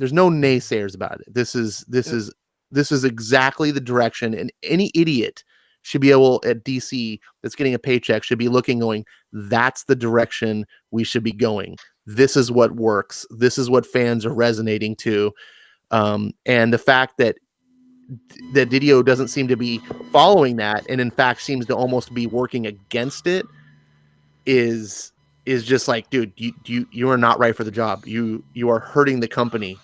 F: naysayers about it. This is exactly the direction, and any idiot should be able at DC that's getting a paycheck should be looking, going, that's the direction we should be going. This is what works. This is what fans are resonating to. And the fact that Didio doesn't seem to be following that, and in fact seems to almost be working against it, is just like, dude, you are not right for the job. You are hurting the company.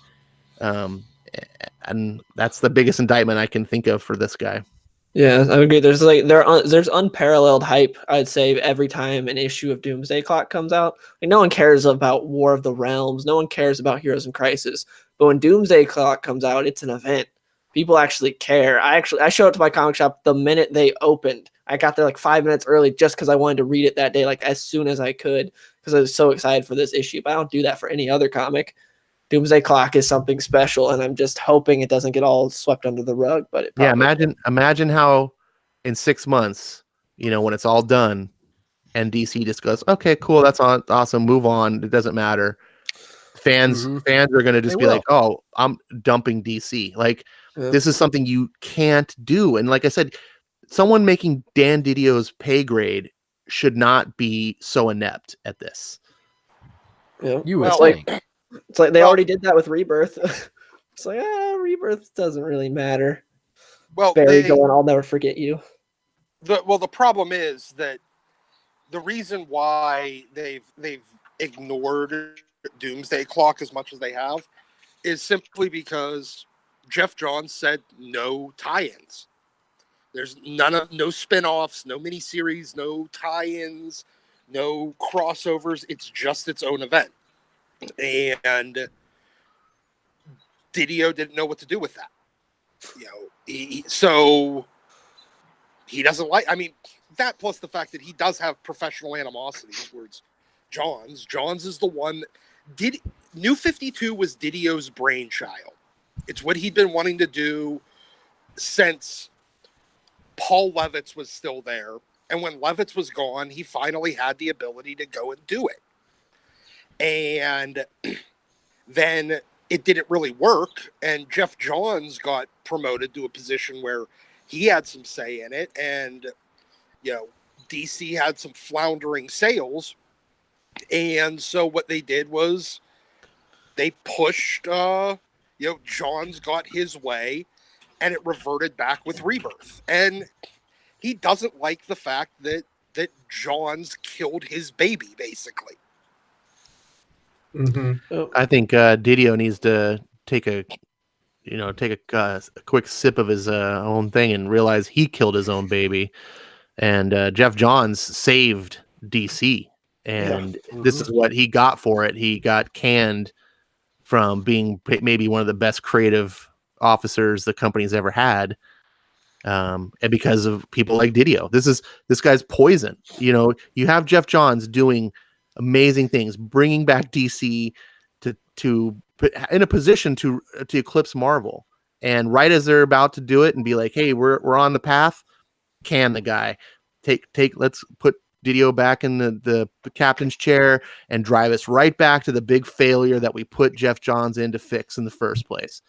F: And that's the biggest indictment I can think of for this guy.
D: Yeah, I agree. There's unparalleled hype, I'd say, every time an issue of Doomsday Clock comes out. Like, no one cares about War of the Realms. No one cares about Heroes in Crisis. But when Doomsday Clock comes out, it's an event. People actually care. I showed up to my comic shop the minute they opened. I got there like 5 minutes early just because I wanted to read it that day, like as soon as I could, because I was so excited for this issue. But I don't do that for any other comic. Doomsday Clock is something special, and I'm just hoping it doesn't get all swept under the rug. But
F: imagine how in 6 months, when it's all done, and DC just goes, okay, cool, that's awesome, move on, it doesn't matter. Fans are going to just be like, oh, I'm dumping DC. Like, this is something you can't do. And like I said, someone making Dan Didio's pay grade should not be so inept at this.
D: Yeah, it's like they already did that with Rebirth. It's like, Rebirth doesn't really matter.
C: Well,
D: Barry going, I'll never forget you.
C: The problem is that the reason why they've ignored Doomsday Clock as much as they have is simply because Jeff Johns said no tie-ins. There's no spin-offs, no miniseries, no tie-ins, no crossovers. It's just its own event. And Didio didn't know what to do with that. So he doesn't like, that plus the fact that he does have professional animosity towards Johns. Johns is the one New 52 was Didio's brainchild. It's what he'd been wanting to do since Paul Levitz was still there. And when Levitz was gone, he finally had the ability to go and do it. And then it didn't really work. And Jeff Johns got promoted to a position where he had some say in it, and DC had some floundering sales, and so what they did was they pushed. John's got his way, and it reverted back with Rebirth, and he doesn't like the fact that John's killed his baby, basically.
B: Mm-hmm.
F: I think Didio needs to take a quick sip of his own thing and realize he killed his own baby. And Jeff Johns saved DC, and this is what he got for it. He got canned from being maybe one of the best creative officers the company's ever had. And because of people like Didio, this guy's poison. You have Jeff Johns doing amazing things, bringing back DC to in a position to eclipse Marvel. And right as they're about to do it and be like, hey, we're on the path, can the guy let's put Didio back in the captain's chair and drive us right back to the big failure that we put Jeff Johns in to fix in the first place.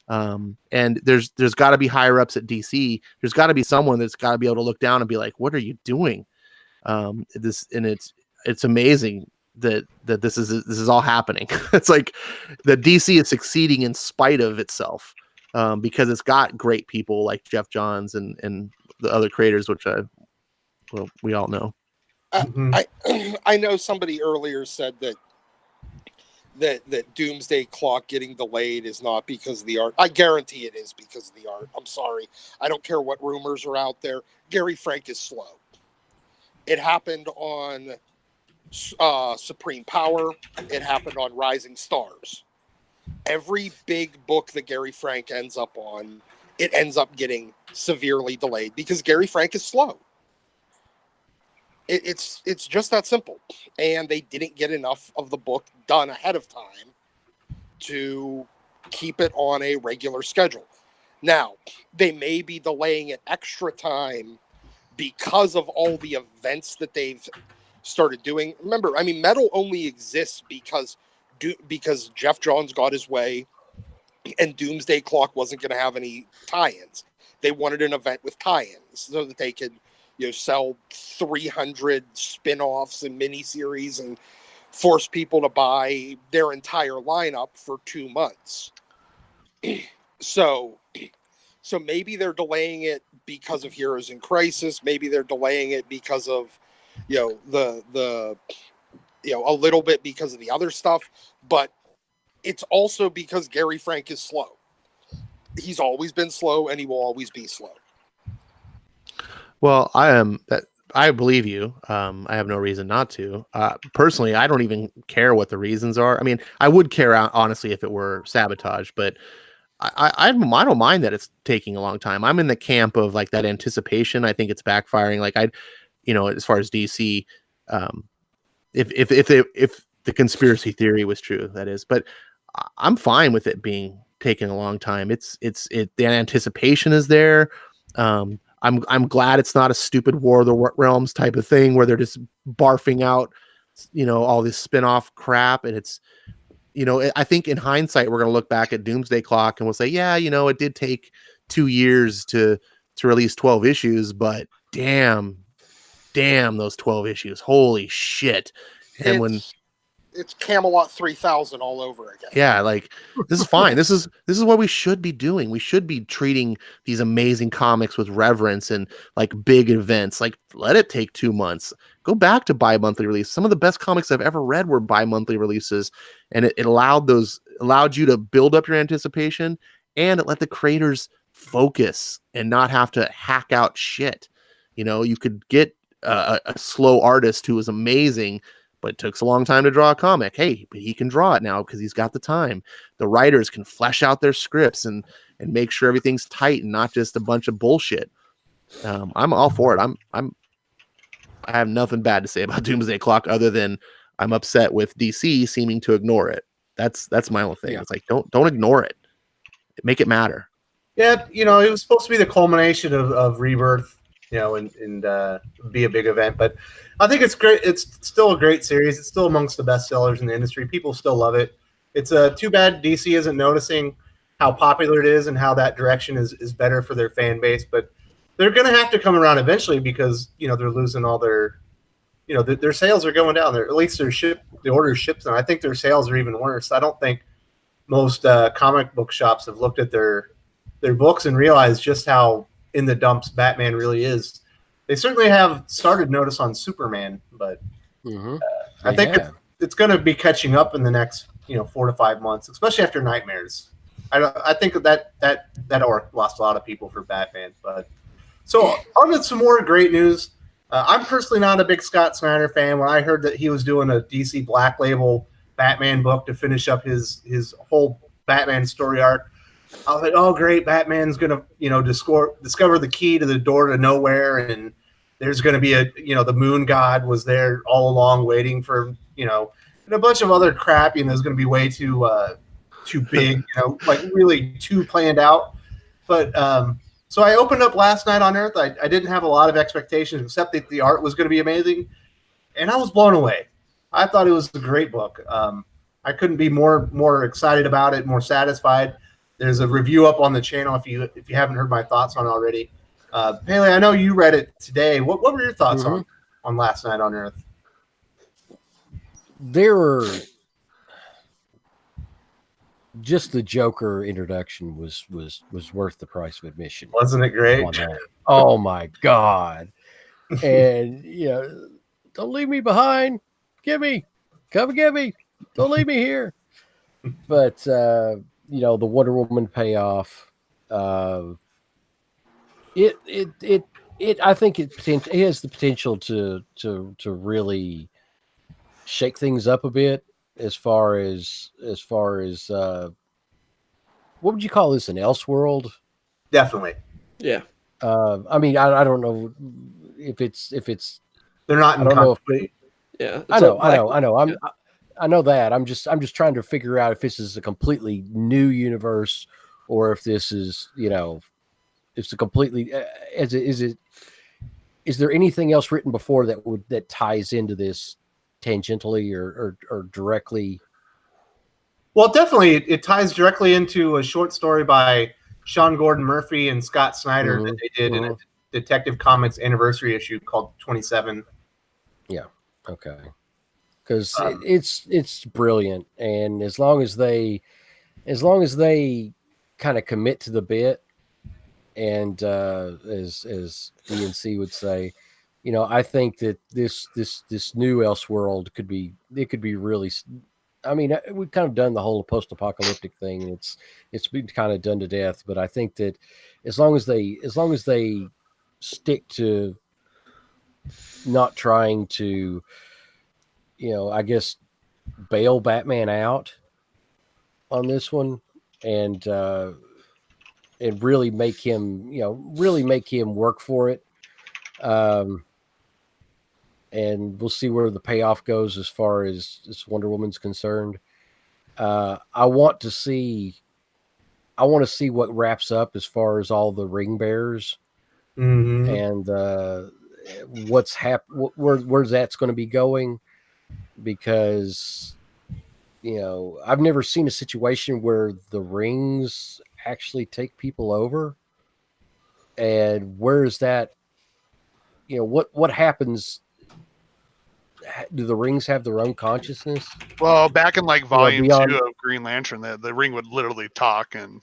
F: And there's got to be higher ups at DC. There's got to be someone that's got to be able to look down and be like, what are you doing? It's amazing that this is all happening. It's like the DC is succeeding in spite of itself, because it's got great people like Jeff Johns and the other creators, which we all know.
C: I know somebody earlier said that Doomsday Clock getting delayed is not because of the art. I guarantee it is because of the art. I'm sorry. I don't care what rumors are out there. Gary Frank is slow. It happened on Supreme Power. It happened on Rising Stars. Every big book that Gary Frank ends up on, it ends up getting severely delayed because Gary Frank is slow. It's just that simple. And they didn't get enough of the book done ahead of time to keep it on a regular schedule. Now, they may be delaying it extra time because of all the events that they've started doing. Remember, Metal only exists because Jeff Johns got his way and Doomsday Clock wasn't going to have any tie-ins. They wanted an event with tie-ins so that they could sell 300 spin-offs and miniseries and force people to buy their entire lineup for 2 months. So maybe they're delaying it because of Heroes in Crisis. Maybe they're delaying it because of, a little bit because of the other stuff. But it's also because Gary Frank is slow. He's always been slow, and he will always be slow.
F: Well, I believe you. I have no reason not to. Personally, I don't even care what the reasons are. I would care, honestly, if it were sabotage, but I don't mind that it's taking a long time. I'm in the camp of like that anticipation. I think it's backfiring. Like as far as DC, if the conspiracy theory was true, that is. But I'm fine with it being taking a long time. The anticipation is there. I'm glad it's not a stupid War of the Realms type of thing where they're just barfing out, all this spin-off crap. And it's, I think in hindsight, we're going to look back at Doomsday Clock and we'll say, yeah, it did take 2 years to release 12 issues, but damn those 12 issues. Holy shit. And
C: it's Camelot 3000 all over again.
F: Yeah, like this is fine. This is what we should be doing. We should be treating these amazing comics with reverence and like big events. Like let it take 2 months. Go back to bi-monthly release. Some of the best comics I've ever read were bi-monthly releases, and it allowed you to build up your anticipation, and it let the creators focus and not have to hack out shit. You could get a slow artist who was amazing, but it took a long time to draw a comic. Hey, but he can draw it now because he's got the time. The writers can flesh out their scripts and make sure everything's tight and not just a bunch of bullshit. I'm all for it. I have nothing bad to say about Doomsday Clock other than I'm upset with DC seeming to ignore it. That's my only thing. Yeah. It's like don't ignore it. Make it matter.
B: Yeah, it was supposed to be the culmination of Rebirth, and be a big event. But I think it's great. It's still a great series. It's still amongst the best sellers in the industry. People still love it. It's too bad DC isn't noticing how popular it is and how that direction is better for their fan base. But they're going to have to come around eventually because they're losing all their their sales are going down. At least the orders shipped them. I think their sales are even worse. I don't think most comic book shops have looked at their books and realized just how in the dumps Batman really is. They certainly have started notice on Superman, but I think it's going to be catching up in the next 4 to 5 months, especially after Nightmares. I think that arc lost a lot of people for Batman. But so on to some more great news. I'm personally not a big Scott Snyder fan. When I heard that he was doing a DC Black Label Batman book to finish up his whole Batman story arc, I was like, oh great, Batman's gonna discover the key to the door to nowhere, and there's gonna be the Moon God was there all along waiting for and a bunch of other crap. There's gonna be way too big, like really too planned out. But so I opened up Last Night on Earth. I didn't have a lot of expectations except that the art was going to be amazing, and I was blown away. I thought it was a great book. I couldn't be more excited about it, more satisfied. There's a review up on the channel if you haven't heard my thoughts on it already. Haley, I know you read it today. What were your thoughts on Last Night on Earth?
A: There were just the Joker introduction was worth the price of admission.
B: Wasn't it great?
A: Oh my God. And don't leave me behind. Come get me. Don't leave me here. But the Wonder Woman payoff, I think it has the potential to really shake things up a bit. As far as what would you call this, an Elseworld?
B: Definitely.
D: Yeah.
A: I mean, I don't know if it's
B: they're not.
A: I don't know if
D: yeah.
A: I know. I know that. I'm just trying to figure out if this is a completely new universe or if this is it's a completely is there anything else written before that ties into this tangentially or directly?
B: Well, definitely it ties directly into a short story by Sean Gordon Murphy and Scott Snyder that they did in a Detective Comics anniversary issue called 27.
A: Yeah. Okay. Because it's brilliant, and as long as they kind of commit to the bit, and as DNC would say, I think that this new Elseworld could be really. I mean, we've kind of done the whole post-apocalyptic thing, and it's been kind of done to death. But I think that as long as they stick to not trying to, I guess, bail Batman out on this one, and really make him, work for it. And we'll see where the payoff goes as far as Wonder Woman's concerned. I want to see what wraps up as far as all the ring bearers and where's that's going to be going, because I've never seen a situation where the rings actually take people over, and where is that? What happens? Do the rings have their own consciousness?
E: Well, back in volume 2 of Green Lantern, the ring would literally talk and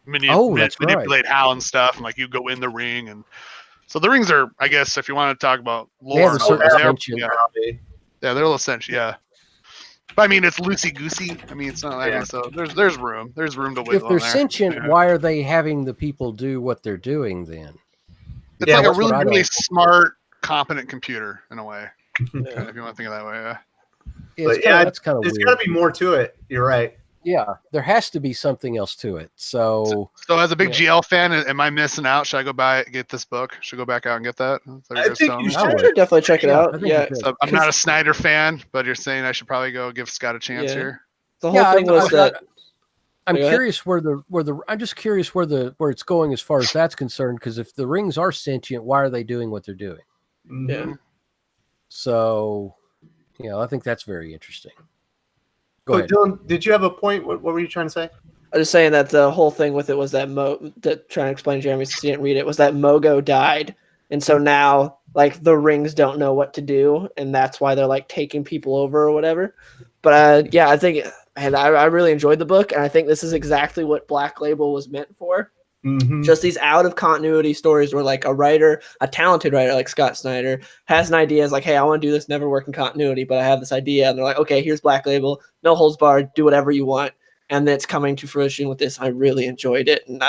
E: manipulate Hal and stuff, and you go in the ring, and so the rings are, I guess, if you want to talk about lore, they're a little sentient, yeah. But I mean, it's loosey goosey. I mean, it's not so. There's room to wiggle.
A: If they're sentient, why are they having the people do what they're doing then?
E: It's a really smart, competent computer in a way. If you want to think of that way,
B: that's kind of weird. There's got to be more to it. You're right.
A: Yeah, there has to be something else to it. So
E: as a big GL fan, am I missing out? Should I go get this book? Should I go back out and get that?
B: I think you should
D: definitely check it out.
E: So I'm not a Snyder fan, but you're saying I should probably go give Scott a chance here.
D: The whole thing was that.
A: I'm curious where it's going as far as that's concerned. Because if the rings are sentient, why are they doing what they're doing?
D: Yeah.
A: So, I think that's very interesting.
B: Dylan, did you have a point? What were you trying to say?
D: I was just saying that the whole thing with it was that trying to explain Jeremy since he didn't read it, was that Mogo died. And so now like the rings don't know what to do, and that's why they're like taking people over or whatever. But yeah, I think, and I really enjoyed the book, and I think this is exactly what Black Label was meant for.
B: Mm-hmm.
D: Just these out of continuity stories where like a writer, a talented writer like Scott Snyder, has an idea, is like, hey, I want to do this, never work in continuity, but I have this idea, and they're like, okay, here's Black Label, no holds barred, do whatever you want. And then it's coming to fruition with this. I really enjoyed it, and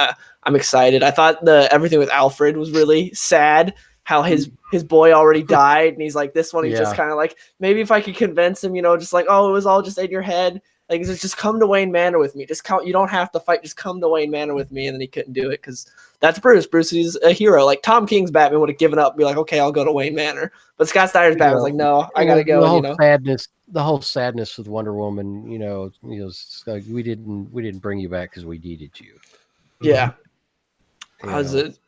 D: I'm excited. I thought everything with Alfred was really sad. How his boy already died, and he's like, this one, he's just kind of like, maybe if I could convince him, just like, oh, it was all just in your head. Like, just come to Wayne Manor with me. You don't have to fight. Just come to Wayne Manor with me. And then he couldn't do it because that's Bruce. Bruce is a hero. Like Tom King's Batman would have given up and be like, okay, I'll go to Wayne Manor. But Scott Snyder's Batman's like, no, I gotta go.
A: The whole sadness with Wonder Woman. It's like we didn't bring you back because we needed you.
D: Yeah. How's it?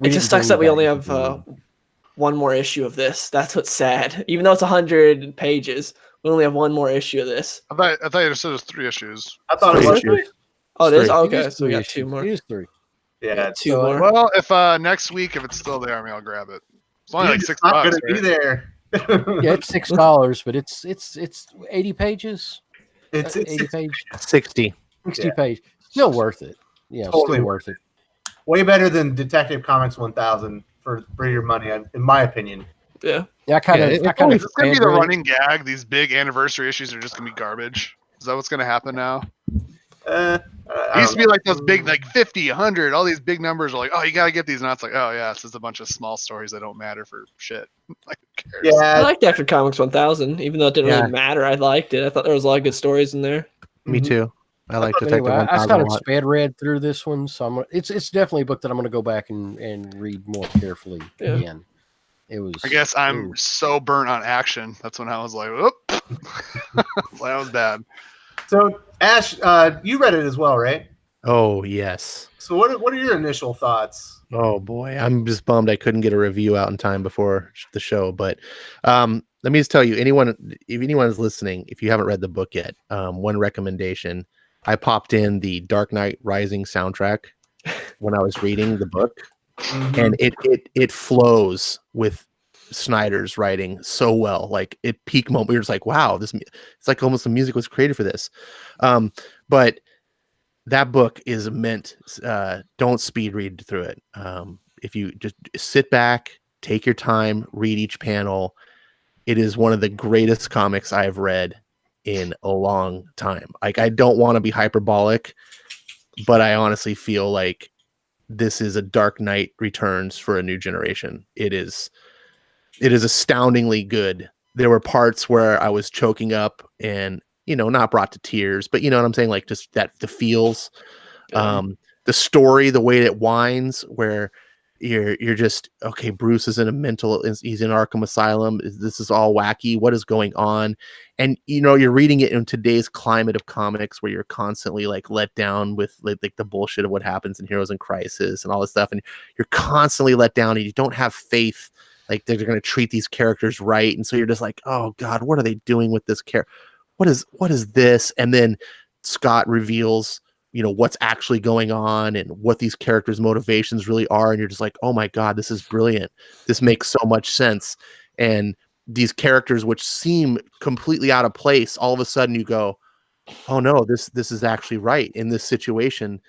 D: It just sucks that we only have one more issue of this. That's what's sad. Even though it's 100 pages. We only have one more issue of this.
E: I thought you said it was 3 issues.
B: I thought it was 3.
D: Oh, it is? Okay, so we got 2 more.
A: It is 3.
B: Yeah,
D: 2 more.
E: Well, if next week, if it's still there, I'll grab it. It's only like $6.
B: It's not going to be there.
A: Yeah, it's $6, but it's 80 pages.
B: It's
A: 80 pages.
F: 60
A: pages. Still worth it. Yeah,
B: totally
A: still worth it.
B: Way better than Detective Comics 1000 for your money, in my opinion.
D: Yeah.
A: Yeah, it's going
E: to be the running gag. These big anniversary issues are just going to be garbage. Is that what's going to happen now?
B: It
E: used to be like those big, like 50, 100, all these big numbers are like, oh, you got to get these. Now it's like, oh, yeah, it's just a bunch of small stories that don't matter for shit. Like, who cares?
B: Yeah.
D: I liked Detective Comics 1000, even though it didn't really matter. I liked it. I thought there was a lot of good stories in there.
F: Me too. I like Detective 1000
A: I started sped read through this one, so it's definitely a book that I'm going to go back and read more carefully again.
E: I guess I'm so burnt on action. That's when I was like, whoop. That was bad.
B: So, Ash, you read it as well, right?
F: Oh, yes.
B: So what are your initial thoughts?
F: Oh, boy. I'm just bummed I couldn't get a review out in time before the show. But let me just tell you, if anyone is listening, if you haven't read the book yet, one recommendation, I popped in the Dark Knight Rising soundtrack when I was reading the book. Mm-hmm. And it flows with Snyder's writing so well. Like at peak moment, we were just like, wow, it's like almost the music was created for this. But that book is meant, don't speed read through it. If you just sit back, take your time, read each panel, it is one of the greatest comics I've read in a long time. Like, I don't want to be hyperbolic, but I honestly feel like this is a Dark Knight Returns for a new generation. It is astoundingly good. There were parts where I was choking up and, not brought to tears, but you know what I'm saying? Like just that, the feels, the story, the way it winds, where you're just, okay, Bruce is he's in Arkham Asylum. This is all wacky. What is going on? And, you're reading it in today's climate of comics where you're constantly like let down with like the bullshit of what happens in Heroes in Crisis and all this stuff. And you're constantly let down and you don't have faith. Like they're going to treat these characters right. And so you're just like, oh God, what are they doing with this character? What is this? And then Scott reveals, what's actually going on and what these characters' motivations really are. And you're just like, oh my God, this is brilliant. This makes so much sense. And these characters, which seem completely out of place, all of a sudden you go, oh no, this is actually right in this situation.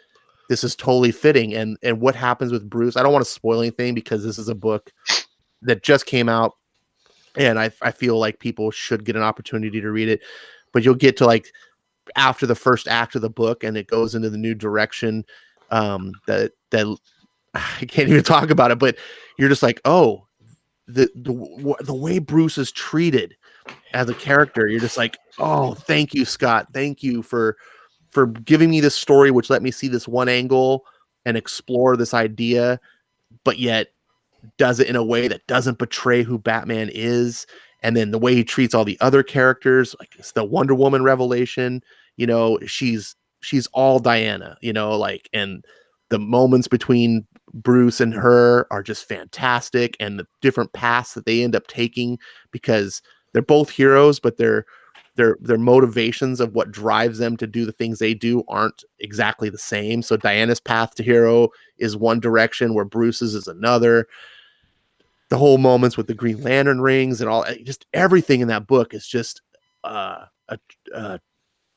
F: This is totally fitting. And what happens with Bruce, I don't want to spoil anything because this is a book that just came out. And I feel like people should get an opportunity to read it, but you'll get to like after the first act of the book and it goes into the new direction that I can't even talk about it, but you're just like, oh, the way Bruce is treated as a character, you're just like, oh, thank you, Scott. Thank you for giving me this story, which let me see this one angle and explore this idea, but yet does it in a way that doesn't betray who Batman is. And then the way he treats all the other characters, like it's the Wonder Woman revelation, she's all Diana, and the moments between Bruce and her are just fantastic. And the different paths that they end up taking, because they're both heroes, but they're their motivations of what drives them to do the things they do aren't exactly the same. So Diana's path to hero is one direction, where Bruce's is another. The whole moments with the Green Lantern rings and all, just everything in that book is just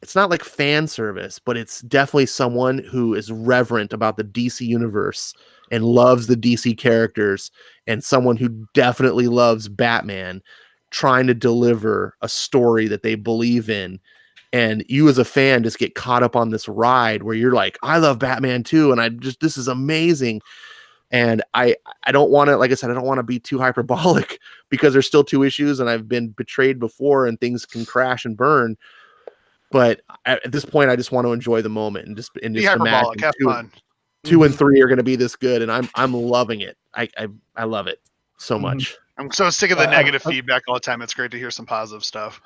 F: it's not like fan service, but it's definitely someone who is reverent about the DC universe and loves the DC characters, and someone who definitely loves Batman, trying to deliver a story that they believe in. And you as a fan just get caught up on this ride where you're like, I love Batman too. And this is amazing. And I don't want to, like I said, I don't want to be too hyperbolic, because there's still 2 issues and I've been betrayed before and things can crash and burn. But at this point, I just want to enjoy the moment and just
E: be hyperbolic, have fun.
F: 2 and 3 are going to be this good, and I'm loving it. I love it so much.
E: I'm so sick of the negative feedback all the time. It's great to hear some positive stuff.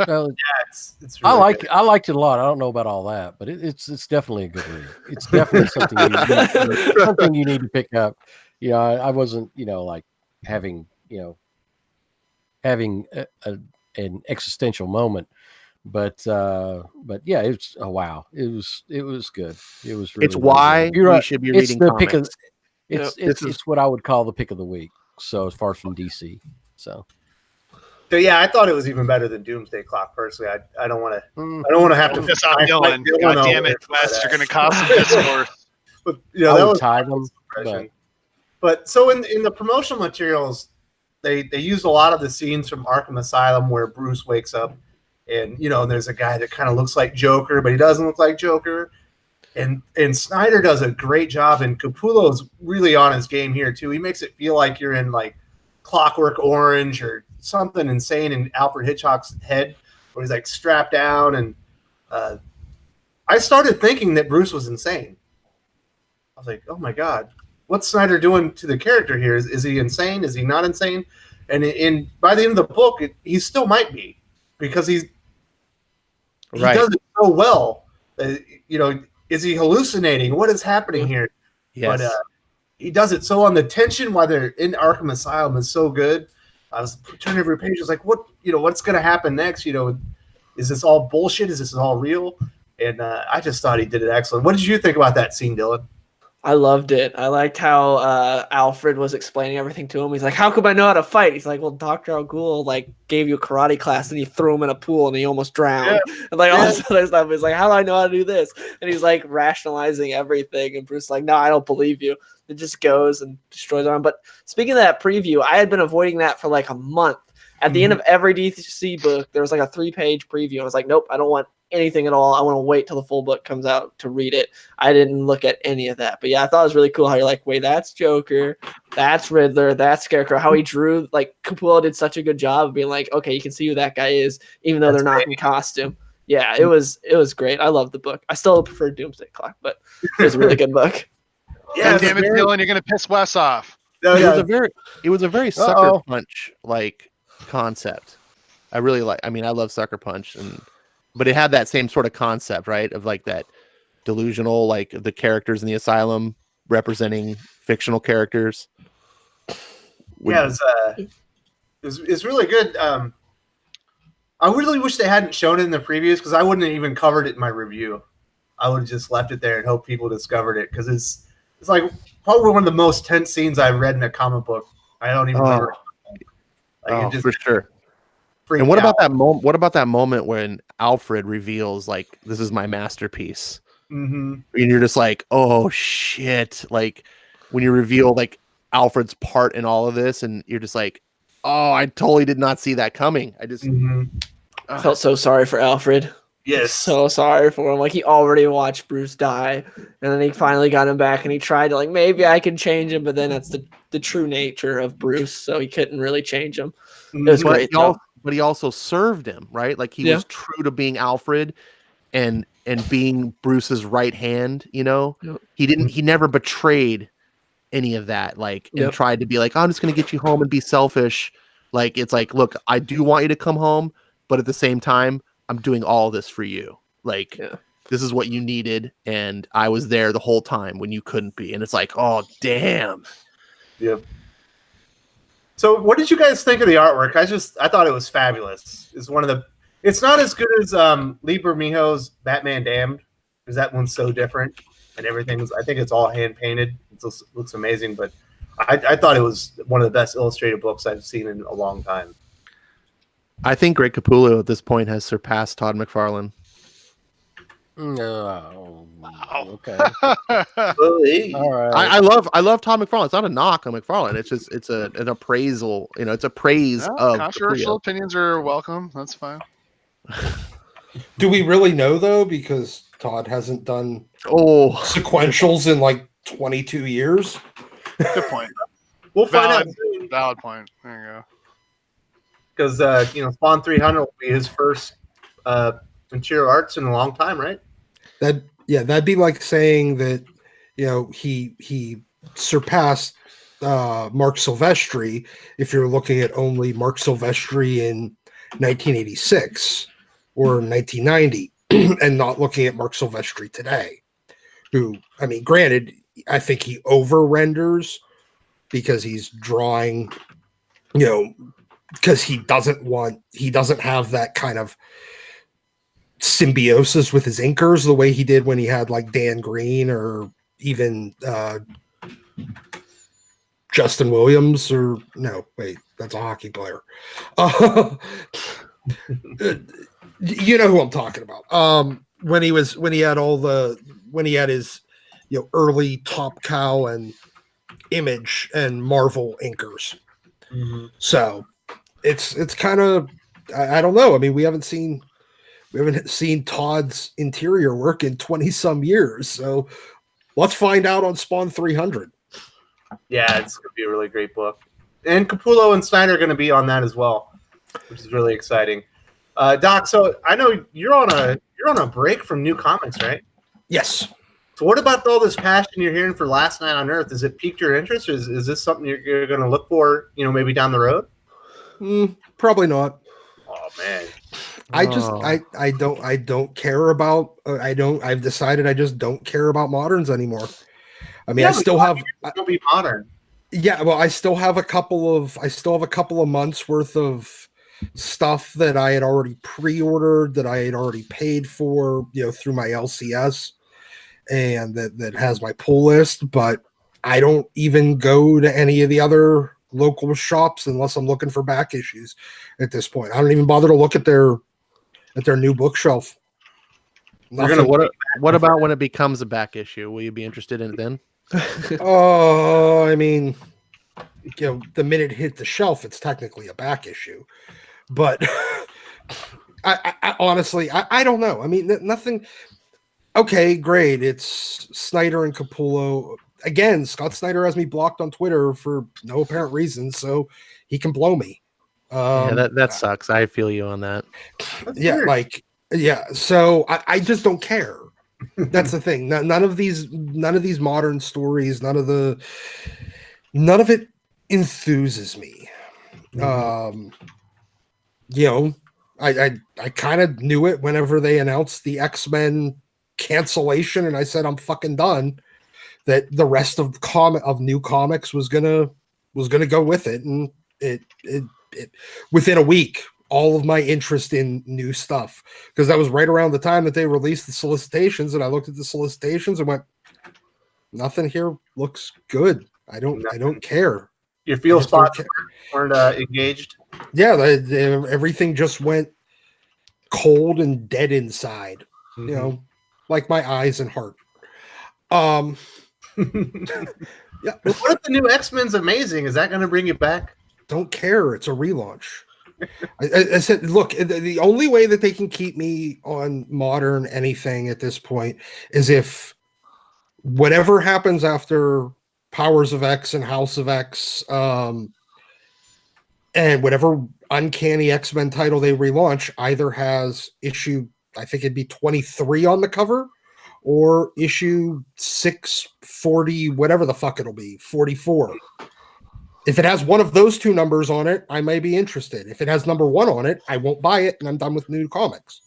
A: Well,
B: it's really
A: I liked it a lot. I don't know about all that, but it's definitely a good read. It's definitely something you need to pick up. You know, I wasn't, you know, like having an existential moment, but yeah, it's wow. It was good. It was really,
F: it's why
A: really
F: we should be reading comics.
A: It's what I would call the pick of the week. So as far as from DC, so
B: yeah, I thought it was even better than Doomsday Clock. Personally, I don't want to have to
E: piss off Dylan. God damn it, Wes! You're going to cause some discourse.
B: But you know, that was
A: tie them.
B: But so in the promotional materials, they used a lot of the scenes from Arkham Asylum where Bruce wakes up, and you know, there's a guy that kind of looks like Joker, but he doesn't look like Joker. And Snyder does a great job, and Capullo's really on his game here too. He makes it feel like you're in like Clockwork Orange or something insane in Alfred Hitchcock's head, where he's like strapped down. And I started thinking that Bruce was insane. I was like, oh my God, what's Snyder doing to the character here? Is he insane? Is he not insane? And by the end of the book, he still might be, because he does it so well. You know, is he hallucinating? What is happening here?
F: Yes.
B: But he does it so on the tension while they're in Arkham Asylum is so good. I was turning every page. I was like, what's going to happen next? You know, is this all bullshit? Is this all real? And I just thought he did it excellent. What did you think about that scene, Dylan?
D: I loved it. I liked how Alfred was explaining everything to him. He's like, how come I know how to fight? He's like, well, Dr. Al Ghul like gave you a karate class and he threw him in a pool and he almost drowned. Yeah. And like all this other stuff. He's like, how do I know how to do this? And he's like rationalizing everything. And Bruce's like, no, I don't believe you. It just goes and destroys them. But speaking of that preview, I had been avoiding that for like a month. At the end of every DC book, there was like a 3-page preview. I was like, nope, I don't want anything at all. I want to wait till the full book comes out to read it. I didn't look at any of that. But yeah, I thought it was really cool how you're like, wait, that's Joker, that's Riddler, that's Scarecrow. How he drew, like Capullo did such a good job of being like, okay, you can see who that guy is, even though they're not in costume. Yeah, it was great. I love the book. I still prefer Doomsday Clock, but it was a really good book.
E: Yeah, damn it, Dylan, you're gonna piss Wes off.
F: No, it was a very sucker punch like concept. I really like. I mean, I love Sucker Punch, but it had that same sort of concept, right? Of like that delusional, like the characters in the asylum representing fictional characters.
B: Yeah, it was really good. I really wish they hadn't shown it in the previews, because I wouldn't have even covered it in my review. I would have just left it there and hope people discovered it, because it's like probably one of the most tense scenes I've read in a comic book. I don't even remember. Like,
F: for sure. And what about that moment? What about that moment when Alfred reveals, like, this is my masterpiece? And you're just like, oh shit! Like when you reveal like Alfred's part in all of this, and you're just like, oh, I totally did not see that coming. I just
D: I felt so sorry for Alfred.
B: Yes,
D: so sorry for him. Like he already watched Bruce die, and then he finally got him back, and he tried to like, maybe I can change him, but then that's the true nature of Bruce, so he couldn't really change him. It was great,
F: but he also served him, right? Like he was true to being Alfred and being Bruce's right hand, you know? He never betrayed any of that, like, and tried to be like, oh, I'm just going to get you home and be selfish. Like, it's like, look, I do want you to come home, but at the same time, I'm doing all this for you. Like, this is what you needed, and I was there the whole time when you couldn't be. And it's like, oh, damn.
B: Yep. So what did you guys think of the artwork? I thought it was fabulous. It's It's not as good as Lieber Mijo's Batman Damned, because that one's so different and everything's. I think it's all hand painted. It looks amazing, but I thought it was one of the best illustrated books I've seen in a long time.
F: I think Greg Capullo at this point has surpassed Todd McFarlane.
A: No. Okay.
B: All
A: right.
F: I love Todd McFarlane. It's not a knock on McFarlane. It's just an appraisal. It's a praise of
E: controversial
F: Capullo.
E: Opinions are welcome. That's fine.
G: Do we really know though? Because Todd hasn't done sequentials in like 22 years.
E: Good point.
B: We'll find out.
E: Valid point. There you go.
B: Because Spawn 300 will be his first Material Arts in a long time, right?
G: That'd be like saying that he surpassed Mark Silvestri if you're looking at only Mark Silvestri in 1986 or 1990 and not looking at Mark Silvestri today, who, I mean, granted, I think he over renders because he's drawing, because he doesn't have that kind of symbiosis with his inkers the way he did when he had like Dan Green or even Justin Williams that's a hockey player. You know who I'm talking about. When he had his early Top Cow and Image and Marvel inkers.
B: Mm-hmm.
G: So it's kind of, I don't know. I mean, we haven't seen Todd's interior work in 20 some years. So let's find out on Spawn 300.
B: Yeah, it's going to be a really great book. And Capullo and Snyder are going to be on that as well, which is really exciting. Doc, so I know you're on a break from new comics, right?
G: Yes.
B: So what about all this passion you're hearing for Last Night on Earth? Has it piqued your interest? Or is this something you're going to look for, maybe down the road?
G: Probably not.
B: Oh man.
G: I don't care about I've decided I just don't care about moderns anymore. I mean, I still have
B: it'll be modern.
G: Yeah, well, I still have a couple of months worth of stuff that I had already pre-ordered, that I had already paid for, through my LCS, and that has my pull list, but I don't even go to any of the other local shops unless I'm looking for back issues at this point. I don't even bother to look at their new bookshelf.
F: What about when it becomes a back issue? Will you be interested in it then?
G: Oh, I mean, the minute it hit the shelf, it's technically a back issue. But I honestly, I don't know. I mean, nothing. Okay, great. It's Snyder and Capullo. Again, Scott Snyder has me blocked on Twitter for no apparent reason, so he can blow me.
F: That sucks. I feel you on that.
G: So I just don't care. That's the thing. None of these modern stories, none of it enthuses me.
B: Mm-hmm.
G: I kind of knew it whenever they announced the X-Men cancellation, and I said I'm fucking done. That the rest of new comics was gonna go with it, and it within a week, all of my interest in new stuff, because that was right around the time that they released the solicitations, and I looked at the solicitations and went, nothing here looks good. I don't care.
B: Your feel spots weren't engaged.
G: Yeah, everything just went cold and dead inside.
B: Mm-hmm.
G: Like my eyes and heart.
B: Yeah. What if the new X-Men's amazing? Is that going to bring you back?
G: Don't care. It's a relaunch. I said, look, the only way that they can keep me on modern anything at this point is if whatever happens after Powers of X and House of X, and whatever Uncanny X-Men title they relaunch either has issue, I think it'd be 23 on the cover, or issue 640, whatever the fuck it'll be, 44. If it has one of those two numbers on it, I may be interested. If it has number 1 on it, I won't buy it, and I'm done with new comics.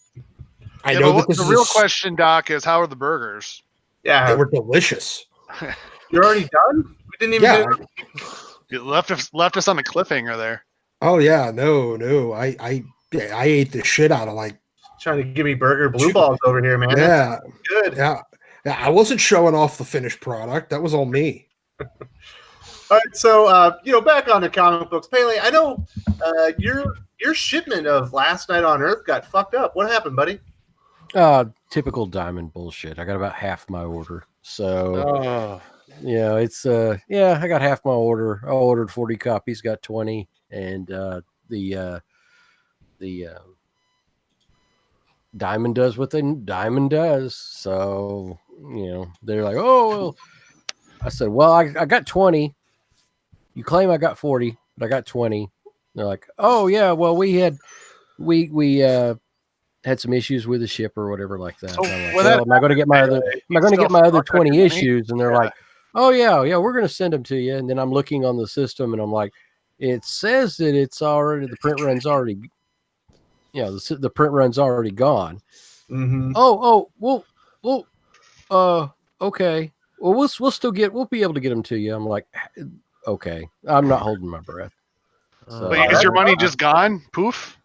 G: I know that
E: the real question, Doc, is how are the burgers?
B: Yeah,
G: they were delicious.
B: You're already done? We didn't even.
E: You left us on a cliffhanger there.
G: Oh yeah, no. I I ate the shit out of like
B: trying to give me burger blue balls over here, man.
G: Yeah,
B: that's good.
G: Yeah, I wasn't showing off the finished product. That was all me.
B: All right, so back on the comic books, Pele. I know your shipment of Last Night on Earth got fucked up. What happened, buddy?
A: Typical Diamond bullshit. I got about half my order, so it's I got half my order. I ordered 40 copies, got 20, and the Diamond does what the Diamond does. So they're like, oh well. I said, well, I got 20. You claim I got 40, but I got 20. They're like, oh yeah, well we had some issues with the ship or whatever like that.
E: So,
A: I'm like, well, am I going to get my other 20 issues? And they're like, oh yeah, we're going to send them to you. And then I'm looking on the system and I'm like, it says that it's already, the print run's already, the print run's already gone.
B: Mm-hmm.
A: Okay. Well, we'll be able to get them to you. I'm like, okay, I'm not holding my breath. So,
E: wait, is your money just gone? Poof?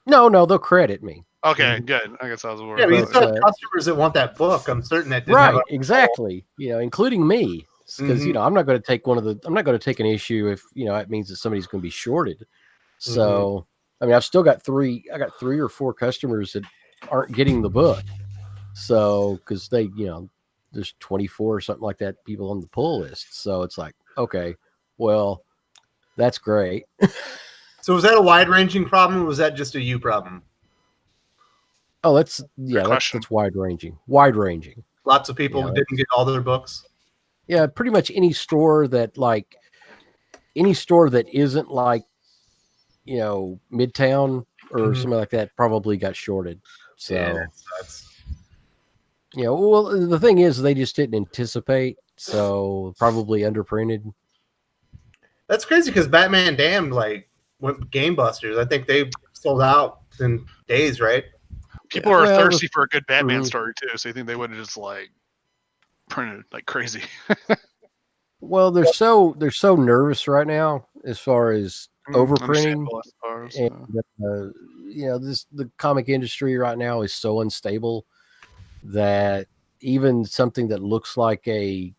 A: No, they'll credit me.
E: Okay, good. I guess I was worried.
B: Yeah, but you still have customers that want that book. I'm certain that
A: exactly. Including me, because I'm not going to take I'm not going to take an issue if it means that somebody's going to be shorted. So I mean, I've still got three or four customers that aren't getting the book. So because they there's 24 or something like that people on the pull list. So it's like, okay, well, that's great.
B: So was that a wide-ranging problem, or was that just a you problem?
A: Oh, that's wide-ranging. Wide-ranging.
B: Lots of people didn't get all their books.
A: Yeah, pretty much any store that isn't like, Midtown or something like that probably got shorted. So
B: that sucks.
A: Well, the thing is, they just didn't anticipate, so probably underprinted.
B: That's crazy because Batman Damned went game busters. I think they sold out in days, right?
E: People are thirsty for a good Batman story too, so you think they would have just printed like crazy.
A: Well, they're so nervous right now as far as overprinting, and the comic industry right now is so unstable that even something that looks like anything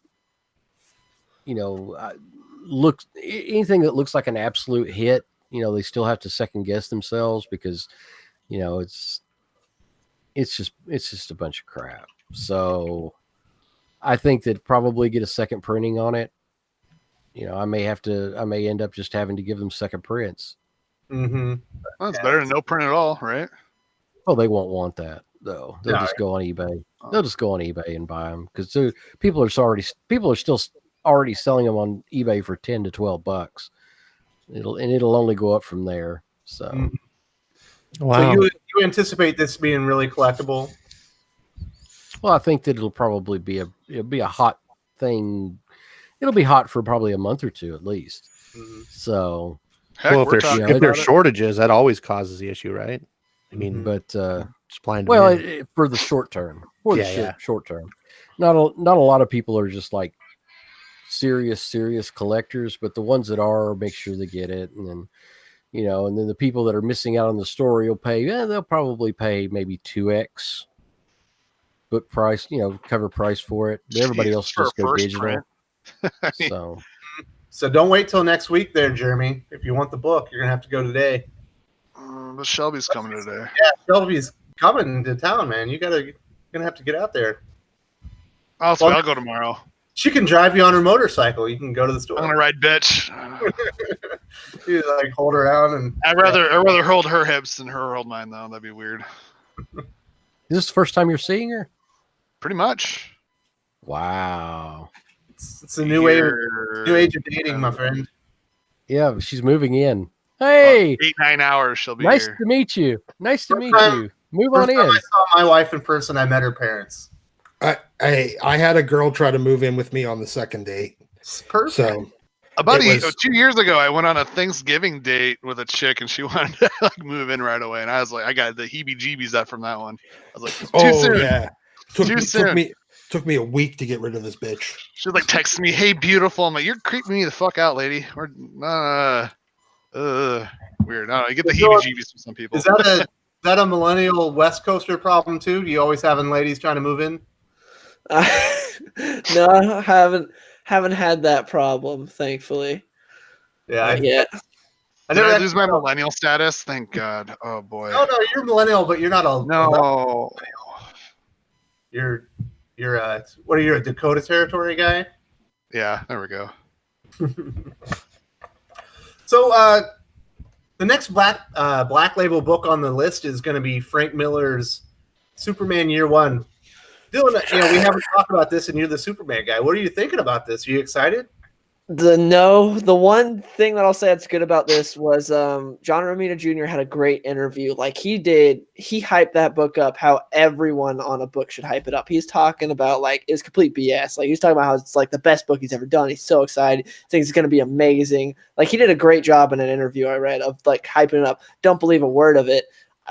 A: that looks like an absolute hit, they still have to second guess themselves because it's just a bunch of crap. So I think that probably get a second printing on it. I may end up just having to give them second prints.
B: Mm-hmm.
E: Well, that's better than no print at all, right?
A: Well, they won't want that though. They'll just go on eBay. They'll just go on eBay and buy them because people are still already selling them on eBay for $10 to $12. It'll only go up from there. So,
B: wow. So you anticipate this being really collectible?
A: Well, I think that it'll probably be a hot thing. It'll be hot for probably a month or two at least.
B: Mm-hmm.
A: So,
F: if there's shortages, that always causes the issue, right? I mean,
A: but
F: for
A: the short term, short term, not a lot of people are just like serious collectors, but the ones that are, make sure they get it, and then and then the people that are missing out on the story will pay. They'll probably pay maybe 2x book price, cover price for it. But everybody else just go digital.
B: So don't wait till next week, there, Jeremy. If you want the book, you're gonna have to go today.
E: But Shelby's coming today.
B: Yeah, Shelby's coming to town, man. You're gonna have to get out there.
E: I'll go tomorrow.
B: She can drive you on her motorcycle. You can go to the store.
E: I'm gonna ride bitch.
B: You hold her around and.
E: I'd rather hold her hips than her hold mine, though. That'd be weird.
A: Is this the first time you're seeing her?
E: Pretty much.
A: Wow.
B: It's a new age of dating, my friend.
A: Yeah, she's moving in. Hey,
E: 8-9 hours she'll be
A: nice
E: here.
A: to meet you. Nice to meet you. Move on in.
B: I saw my wife in person. I met her parents.
G: I had a girl try to move in with me on the second date.
B: Perfect.
G: So
E: about 2 years ago, I went on a Thanksgiving date with a chick, and she wanted to move in right away. And I was like, I got the heebie-jeebies from that one. I was like, too soon.
G: Yeah. Took me a week to get rid of this bitch.
E: She was texting me, "Hey, beautiful." I'm like, "You're creeping me the fuck out, lady." Weird. No, you get the heebie-jeebies from some people.
B: Is that a millennial West Coaster problem too? Do you always having ladies trying to move in?
D: No, I haven't had that problem, thankfully.
B: Yeah,
E: Did I lose my millennial status? Thank God. Oh boy.
B: No, you're millennial, but you're not a
E: no.
B: You're what are you, a Dakota Territory guy?
E: Yeah, there we go.
B: So the next Black Label book on the list is going to be Frank Miller's Superman Year One. Dylan, we haven't talked about this, and you're the Superman guy. What are you thinking about this? Are you excited?
D: The one thing that I'll say that's good about this was John Romita Jr. had a great interview. Like he hyped that book up how everyone on a book should hype it up. He's talking about like it's complete BS. Like he's talking about how it's like the best book he's ever done. He's so excited. Thinks it's going to be amazing. Like he did a great job in an interview I read of like hyping it up. Don't believe a word of it.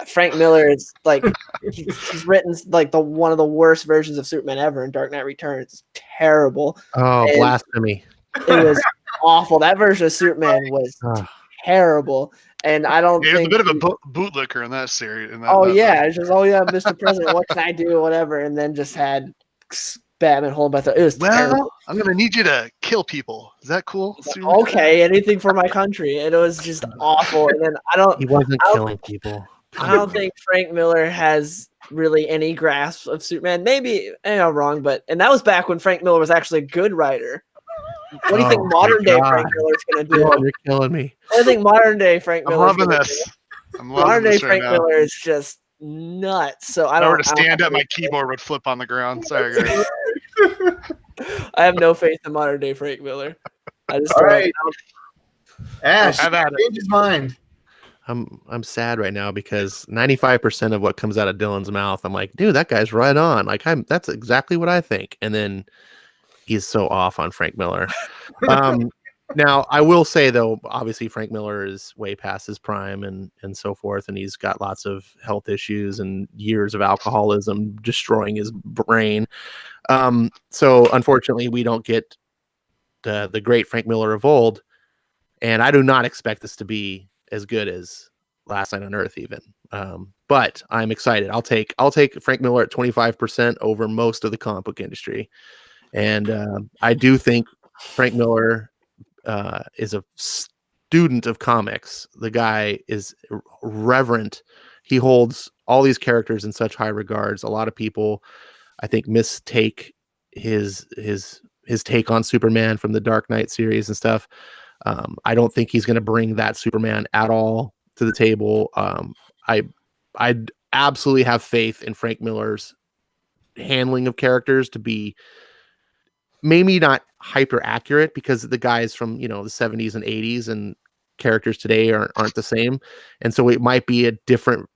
D: Frank Miller is like he's written like one of the worst versions of Superman ever in Dark Knight Returns. It's terrible.
F: Oh, and blasphemy.
D: It was awful. That version of Superman was terrible, and I don't think
E: there's a bit of a bootlicker in that series.
D: It's just Mr. President, what can I do, whatever, and then just had Batman holding by the. It was terrible.
E: I'm gonna need you to kill people. Is that cool?
D: Like, okay, anything for my country. And it was just awful. And then
F: He wasn't killing people.
D: I don't think Frank Miller has really any grasp of Superman. Maybe I'm wrong, and that was back when Frank Miller was actually a good writer. What do you think modern day Frank Miller's going to do?
F: You're killing me.
D: I think modern day Frank Miller.
E: I'm loving this.
D: Modern day Frank Miller is just nuts. So I don't.
E: To stand up, my keyboard would flip on the ground. Sorry, guys.
D: I have no faith in modern day Frank Miller. I just
B: all right. Ash, change his mind.
F: I'm sad right now because 95% of what comes out of Dylan's mouth, I'm like, dude, that guy's right on. Like that's exactly what I think. And then he's so off on Frank Miller. Now, I will say, though, obviously Frank Miller is way past his prime and so forth, and he's got lots of health issues and years of alcoholism destroying his brain. So, unfortunately, we don't get the great Frank Miller of old, and I do not expect this to be as good as Last Night on Earth even. But I'm excited. I'll take Frank Miller at 25% over most of the comic book industry. And I do think Frank Miller is a student of comics. The guy is reverent. He holds all these characters in such high regards. A lot of people, I think, mistake his take on Superman from the Dark Knight series and stuff. I don't think he's going to bring that Superman at all to the table. I absolutely have faith in Frank Miller's handling of characters to be maybe not hyper accurate because the guys from the 70s and 80s and characters today aren't the same, and so it might be a different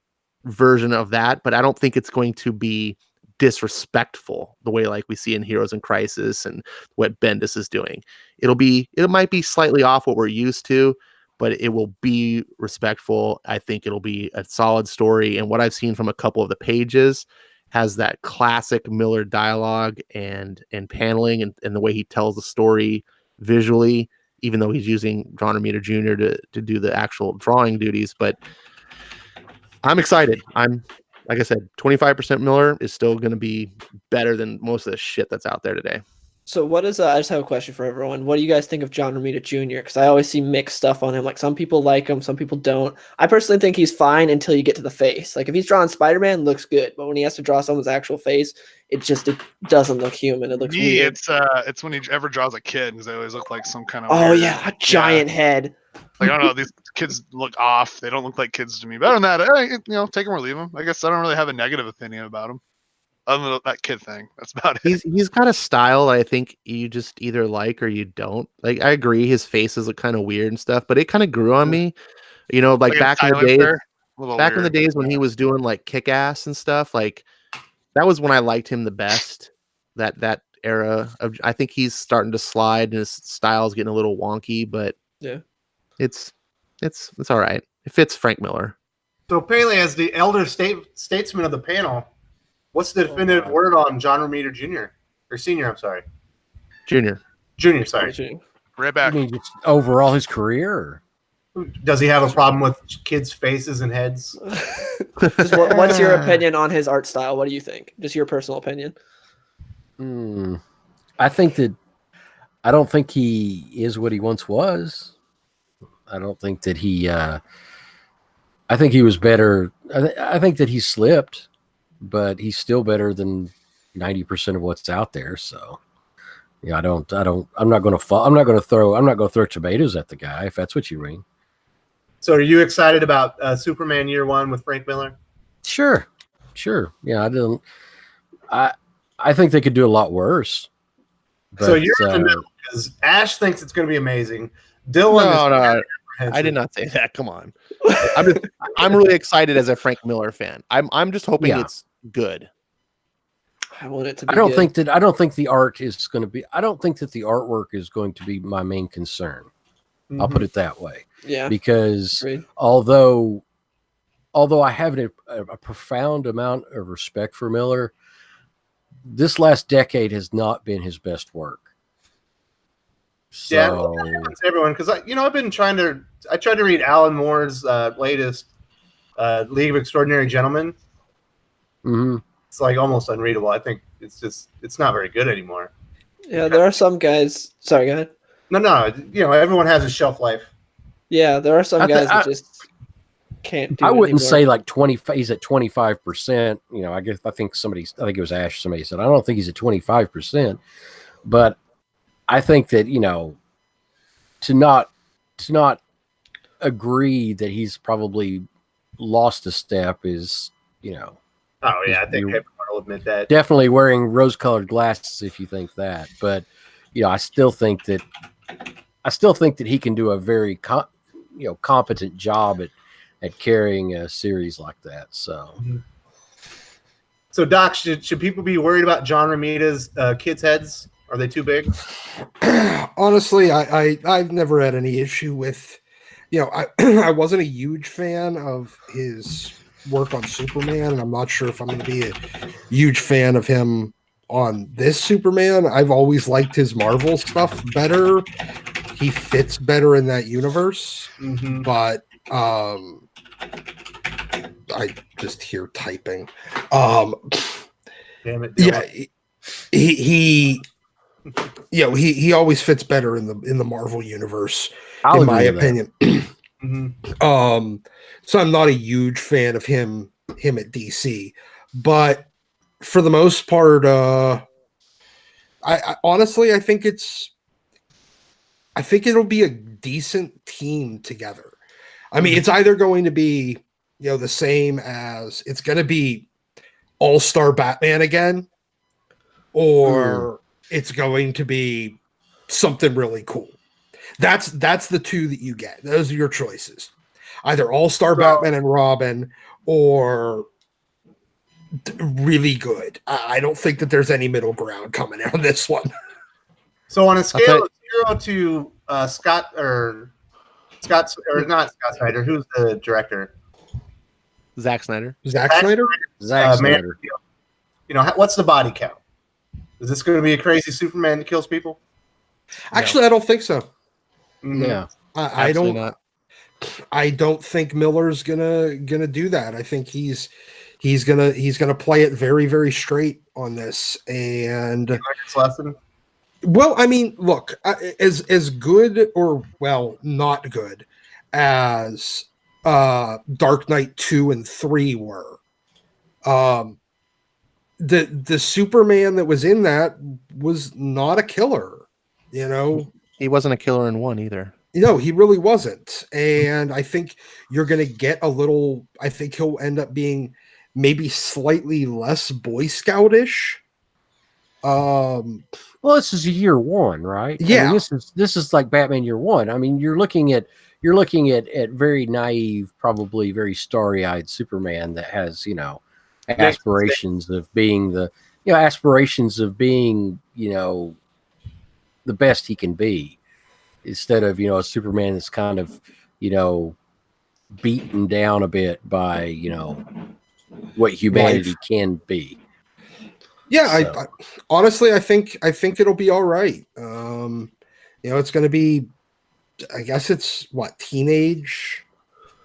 F: version of that, but I don't think it's going to be disrespectful the way like we see in Heroes in Crisis and what Bendis is doing. It might be slightly off what we're used to, but it will be respectful. I think it'll be a solid story, and what I've seen from a couple of the pages has that classic Miller dialogue and paneling and the way he tells the story visually, even though he's using John Romita Jr. to do the actual drawing duties. But I'm excited. Like I said, 25% Miller is still going to be better than most of the shit that's out there today.
D: So what is I just have a question for everyone. What do you guys think of John Romita Jr.? Because I always see mixed stuff on him. Like some people like him, some people don't. I personally think he's fine until you get to the face. Like if he's drawing Spider-Man, looks good, but when he has to draw someone's actual face, it doesn't look human. It looks weird.
E: It's when he ever draws a kid because they always look like some kind of
D: a giant head.
E: Like I don't know, these kids look off. They don't look like kids to me. But other than that, take them or leave them. I guess I don't really have a negative opinion about him. Other than that kid thing, that's about it.
F: He's got a style that I think you just either like or you don't. Like I agree, his faces look kind of weird and stuff, but it kind of grew on me. Like back in the days when he was doing like Kick-Ass and stuff, like that was when I liked him the best. That era of, I think he's starting to slide and his style's getting a little wonky, but
D: yeah,
F: it's all right. It fits Frank Miller.
B: So Paley, as the elder statesman of the panel, what's the definitive word on John Romita Jr. or Senior? I'm sorry,
F: Junior.
B: Sorry,
E: right back.
A: You mean just overall his career?
B: Does he have a problem with kids' faces and heads?
D: What's your opinion on his art style? What do you think? Just your personal opinion.
A: I don't think he is what he once was. I don't think that he. I think he was better. I think that he slipped, but he's still better than 90% of what's out there. So, yeah, I'm not going to throw tomatoes at the guy if that's what you mean.
B: So, are you excited about Superman Year One with Frank Miller?
A: Sure. Yeah, I think they could do a lot worse. But,
B: so you're in the middle because Ash thinks it's going to be amazing. Dylan,
F: no, I did not say that. Come on, I'm really excited as a Frank Miller fan. I'm just hoping it's good.
D: I want it to be.
A: I don't think the art is going to be. I don't think that the artwork is going to be my main concern. Mm-hmm. I'll put it that way.
D: Yeah.
A: Because although I have a profound amount of respect for Miller, this last decade has not been his best work. So,
B: yeah, everyone, because I've been I tried to read Alan Moore's latest League of Extraordinary Gentlemen.
A: Mm-hmm.
B: It's like almost unreadable. I think it's not very good anymore.
D: Yeah, there are some guys. Sorry, go ahead.
B: No, everyone has a shelf life.
D: Yeah, there are some guys that just can't do it.
A: I wouldn't
D: anymore.
A: say like 20. He's at 25%. I think it was Ash. Somebody said I don't think he's at 25%, but I think that to not agree that he's probably lost a step is
B: Oh yeah, I think everyone will admit that.
A: Definitely wearing rose-colored glasses if you think that, but I still think that he can do a very competent job at carrying a series like that. So,
B: So Doc, should people be worried about John Romita's kids' heads? Are they too big?
G: Honestly, I've never had any issue with, I wasn't a huge fan of his work on Superman, and I'm not sure if I'm going to be a huge fan of him on this Superman. I've always liked his Marvel stuff better. He fits better in that universe, but I just hear typing.
B: Damn it!
G: Yeah, he always fits better in the Marvel universe, in my opinion. So I'm not a huge fan of him at DC, but for the most part, I honestly I think it'll be a decent team together. I mean, it's either going to be the same as it's going to be All-Star Batman again, or it's going to be something really cool. That's the two that you get. Those are your choices. Either All-Star Batman and Robin, or really good. I don't think that there's any middle ground coming on this one.
B: So on a scale of 0 to Scott Snyder, who's the director?
F: Zack Snyder.
G: Zack Snyder.
B: What's the body count? Is this going to be a crazy Superman that kills people?
G: Actually, I don't think so.
A: Yeah,
G: I don't. Not. I don't think Miller's gonna do that. I think he's gonna play it very, very straight on this. And well, I mean, look, as good or not good as Dark Knight 2 and 3 were. The Superman that was in that was not a killer.
F: He wasn't a killer in 1 either.
G: No, he really wasn't. And I think you're going to get I think he'll end up being maybe slightly less Boy Scoutish.
A: Well, this is year 1, right?
G: Yeah.
A: I mean, this is like Batman year 1. I mean, you're looking at very naive, probably very starry-eyed Superman that has, aspirations of being the best he can be, instead of a Superman that's kind of beaten down a bit by what humanity can be.
G: Yeah, so. I honestly I think it'll be all right. It's going to be I guess it's what, teenage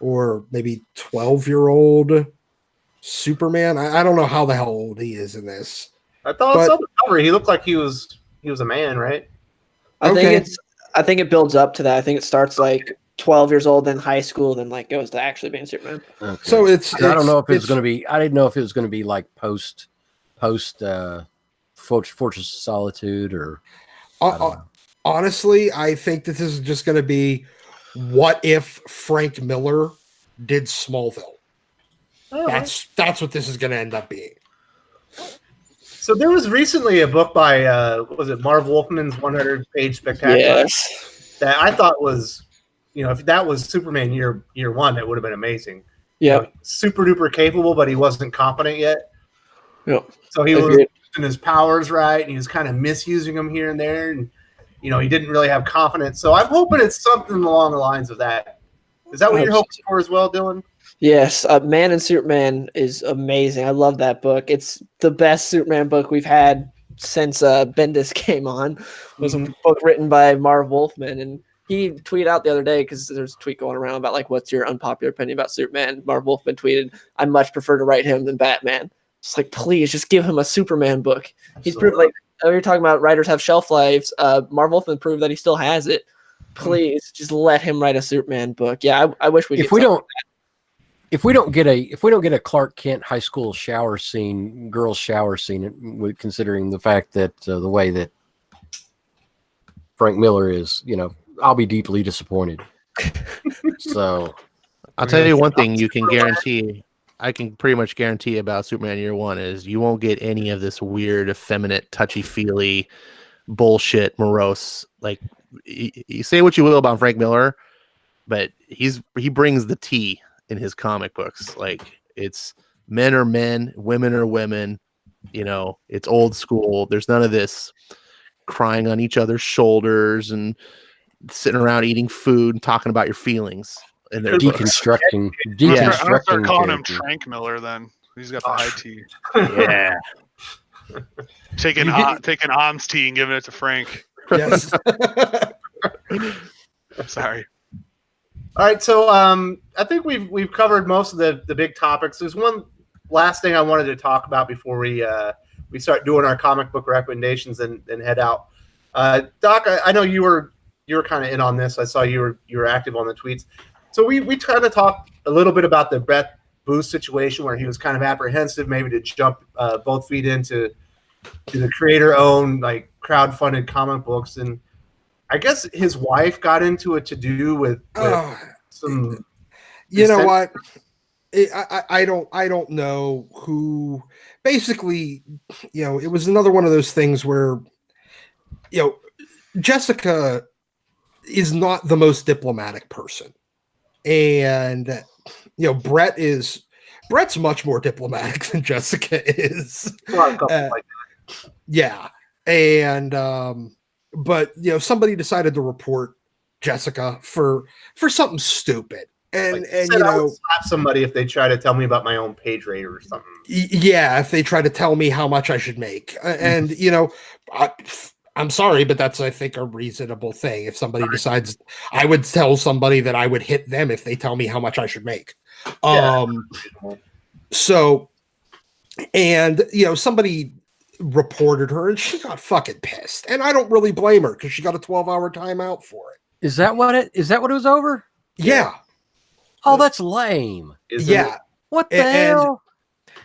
G: or maybe 12-year-old Superman. I don't know how the hell old he is in this.
B: I thought on the cover he looked like he was a man, right?
D: I think it builds up to that. I think it starts like 12 years old, then high school, then like goes to actually being Superman.
A: Okay.
G: So
A: I don't know if it's going to be. I didn't know if it was going to be like post Fortress of Solitude or.
G: Honestly, I think that this is just going to be what if Frank Miller did Smallville. Oh. That's what this is going to end up being.
B: So there was recently a book by was it Marv Wolfman's 100-page spectacular?
D: Yes.
B: That I thought was, if that was Superman year one, it would have been amazing.
D: Yeah.
B: Super duper capable, but he wasn't competent yet.
D: Yep.
B: So he was using his powers right, and he was kind of misusing them here and there, and he didn't really have confidence. So I'm hoping it's something along the lines of that. Is that what you're hoping for as well, Dylan? Yes,
D: Man and Superman is amazing. I love that book. It's the best Superman book we've had since Bendis came on. It was a book written by Marv Wolfman, and he tweeted out the other day, because there's a tweet going around about like, what's your unpopular opinion about Superman? Marv Wolfman tweeted, I much prefer to write him than Batman. It's like, please just give him a Superman book. He's proved, like, you're talking about writers have shelf lives. Marv Wolfman proved that he still has it. Please just let him write a Superman book. Yeah, I wish we. If we
A: don't get a Clark Kent high school girls shower scene, considering the fact that the way that Frank Miller is, I'll be deeply disappointed. So
F: I'll tell you one thing you can guarantee. I can pretty much guarantee about Superman Year One is you won't get any of this weird, effeminate, touchy-feely bullshit, morose. Like, you say what you will about Frank Miller, but he brings the tea in his comic books. Like, it's men are men, women are women. It's old school. There's none of this crying on each other's shoulders and sitting around eating food and talking about your feelings. And they're
A: deconstructing.
E: I'm start calling him Frank Miller. Then he's got the high tea.
F: Yeah,
E: taking On's tea and giving it to Frank.
G: Yes.
E: Sorry.
B: All right, so I think we've covered most of the big topics. There's one last thing I wanted to talk about before we start doing our comic book recommendations and head out. Doc, I know you were kind of in on this. I saw you were active on the tweets. So we kind of talked a little bit about the Brett Booth situation where he was kind of apprehensive maybe to jump both feet into the creator-owned, like, crowd-funded comic books. And I guess his wife got into it to do with some...
G: You know what? I don't know who... Basically, it was another one of those things where, Jessica is not the most diplomatic person. And Brett's much more diplomatic than Jessica is. Yeah. And but somebody decided to report Jessica for something stupid. And
B: I would slap somebody if they try to tell me about my own page rate or something.
G: Yeah, if they try to tell me how much I should make. And I'm sorry, but that's, I think, a reasonable thing. If somebody decides, I would tell somebody that I would hit them if they tell me how much I should make. So, and, somebody reported her and she got fucking pissed. And I don't really blame her because she got a 12-hour timeout for it.
A: Is that what it was over?
G: Yeah.
A: Oh, that's lame.
G: Yeah.
A: What the hell?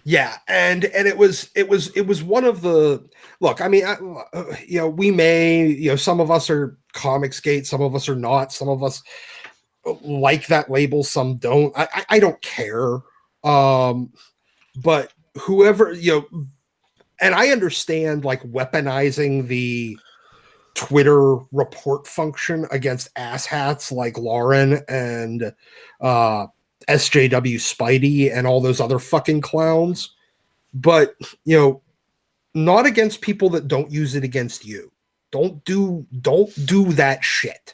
G: Yeah, and it was one of the look. I mean, we may, some of us are Comicsgate, some of us are not, some of us like that label, some don't. I don't care. But whoever, and I understand like weaponizing the Twitter report function against asshats like Lauren and SJW Spidey and all those other fucking clowns, but not against people that don't use it against you. Don't do that shit.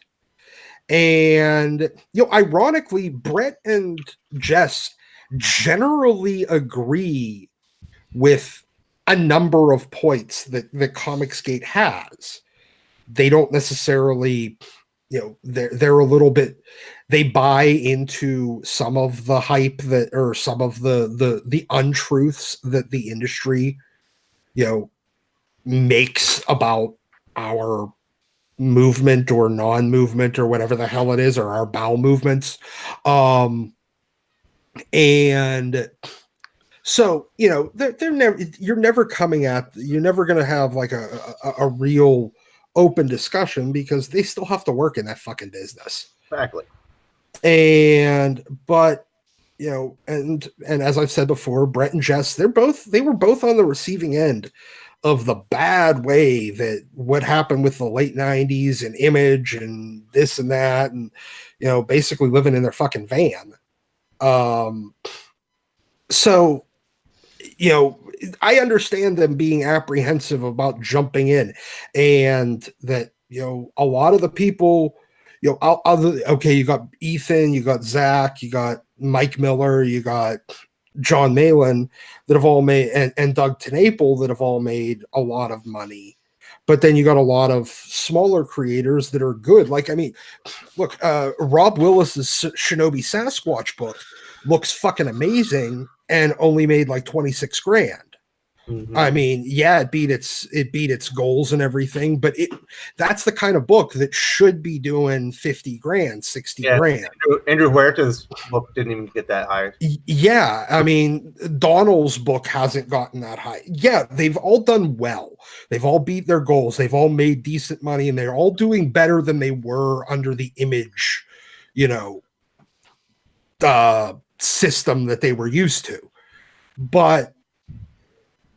G: And ironically, Brett and Jess generally agree with a number of points that Comicsgate has. They don't necessarily they're a little bit, they buy into some of the hype that, or some of the untruths that the industry, makes about our movement or non-movement or whatever the hell it is, or our bowel movements. And so, they're never, you're never going to have like a real open discussion, because they still have to work in that fucking business.
B: Exactly.
G: But and as I've said before, Brett and Jess, they were both on the receiving end of the bad way that what happened with the late 90s and Image and this and that, and basically living in their fucking van. So I understand them being apprehensive about jumping in, and that a lot of the people, you got Ethan, you got Zach, you got Mike Miller, you got John Malin, that have all made, and Doug TenNapel, that have all made a lot of money. But then you got a lot of smaller creators that are good. Like, I mean, look, Rob Willis's Shinobi Sasquatch book looks fucking amazing and only made like 26 grand. Mm-hmm. I mean, yeah, it beat its goals and everything, but that's the kind of book that should be doing 50 grand, 60 grand.
B: Andrew Huerta's book didn't even get that high.
G: Yeah, I mean, Donald's book hasn't gotten that high. Yeah, they've all done well. They've all beat their goals. They've all made decent money, and they're all doing better than they were under the Image, system that they were used to. But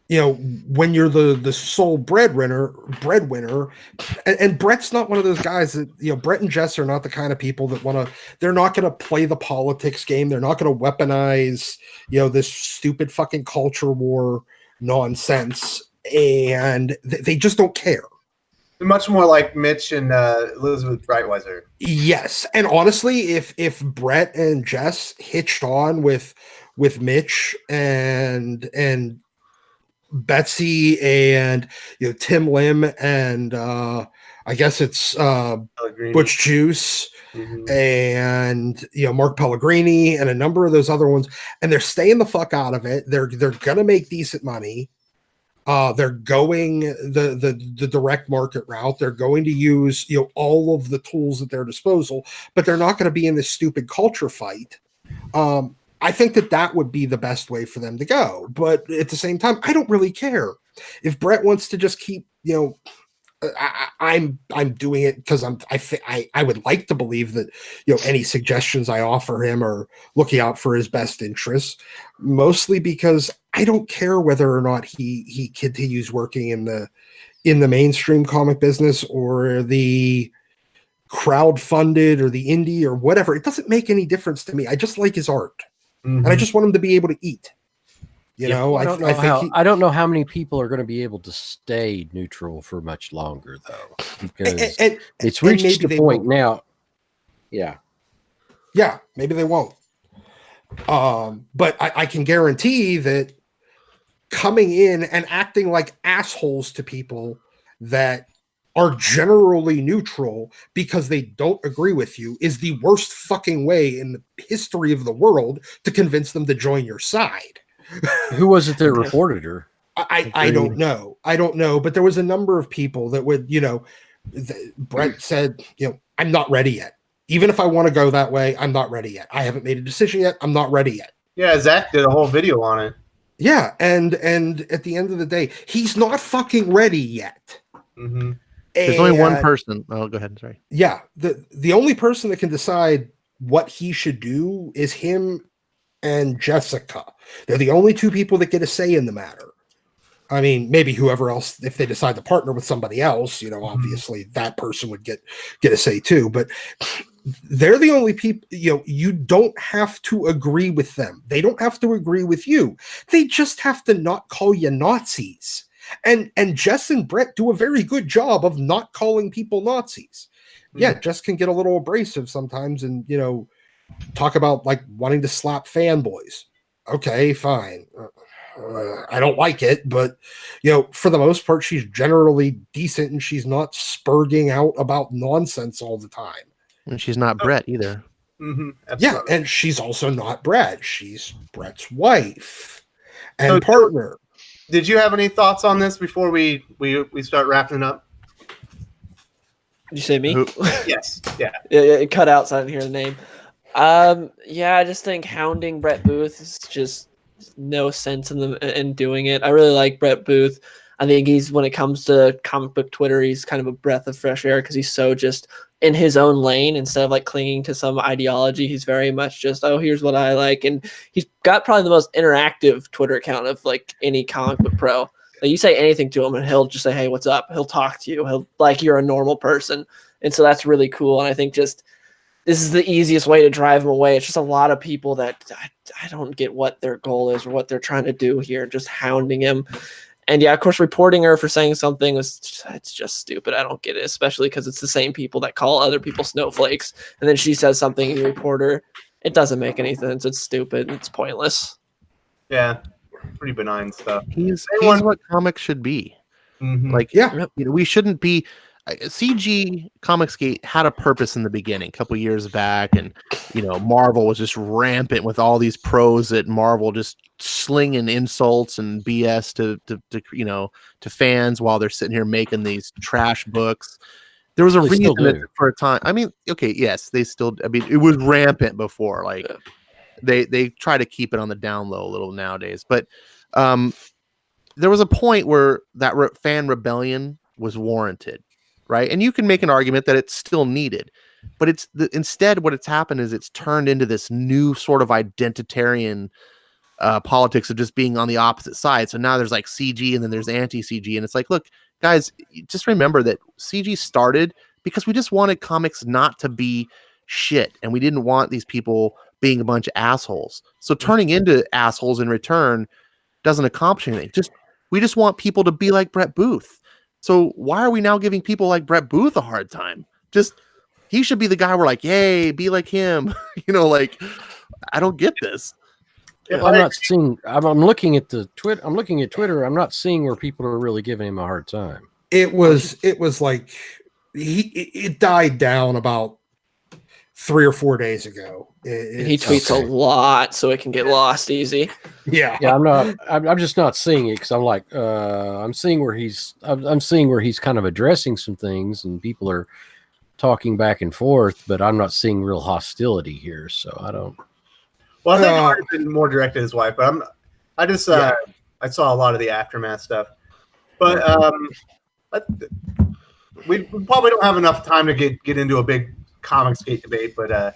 G: when you're the sole breadwinner, and Brett's not one of those guys that, Brett and Jess are not the kind of people that they're not going to play the politics game. They're not going to weaponize, this stupid fucking culture war nonsense. And they just don't care.
B: Much more like Mitch and Elizabeth Breitweiser.
G: Yes. And honestly, if Brett and Jess hitched on with Mitch and Betsy and Tim Lim and I guess it's Butch Juice, mm-hmm. and Mark Pellegrini and a number of those other ones, and they're staying the fuck out of it. They're gonna make decent money. They're going the direct market route. They're going to use all of the tools at their disposal, but they're not going to be in this stupid culture fight. I think that would be the best way for them to go. But at the same time, I don't really care if Brett wants to just keep, I'm doing it because I would like to believe that, any suggestions I offer him are looking out for his best interests, mostly because I don't care whether or not he continues working in the mainstream comic business or the crowdfunded or the indie or whatever. It doesn't make any difference to me. I just like his art. Mm-hmm. And I just want him to be able to eat. I don't know how many people are going to be able to stay neutral for much longer, though, because it's reached a point now. Yeah, maybe they won't. But I can guarantee that coming in and acting like assholes to people that are generally neutral because they don't agree with you is the worst fucking way in the history of the world to convince them to join your side.
A: Who was it that reported her?
G: I don't know. But there was a number of people that would, Brett said, I'm not ready yet. Even if I want to go that way, I'm not ready yet. I haven't made a decision yet. I'm not ready yet.
B: Yeah, Zach did a whole video on it.
G: Yeah, and at the end of the day, he's not fucking ready yet.
F: Mm-hmm. There's only one person. Oh, go ahead. Sorry.
G: Yeah, the only person that can decide what he should do is him and Jessica. They're the only two people that get a say in the matter. I mean, maybe whoever else, if they decide to partner with somebody else, obviously that person would get a say too. But they're the only people, you don't have to agree with them. They don't have to agree with you. They just have to not call you Nazis. And Jess and Brett do a very good job of not calling people Nazis. Yeah, Jess can get a little abrasive sometimes and, talk about like wanting to slap fanboys. Okay, fine. I don't like it, but for the most part, she's generally decent, and she's not spurging out about nonsense all the time.
F: And she's not Brett either.
B: Mm-hmm,
G: yeah, and she's also not Brett. She's Brett's wife and partner.
B: Did you have any thoughts on this before we start wrapping it up?
D: Did you say me?
B: Yes. Yeah.
D: It cut out, so I didn't hear the name. I just think hounding Brett Booth is just no sense in doing it. I really like Brett Booth. I think when it comes to comic book Twitter, he's kind of a breath of fresh air because he's so just in his own lane instead of like clinging to some ideology. He's very much just, here's what I like. And he's got probably the most interactive Twitter account of like any comic book pro. Like you say anything to him and he'll just say, hey, what's up? He'll talk to you. He'll like you're a normal person. And so that's really cool. And I think just this is the easiest way to drive him away. It's just a lot of people that I don't get what their goal is or what they're trying to do here, just hounding him. And yeah, of course, reporting her for saying something it's just stupid. I don't get it, especially because it's the same people that call other people snowflakes. And then she says something and you report her. It doesn't make any sense. It's stupid. It's pointless.
B: Yeah, pretty benign stuff.
F: He's what comics should be.
B: Mm-hmm.
F: Like, we shouldn't be. CG Comicsgate had a purpose in the beginning, a couple years back, and Marvel was just rampant with all these pros at Marvel, just slinging insults and BS to fans while they're sitting here making these trash books. There was a reason for a time. I mean, okay, yes, they still. I mean, it was rampant before. Like they try to keep it on the down low a little nowadays, but there was a point where that fan rebellion was warranted. Right. And you can make an argument that it's still needed, but instead what it's happened is it's turned into this new sort of identitarian politics of just being on the opposite side. So now there's like CG and then there's anti-CG. And it's like, look, guys, just remember that CG started because we just wanted comics not to be shit. And we didn't want these people being a bunch of assholes. So turning into assholes in return doesn't accomplish anything. We just want people to be like Brett Booth. So why are we now giving people like Brett Booth a hard time? He should be the guy we're like, yay, be like him. Like, I don't get this.
A: Yeah, I'm not seeing. I'm looking at the Twitter. I'm looking at Twitter. I'm not seeing where people are really giving him a hard time.
G: It was like it died down about 3 or 4 days ago.
D: He tweets a lot, so it can get lost easy.
G: Yeah.
A: I'm just not seeing it because I'm like, I'm seeing where he's kind of addressing some things and people are talking back and forth, but I'm not seeing real hostility here. So I don't.
B: Well, I think it might have been more directed at his wife, but I saw a lot of the aftermath stuff, but we probably don't have enough time to get into a big Comicsgate debate, but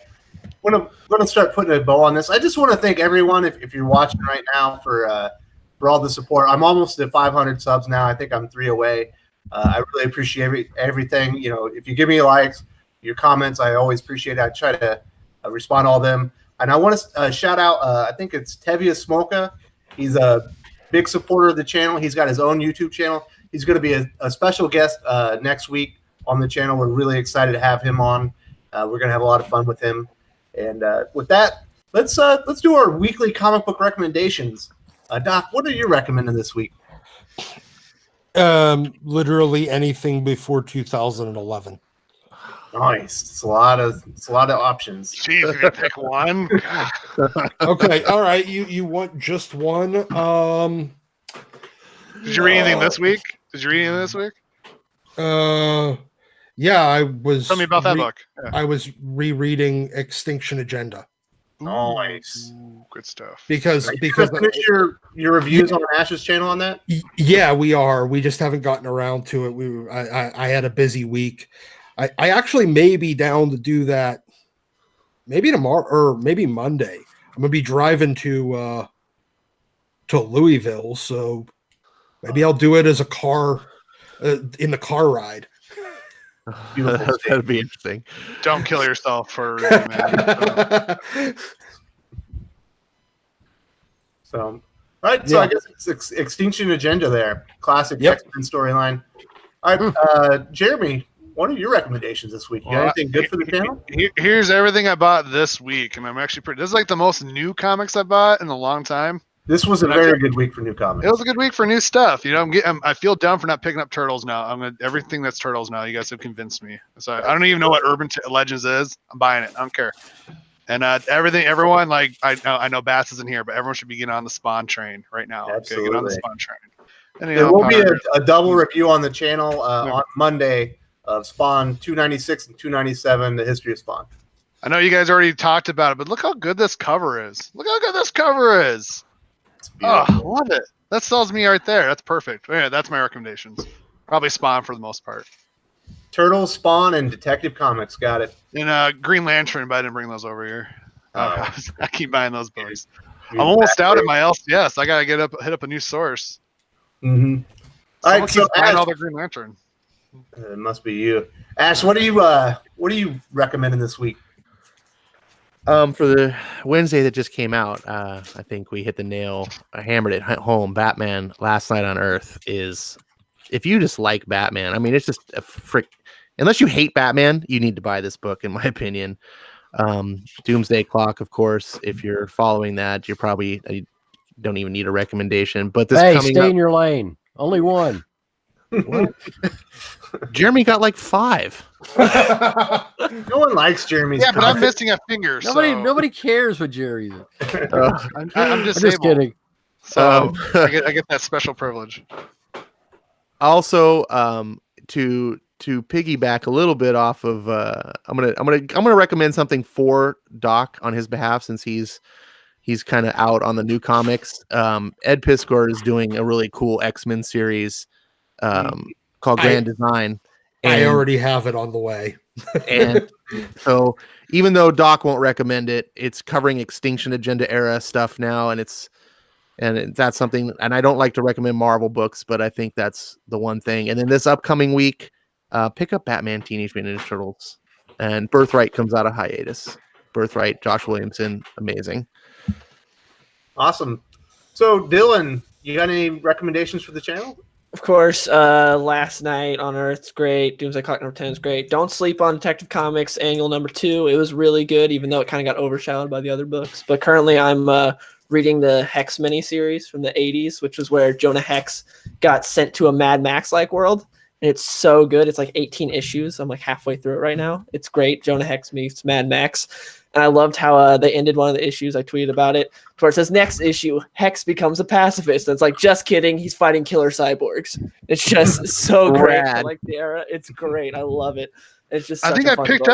B: we're going to start putting a bow on this. I just want to thank everyone if you're watching right now for all the support. I'm almost at 500 subs now. I think I'm 3 away. I really appreciate everything. If you give me likes, your comments, I always appreciate it. I try to respond to all of them. And I want to shout out, I think it's Tevia Smolka. He's a big supporter of the channel. He's got his own YouTube channel. He's going to be a special guest next week on the channel. We're really excited to have him on. We're going to have a lot of fun with him. And with that, let's do our weekly comic book recommendations. Doc, what are you recommending this week?
G: Literally anything before 2011.
B: Nice. It's a lot of options.
E: Jeez, you're gonna pick one.
G: Okay, all right. You want just one?
E: Did you read anything this week?
G: Yeah, I was.
E: Tell me about that book. Yeah.
G: I was rereading Extinction Agenda.
B: Nice.
E: Ooh, good stuff.
G: Because
B: finish your reviews on Ash's channel on that?
G: Yeah, we are. We just haven't gotten around to it. I had a busy week. I actually may be down to do that maybe tomorrow or maybe Monday. I'm gonna be driving to Louisville, so maybe I'll do it as a car in the car ride.
F: That'd be interesting.
E: Don't kill yourself for man.
B: So, all right. So I guess it's Extinction Agenda there. Classic X-Men storyline. All right, Jeremy, what are your recommendations this week? You got anything good for the channel?
E: Here's everything I bought this week, and I'm actually this is like the most new comics I bought in a long time.
B: This was a very good week for new comics.
E: It was a good week for new stuff. You know, I feel dumb for not picking up Turtles now. Everything that's Turtles now. You guys have convinced me. So I don't even know what Urban Legends is. I'm buying it. I don't care. And everyone, like I know Bass isn't here, but everyone should be getting on the Spawn train right now.
B: Absolutely.
E: Okay, get on the Spawn train. And,
B: there will be a double review on the channel on Monday of Spawn 296 and 297, the history of Spawn.
E: I know you guys already talked about it, but look how good this cover is. Look how good this cover is. Oh, love it. That sells me right there. That's perfect. Yeah, that's my recommendations. Probably Spawn for the most part.
B: Turtles, Spawn, and Detective Comics. Got it.
E: And Green Lantern, but I didn't bring those over here. I keep buying those books. I'm almost out of my LCS. I gotta hit up a new source.
B: Mm-hmm.
E: All right, so buying all the Green Lantern.
B: It must be you, Ash. What are you recommending this week?
F: For the Wednesday that just came out, I think we hit the nail. I hammered it home. Batman: Last Night on Earth is, if you just like Batman, I mean, it's just a unless you hate Batman, you need to buy this book, in my opinion. Doomsday Clock, of course. If you're following that, you don't even need a recommendation. But this
A: stay in your lane. Only one.
F: What? Jeremy got like 5.
B: No one likes Jeremy's.
E: Yeah, but I'm missing a finger.
A: Nobody cares what Jerry's.
E: I'm just
A: kidding.
E: So I get that special privilege.
F: Also, to piggyback a little bit off of, I'm gonna recommend something for Doc on his behalf, since he's kind of out on the new comics. Ed Piskor is doing a really cool X-Men series called Grand Design. And
G: I already have it on the way.
F: And so even though Doc won't recommend it, it's covering Extinction Agenda era stuff now, and that's something. And I don't like to recommend Marvel books, but I think that's the one thing. And then this upcoming week, pick up Batman Teenage Mutant Ninja Turtles, and Birthright comes out of hiatus. Birthright, Josh Williamson, amazing.
B: Awesome. So Dylan, you got any recommendations for the channel?
D: Of course, Last Night on Earth's great. Doomsday Clock number 10 is great. Don't sleep on Detective Comics Annual number 2. It was really good, even though it kind of got overshadowed by the other books. But currently I'm reading the Hex miniseries from the 80s, which was where Jonah Hex got sent to a Mad Max-like world. And it's so good. It's like 18 issues. I'm like halfway through it right now. It's great. Jonah Hex meets Mad Max. And I loved how they ended one of the issues. I tweeted about it, where it says, next issue, Hex becomes a pacifist. And it's like, just kidding. He's fighting killer cyborgs. It's just so great. I like the era. It's great. I love it. It's just
E: I picked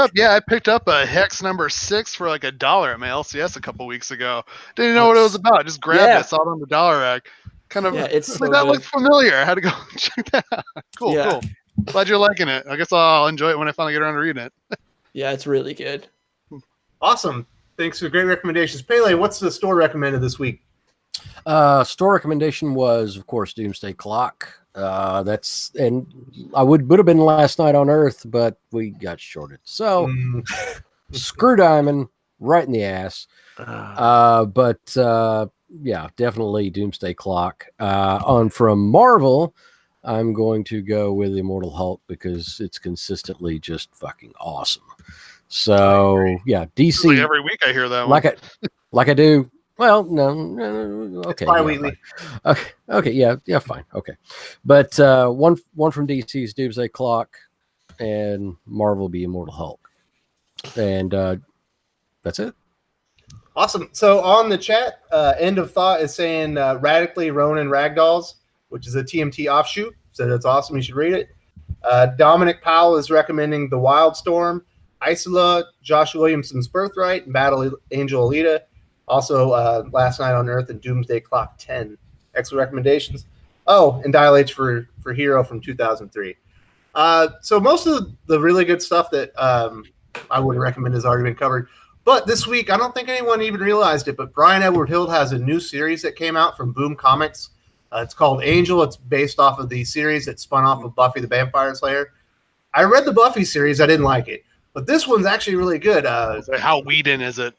E: up a Hex number 6 for like $1 at my LCS a couple weeks ago. Didn't know what it was about. Just grabbed it, saw it on the dollar rack.
D: It's so
E: that looked familiar. I had to go check that out. Cool. Glad you're liking it. I guess I'll enjoy it when I finally get around to reading it.
D: Yeah, it's really good.
B: Awesome. Thanks for great recommendations. Pele, what's the store recommended this week?
A: Store recommendation was, of course, Doomsday Clock. And I would have been Last Night on Earth, but we got shorted. So screw Diamond right in the ass. Yeah, definitely Doomsday Clock. From Marvel, I'm going to go with Immortal Hulk because it's consistently just fucking awesome. So yeah, DC.
E: Like every week I hear that one.
A: Like I do. Well, no, okay.
B: It's bi-weekly.
A: Okay, yeah, fine. Okay, but one from DC's Doomsday Clock, and Marvel be Immortal Hulk, and that's it.
B: Awesome. So on the chat, End of Thought is saying Radically Ronin Ragdolls, which is a TMT offshoot. So that's awesome. You should read it. Dominic Powell is recommending The Wildstorm, Isola, Josh Williamson's Birthright, and Battle Angel Alita. Also, Last Night on Earth and Doomsday Clock 10. Excellent recommendations. Oh, and Dial H for Hero from 2003. So most of the really good stuff that I wouldn't recommend has already been covered. But this week, I don't think anyone even realized it, but Brian Edward Hill has a new series that came out from Boom Comics. It's called Angel. It's based off of the series that spun off of Buffy the Vampire Slayer. I read the Buffy series. I didn't like it. But this one's actually really good.
E: How Whedon is it?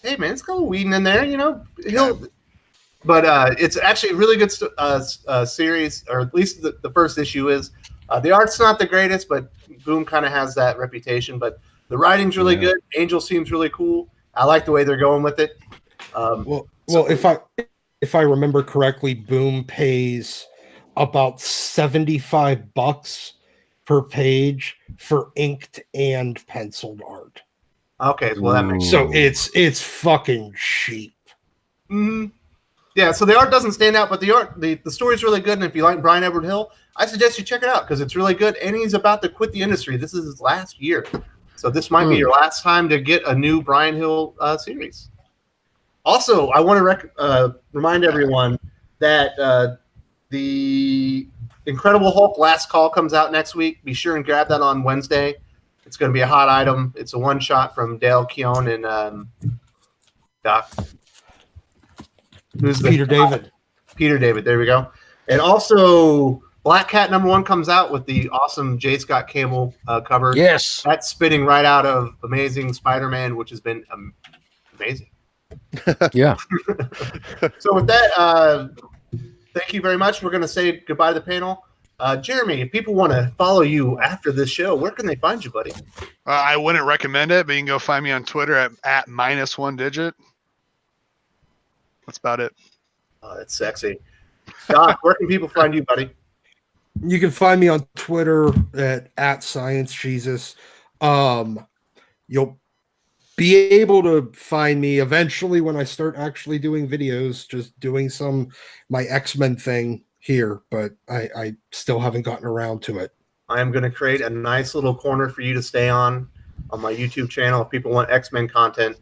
B: Hey, man, it's got Whedon in there, you know. But it's actually a really good series, or at least the first issue is. The art's not the greatest, but Boom kind of has that reputation. But the writing's really good. Angel seems really cool. I like the way they're going with it.
G: Well, if I remember correctly, Boom pays about $75 per page for inked and penciled art.
B: Okay, well that makes
G: sense. So it's fucking cheap.
B: Mm-hmm. Yeah, so the art doesn't stand out, but the story's really good. And if you like Brian Edward Hill, I suggest you check it out because it's really good. And he's about to quit the industry. This is his last year, so this might be your last time to get a new Brian Hill series. Also, I want to remind everyone that the Incredible Hulk Last Call comes out next week. Be sure and grab that on Wednesday. It's going to be a hot item. It's a one-shot from Dale Keown and Doc. Who's
G: Peter David.
B: Peter David. There we go. And also, Black Cat #1 comes out with the awesome J. Scott Campbell cover.
A: Yes.
B: That's spitting right out of Amazing Spider-Man, which has been amazing.
A: Yeah.
B: So with that, thank you very much. We're going to say goodbye to the panel. Jeremy, if people want to follow you after this show, where can they find you, buddy?
E: I wouldn't recommend it, but you can go find me on Twitter at -1digit. That's about it.
B: Oh, that's sexy. Doc, where can people find you, buddy?
G: You can find me on Twitter at ScienceJesus. You'll be able to find me eventually when I start actually doing videos, just doing my X-Men thing here, but I still haven't gotten around to it.
B: I am going to create a nice little corner for you to stay on my YouTube channel. If people want X-Men content,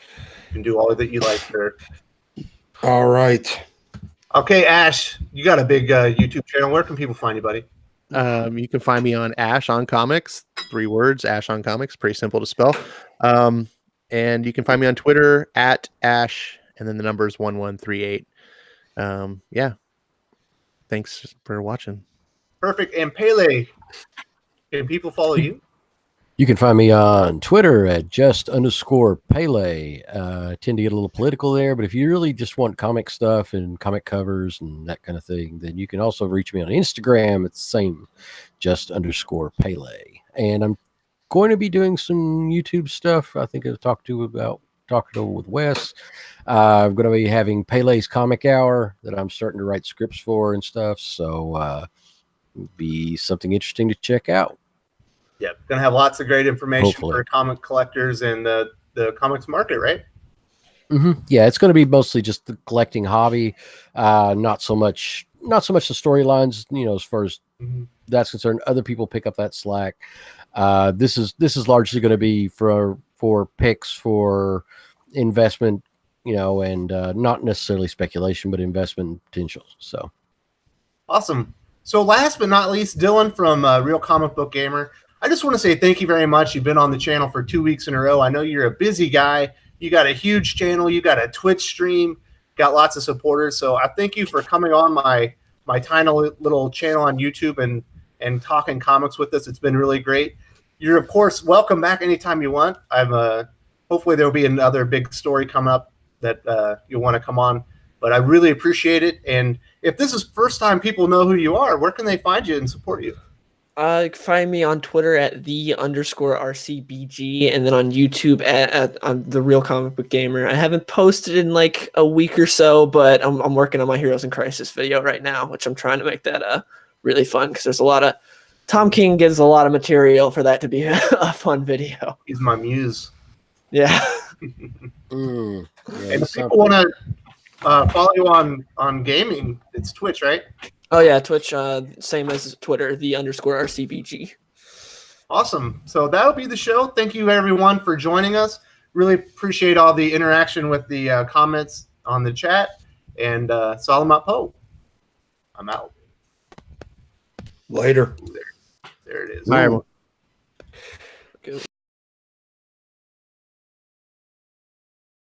B: you can do all that you like there.
G: All right.
B: Okay, Ash, you got a big YouTube channel. Where can people find you, buddy?
F: You can find me on Ash on Comics, 3 words, Ash on Comics, pretty simple to spell. And you can find me on Twitter at Ash, and then the number is 1138. Yeah. Thanks for watching.
B: Perfect. And Pele, can people follow you?
A: You can find me on Twitter at @just_Pele. I tend to get a little political there, but if you really just want comic stuff and comic covers and that kind of thing, then you can also reach me on Instagram. It's the same, @just_Pele. And I'm going to be doing some YouTube stuff. I think I've talking with Wes. I'm going to be having Pele's Comic Hour that I'm starting to write scripts for and stuff. So it'll be something interesting to check out.
B: Yeah, going to have lots of great information
A: Hopefully.
B: for comic collectors and the comics market, right?
A: Mm-hmm. Yeah, it's going to be mostly just the collecting hobby, not so much the storylines. As far as that's concerned, other people pick up that slack. This is largely going to be for picks for investment, and not necessarily speculation, but investment potential. So
B: awesome. So last but not least, Dylan from Real Comic Book Gamer. I just want to say thank you very much. You've been on the channel for 2 weeks in a row. I know you're a busy guy. You got a huge channel. You got a Twitch stream. Got lots of supporters. So I thank you for coming on my tiny little channel on YouTube and talking comics with us. It's been really great. You're, of course, welcome back anytime you want. Hopefully there will be another big story come up that you'll want to come on. But I really appreciate it. And if this is first time people know who you are, where can they find you and support you?
D: Find me on Twitter at @the_RCBG, and then on YouTube on the Real Comic Book Gamer. I haven't posted in like a week or so, but I'm working on my Heroes in Crisis video right now, which I'm trying to make that really fun because there's a lot of Tom King gives a lot of material for that to be a fun video.
B: He's my muse.
D: Yeah.
B: And if people want to follow you on gaming, it's Twitch, right?
D: Oh yeah, Twitch, same as Twitter, @the_RCBG.
B: Awesome. So that'll be the show. Thank you everyone for joining us. Really appreciate all the interaction with the comments on the chat. And Salamat Po. I'm out.
G: Later.
B: There it is.
F: Bye, everyone.
D: Good.